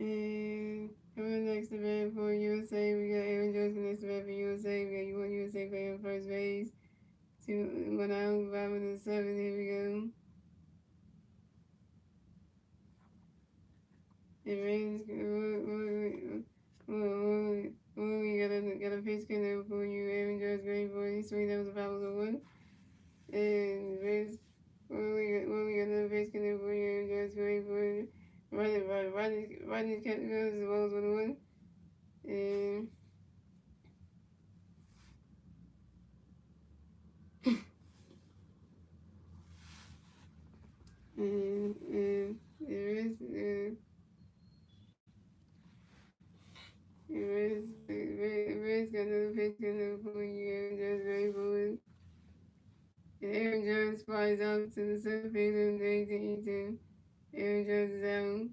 And coming next event for USA, we got Aaron Judge next event for USA. We got you one USA playing first base. 1 out, 5 and 7. Here we go. It rains. We got a pitch connect for you. Aaron Judge, great boy. Sweet, that was a power of 1. And race. We got another pitch connect for you. Aaron Judge, great boy. Rodney kept goes as well as 1. And and Red's got another pitch connect for you. Aaron Judge, great boy. And Aaron Judge flies out to the center field and they to eat him. Aaron Judge is out.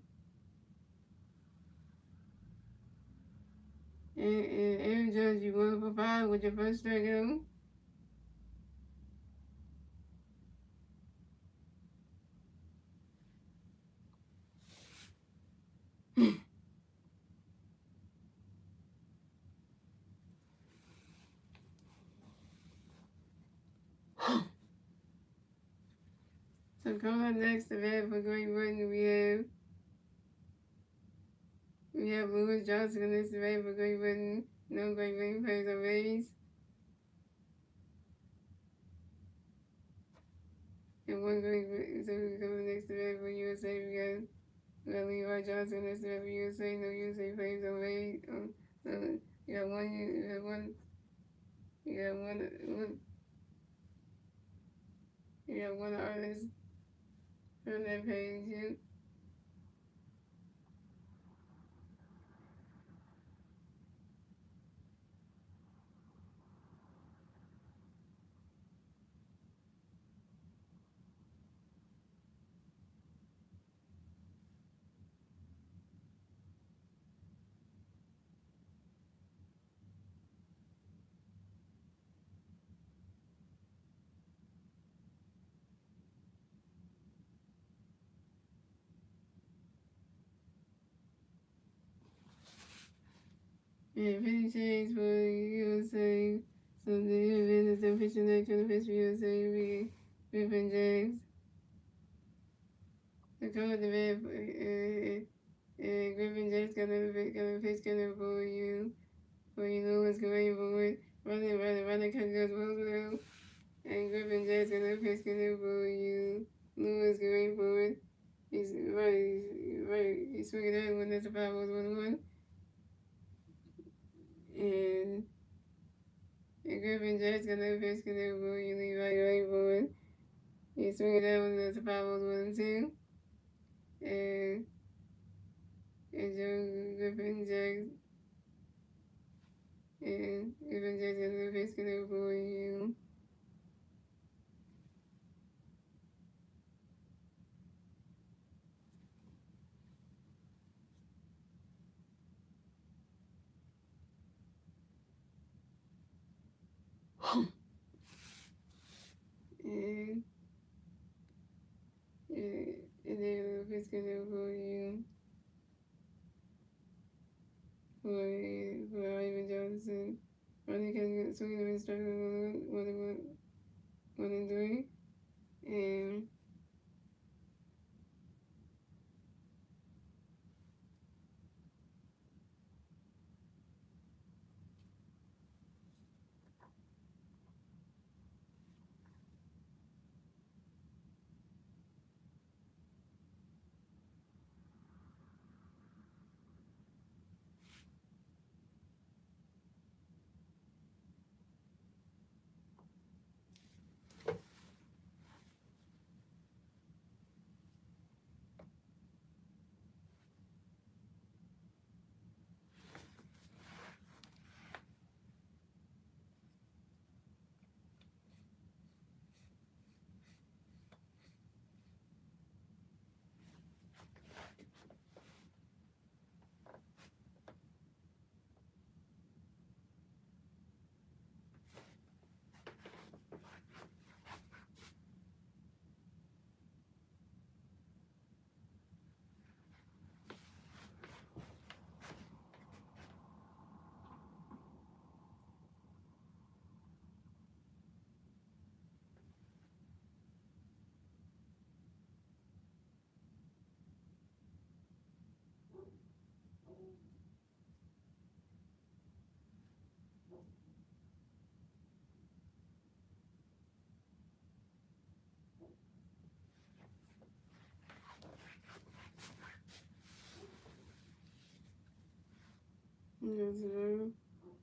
And Aaron Judge, you 1 for 5 with your first strikeout. So coming up next event for Great Britain, we have Lewis Johnson in this event for Great Britain. No Great Britain players are raised. And one Great Britain, so we come next event for USA, we got Levi Johnson in this event for USA. No USA players are raised. You got one, you got one artist on that page. Yeah. Yeah, 50 Shades for USA. So the event is the official next on the face for USA will be Griffin James. The code event Griffin James got a pitch gunner for you. For you know what's going for it. Running, cut goes well. And Griffin Jazz got no pitch can for you. Lewis going forward. He's right. He's swinging that one. That's a 5-1-1. And Griffin Jazz got no pitch can for you. Levi right forward. He's swinging that one. That's a 5-1-2. And Joe Griffin Jazz. And Griffin Jazz got no pitch can for you. And then it's gonna for you for Ivan Johnson. Ronnie can get swinging and striking 1-3. And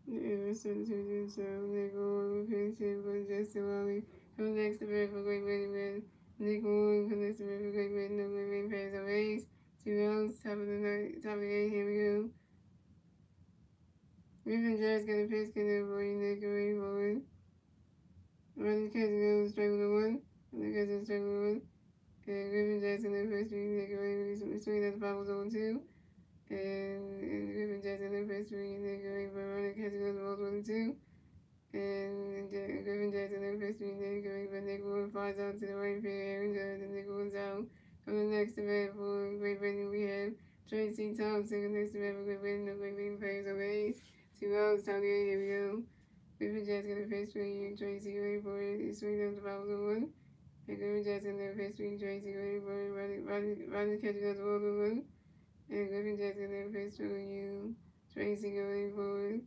Anderson to do so. Nick Warren with his shit for Justin Wally. Who next to Red for Great Britain win? Nick Warren connects to Red for Great Britain. No Great Britain pays of ace. 2 rounds, top of the night, top of the 8. Here we go. Griffin Jazz got a pitch can for you, Nick Green forward. Ronnie catch goes straight with a 1. Ronnie catch straight with a 1. And Griffin Jazz got a pitch for you, Nick Green. Swing at the 5-1-2. And Griffin Jazz got a pitch for you, Nick Green. But Ronnie catch goes 1-2. And Griffin Jazz got a pitch for you, Nick Green. But Nick Warren flies out to the right field. Aaron Judge and Nick Warren's out. On the next event for Great Britain, we have Tracy Thompson. The next event for Great Britain, no Great Britain plays over ace. 2 rounds, top of the 8. Here we go. Griffin Jazz got a pitch for you, Tracy Ray for it. He's swinging up the 5-1. And Griffin Jazz got a pitch for you, Tracy Ray for it. Rodney catch goes 1-1. And Griffin Jazz got a pitch for you, Tracy Ray for it.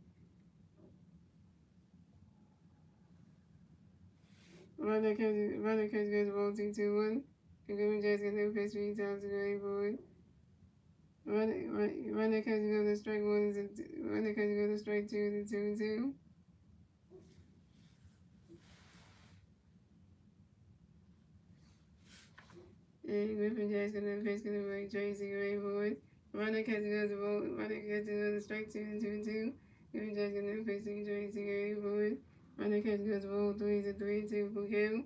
Rodney catch goes 1-2-1. And Griffin Jazz got a pitch for you, Thompson Ray for it. Runner catch goes to strike 1 runner catch goes to strike 2 and 2-2. And Griffin Jazz got a pitch gonna break Tracy Ray for it. Runner catch goes to strike 2 and 2-2. Griffin Jazz got a pitch to Tracy Ray for it. Runner catch goes to 3-3-2 for kill.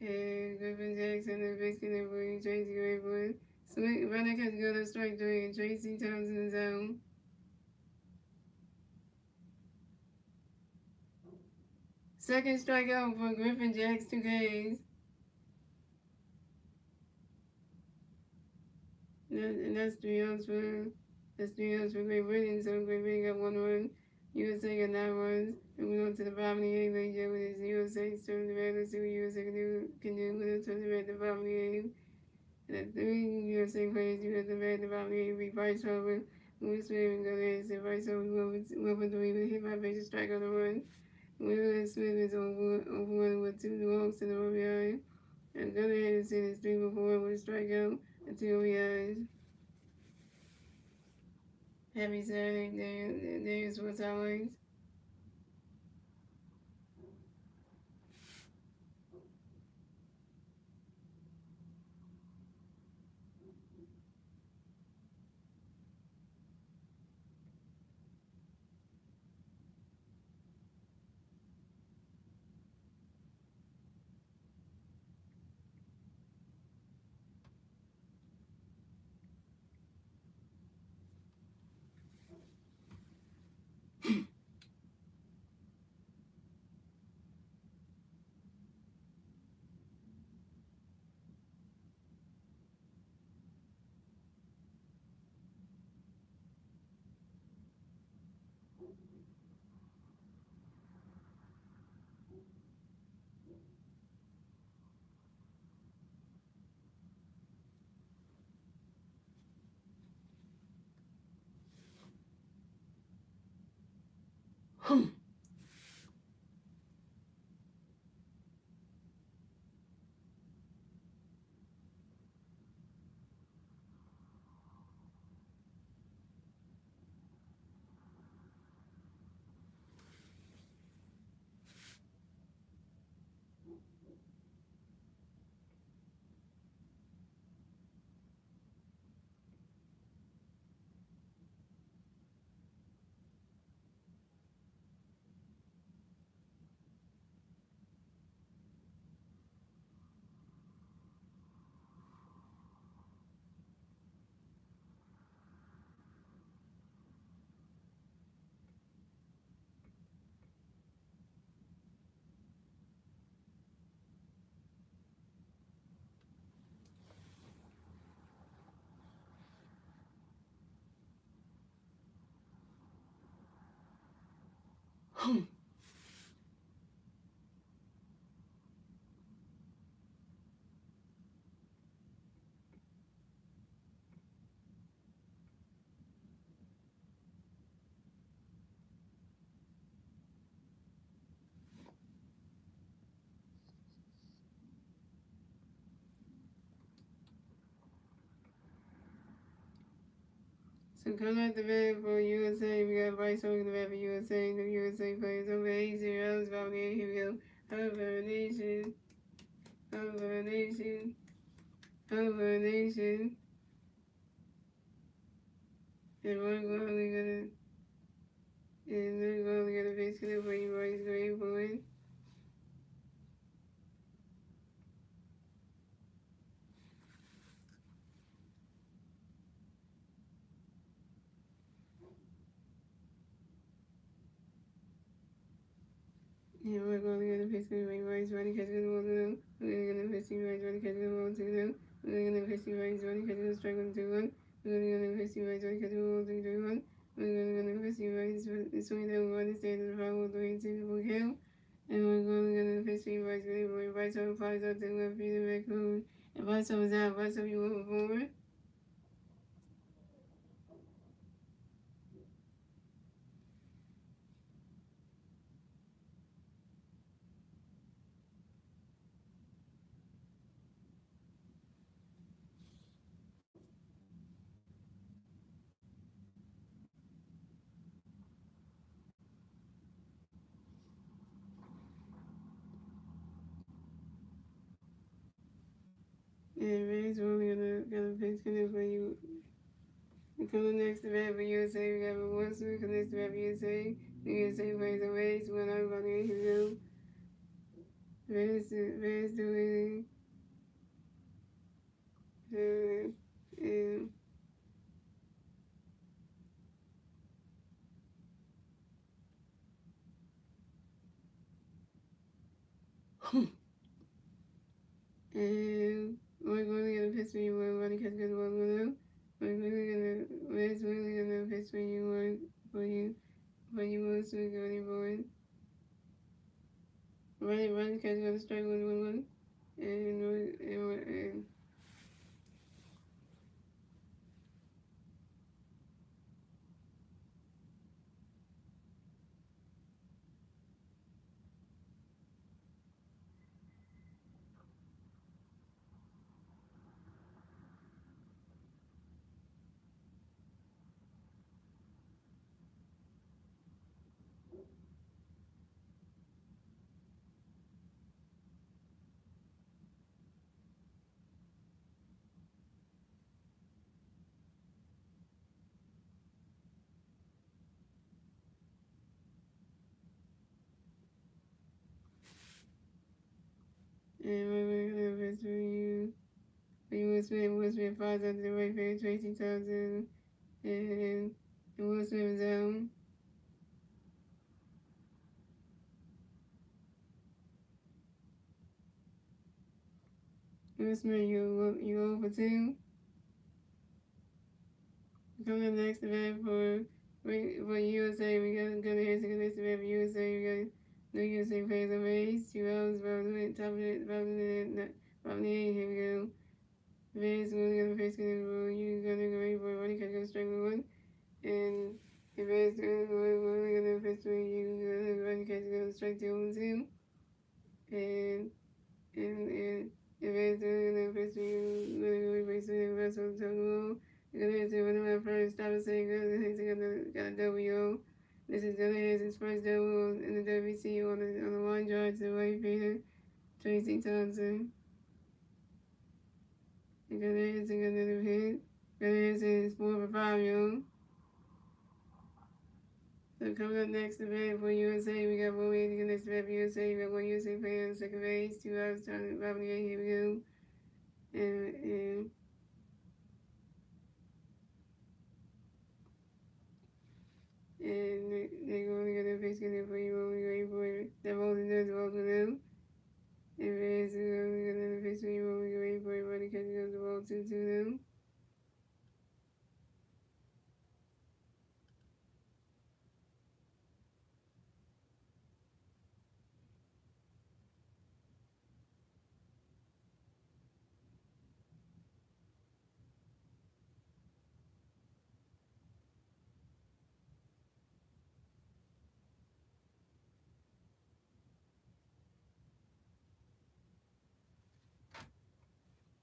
And Griffin Jazz got a pitch gonna break Tracy Ray for it. Runner catch goes to strike 3 and Tracy Thompson is out. Second strikeout for Griffin Jacks 2 Ks. And that's 3 outs for Great Britain. So Great Britain got 1 run. USA got 9 runs. And we on to the bottom of the 8th. Ladies and gentlemen, it's USA turn the red. Let's see what USA can do with it. Turn the red to the bottom of the 8th. And the 3 USA players you have the red to the bottom of the 8th. Be Bryce Harper, Louis Raven, go ahead and say Bryce Harper, 1 for 3 with a hit by base strike on the run. Will Smith is overrunning with 2 walks in the RBI. And Gunnar has seen his 3 before with a strikeout and 2 RBIs. Happy Saturday, Daniel Sports Highlights. So coming at the bat for USA, we got Bryce Hogan the bat for USA. The USA players over 80 rounds. About here we go. Over Nation. Over Nation. Over Nation. And we're going to basically for you Bryce Grave for it. Yeah, we're going to get a basically for you Bryce running catch the ball to them. We're going to get a basically Bryce running catch the ball to them. We're going to get a basically Bryce running catch the strike 1-2-1. We're going to get a basically Bryce running catch the ball 3-3-1. We're going to get a basically Bryce swing down one instead of the foul 3-2 for kill. And we're going to get a basically Bryce running Bryce on flies out to the left feet and back home. And Bryce was out. Bryce you moving forward. And Ray's only gonna pitch connect for you. Coming next to bat for USA, we got Wilson. Coming next to bat for USA. The USA plays the Rays. When I'm about to get him. Rays doing and and we're going to get a pitch for you. We're going to catch good one with them. Rays really gonna pitch for you. For you Wilson. Going forward. Running catch gonna strike 1-1-1. And And we're going to best for you. Will Smith falls under the right for Tracy Thompson. And Will Smith zone. Will Smith, you over 2. Coming up next event for USA, we got gonna hear the next event for USA. We got New USA plays a race. 2 hours, top of it, bottom of the 8. Here we go. Vince will gonna face gonna roll. You gonna go ready for it. Running catch gonna strike with 1. And if Vince gonna face with you, gonna running catch gonna strike 2 and 2. And if Vince gonna face with you, gonna go face with the rest of the time. Gonna hit one of my first stop and say got a W. This is Gonna his first double in the WC on the 1 yard to right fielder, Tracy Thompson. And Gonna hit another hit. Gonna hit his 4 for 5, yo. So coming up next event for USA, we got one way to get next event for USA. We got 1 USA player on second base, 2 hours, trying to here we go. And they're going to get their face in there for you when we wait for it. That rolls and does roll for them. And Reds are going to get their face for you when we wait for it. Running catch goes the ball 2 to them.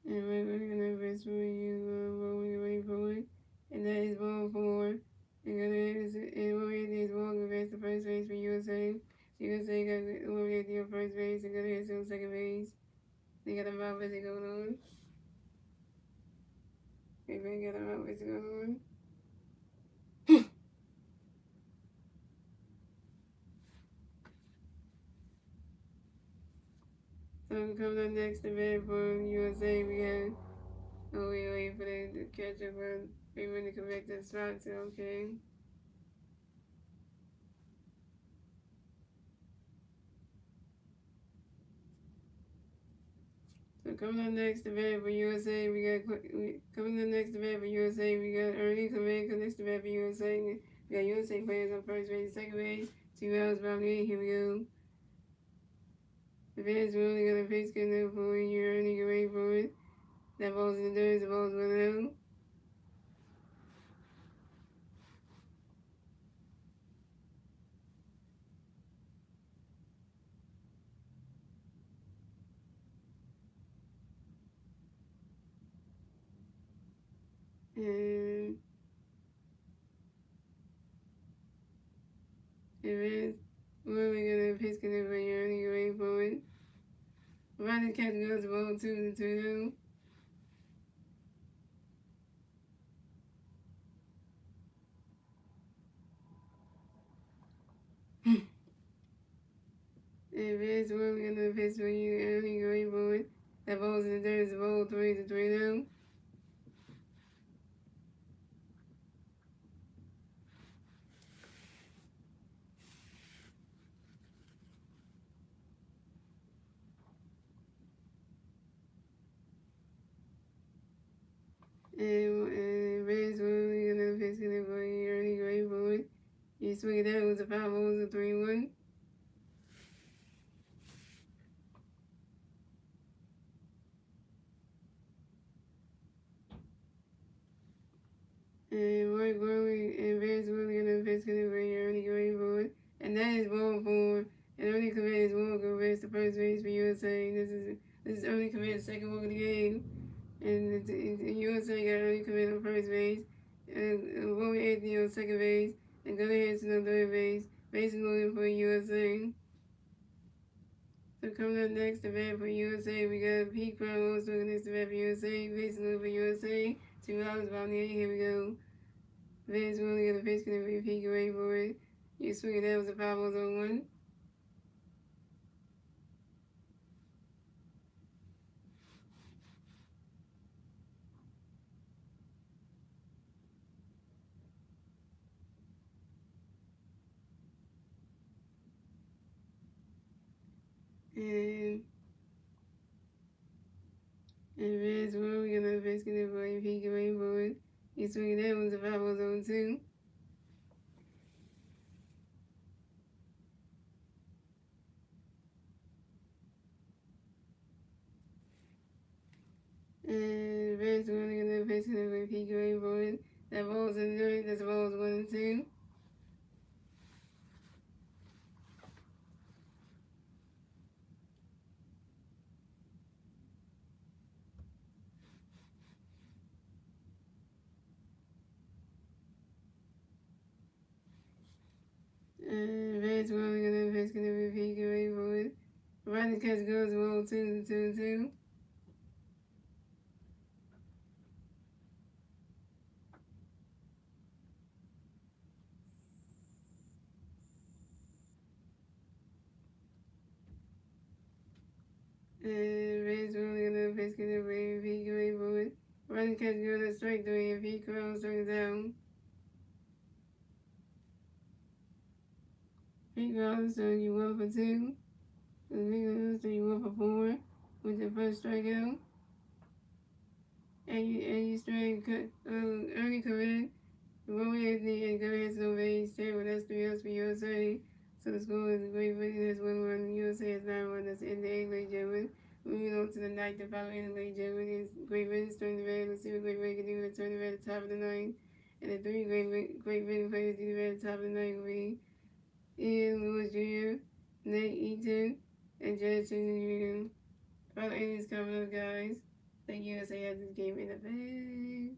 And we're going to get their face for you when we wait for it. And that is ball 4. And when we hit this ball, go back to first base for USA. USA got when we hit your first base and gonna hit on second base. They got a mouth as going on. They got a mouth as going on. So coming up next event for USA, we got we wait for them to catch up on 3 minutes to correct the spots, okay. So coming up next event for USA, we got Ernie coming next event for USA. We got USA players on first base, second base, 2 hours, bottom 8, here we go. The fans really gonna face good enough for you, Ernie, get ready for it. That ball's in the dirt, the ball's going out. And if it's really gonna face good enough for you, Ernie, get ready for it. Running catch goes the ball 2 to 2 now. If it's really gonna face for you, Ernie, get ready for it. That ball's in the dirt, the ball 3 to 3 now. And Reds really gonna face it for you, Ernie, get ready for it. You swing it out, it was a 5 balls, a 3-1. And Mike Gurley and Vance really gonna face it for you, Ernie, get ready for it. And that is ball 4. And Ernie committed his walk over the first base for USA. This is Ernie committed second walk of the game. And USA got Ernie committed on first base. And Roman Anthony on second base. And Gunnar Hanson on third base. Mason Williams for USA. So coming up next event for USA, we got Pete Crown also next event for USA. Mason Williams for USA. 2 hours about the 8. Here we go. Vince really got a face going to be ready for it. You swing it, that was a 5 balls on 1. And advance world, we got another basketball MVP going forward. He's swinging that one's a 5 zone 2. And advance world, we got another basketball MVP going forward. That ball's in there, that's ball's 1 and 2. And advance world, we got another basketball MVP going forward. Running catch goes ball 2 and 2 and 2. And Reds rolling another basket of MVP going forward. Running catch goes to strike 3 and P Crown strikes down. P Crown so you 1 for 2. And P Crown so you 1 for 4 with the first strikeout. And you strike early correct. Roman Anthony and Gary has no base. Well, that's 3 outs for USA. So the score is Great Britain has 1-1. USA has 9-1. That's in the 8th grade German. Moving on to the ninth, the following grade German is Great Britain's turn the red. Let's see what Great Britain can do to turn the red at the top of the ninth. And the 3 Great Britain players do the red at the top of the ninth will be Ian Lewis Jr., Nate Eaton, and Judge Jr. All the aliens coming up, guys. The USA has this game in the bag.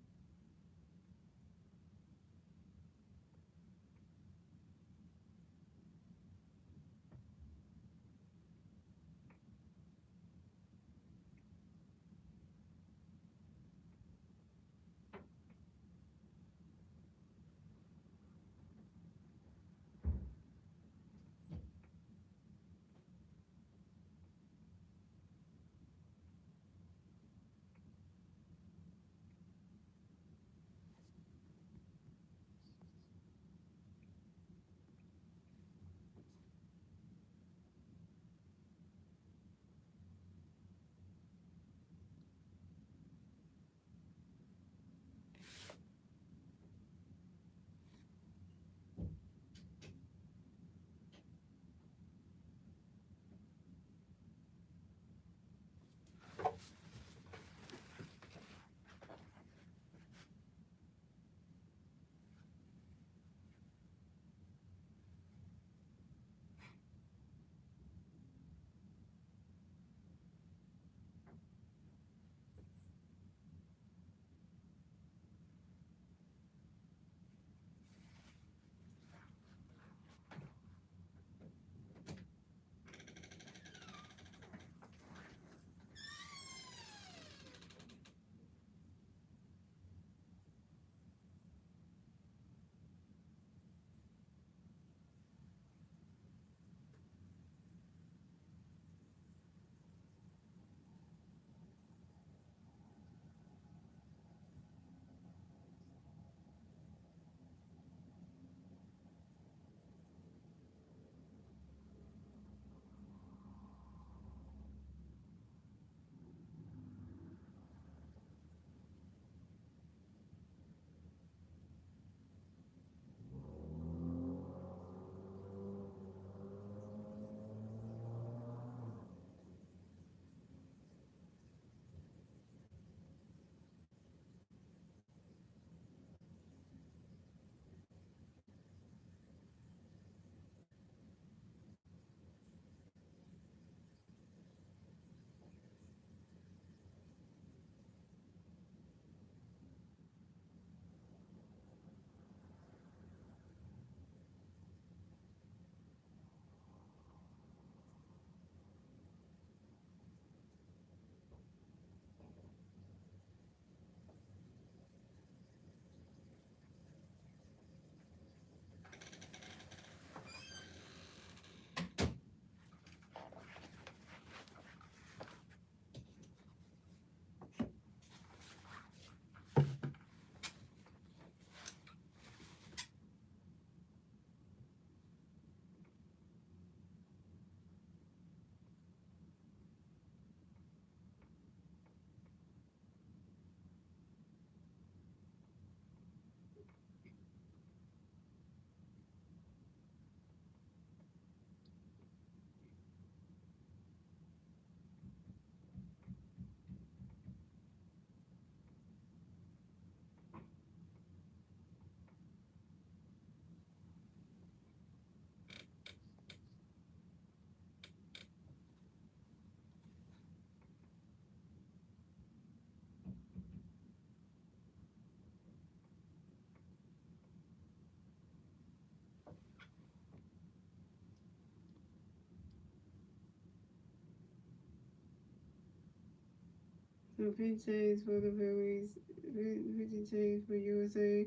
So pitch change for the Phillies, pitching change for USA.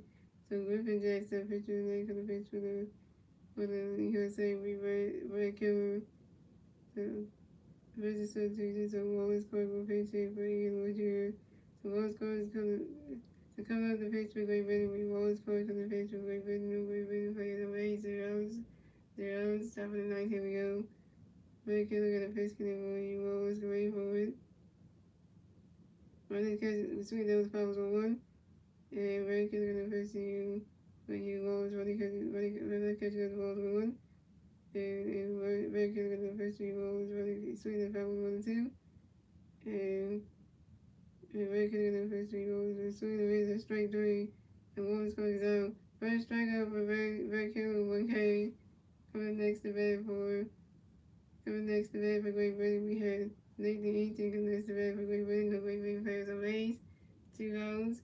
So Griffin Jackson pitching the for the pitch for the USA. We Red Killer. So register to so Wallace Clark will pitch in for Ian Woodger. So Wallace Clark is coming. To come out the pitch for Great Britain, we Wallace Clark on the pitch for Great Britain. Great Britain playing the Rays 0-0. Top of the ninth. Here we go. Red Killer got a pitch. Can you Wallace going forward? Running catch between those fouls on one. And Red Killer gonna face you when you Wallace running catch the balls on one. And Red Killer gonna face you Wallace running between the fouls 1 and 2. And Red Killer gonna face you Wallace between the Rays and strike 3. And Wallace goes out. First strikeout for Red Killer 1K. Coming next to bat for Great Britain, we had Nathan Eaton coming next to bat for Great Britain. The Great Britain players on base. 2 outs.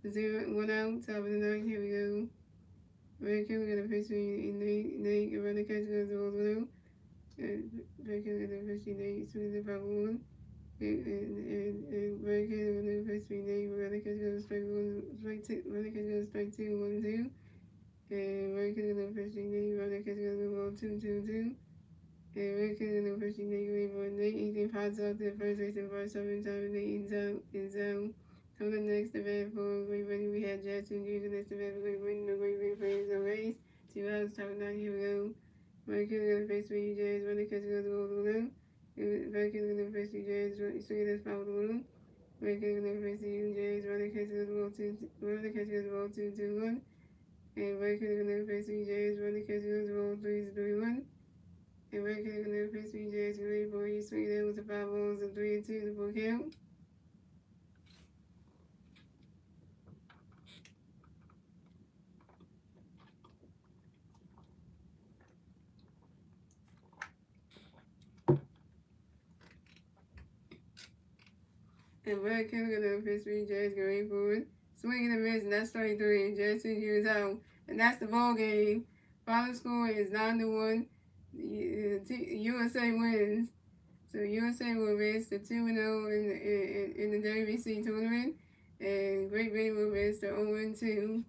1 out. Top of the ninth. Here we go. Red Killer gonna pitch me in Nate run the catch goes all the way. Red Killer gonna pitch me Nate swings the power 1. And Red Killer gonna pitch me Nate run the catch goes strike 1, strike 2, run the catch goes strike 2, 1 and 2. And Red Killer gonna pitch me Nate run the catch goes ball 2, 2 and 2. And Red Killer gonna pitch me Nate Rainbow. Nate Ethan pops out to the first base and first time Nate in zone. Coming next to bat for Great Britain, we had Jackson Jr. next to bat for Great Britain. The Great Britain players on race. 2 outs, top of 9, here we go. Red Killer gonna face me, Jays, running catch goes all the way. Red Killer gonna face you, Jays, swinging this foul to the Red Killer gonna face you, Jays, running catch goes ball 2, 2, 1. And Red Killer gonna face you, Jays, running catch goes ball 3, 3, 1. And Red Killer gonna face you, Jays, great for you, swing that with the 5 balls and 3 and 2 to full count. And Red Killer gonna pitch me, Jays going forward. Swinging and miss, and that's strike 3. And Jackson Hughes out. And that's the ball game. Final score is 9-1. USA wins. So USA will advance to 2-0 in the WBC tournament. And Great Britain will advance to 0-2.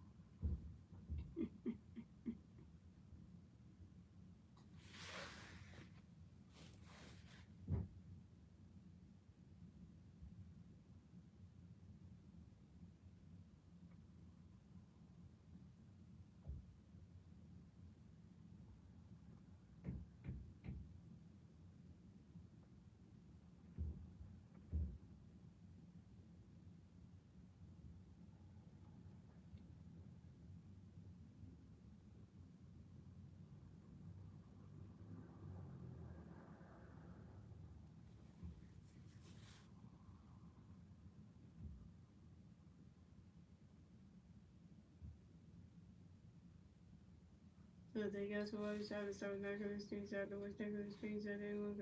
So they got to watch out and start back on the streets out the West End streets and then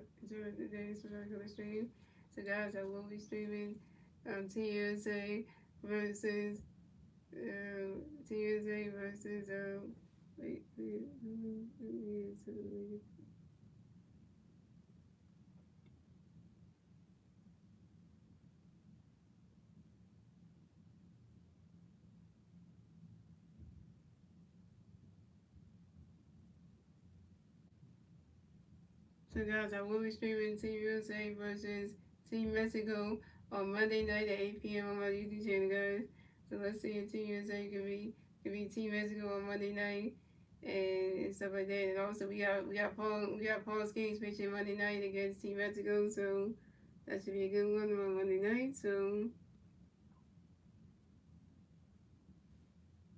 the days for back on the stream. So guys, I will be streaming TUSA versus TUSA versus So guys, I will be streaming Team USA versus Team Mexico on Monday night at 8 p.m. on my YouTube channel, guys. So let's see if Team USA can be Team Mexico on Monday night and stuff like that. And also we got Paul Skeens pitching Monday night against Team Mexico, so that should be a good one on Monday night. So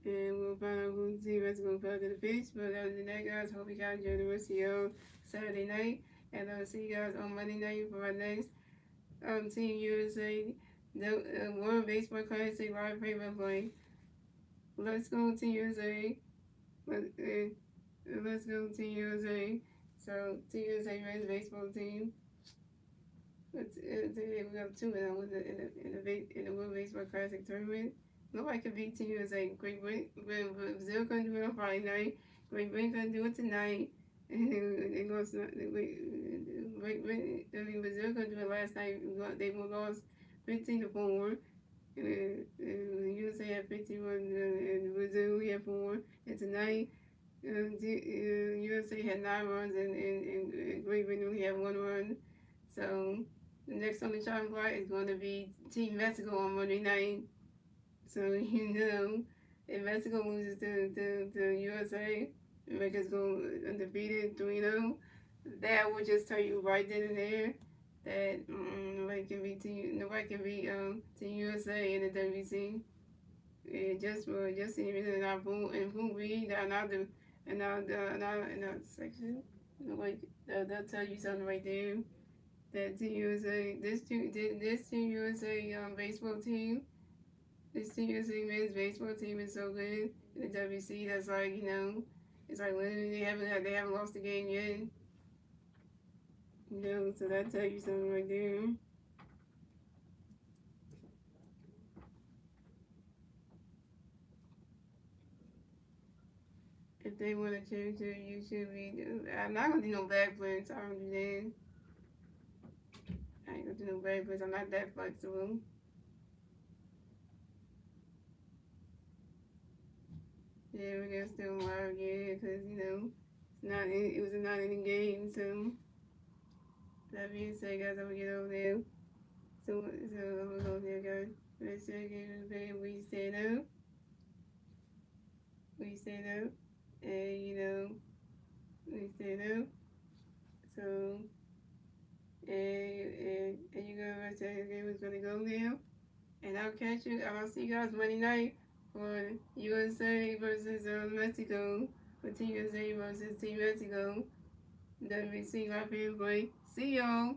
and we'll find out who Team Mexico will play to the pitch. But other than that, guys, hope you guys enjoy the rest of your Saturday night. And I'll see you guys on Monday night for our next Team USA World Baseball Classic live play-by-play. Let's go Team USA. Let's go Team USA. So Team USA men's baseball team. We got 2 in the World Baseball Classic tournament. Nobody could beat Team USA. Great Britain, Brazil couldn't do it on Friday night. Great Britain couldn't do it tonight. And lost. Brazil couldn't do it last night. They lost 15-4. USA had 51, and Brazil we had 4. And tonight, USA had 9 runs, and Great Britain only had 1 run. So the next on the chopping block is going to be Team Mexico on Monday night. So if Mexico loses to USA, America's going undefeated 3-0. That would just tell you right then and there that nobody can beat Team USA in the WC. Just the reason in our pool B, another section, like they'll tell you something right there that Team USA, this Team USA baseball team, this Team USA men's baseball team is so good in the WC. That's like it's like literally they haven't lost a game yet. So that tell you something right there. If they want to change it, you should be. I'm not gonna do no backflips. I don't do that. I ain't gonna do no backflips. I'm not that flexible. Yeah, we're gonna still live, yeah, because it was a not any game, so that being said, guys, I'm gonna get over there. So I'm gonna go there, guys. Let's check it. We stand up. We stand up. And we stand up. So and you guys say the game is gonna go now. And I'll see you guys Monday night for USA versus Mexico. For Team USA versus Team Mexico. WC, my favorite. See y'all.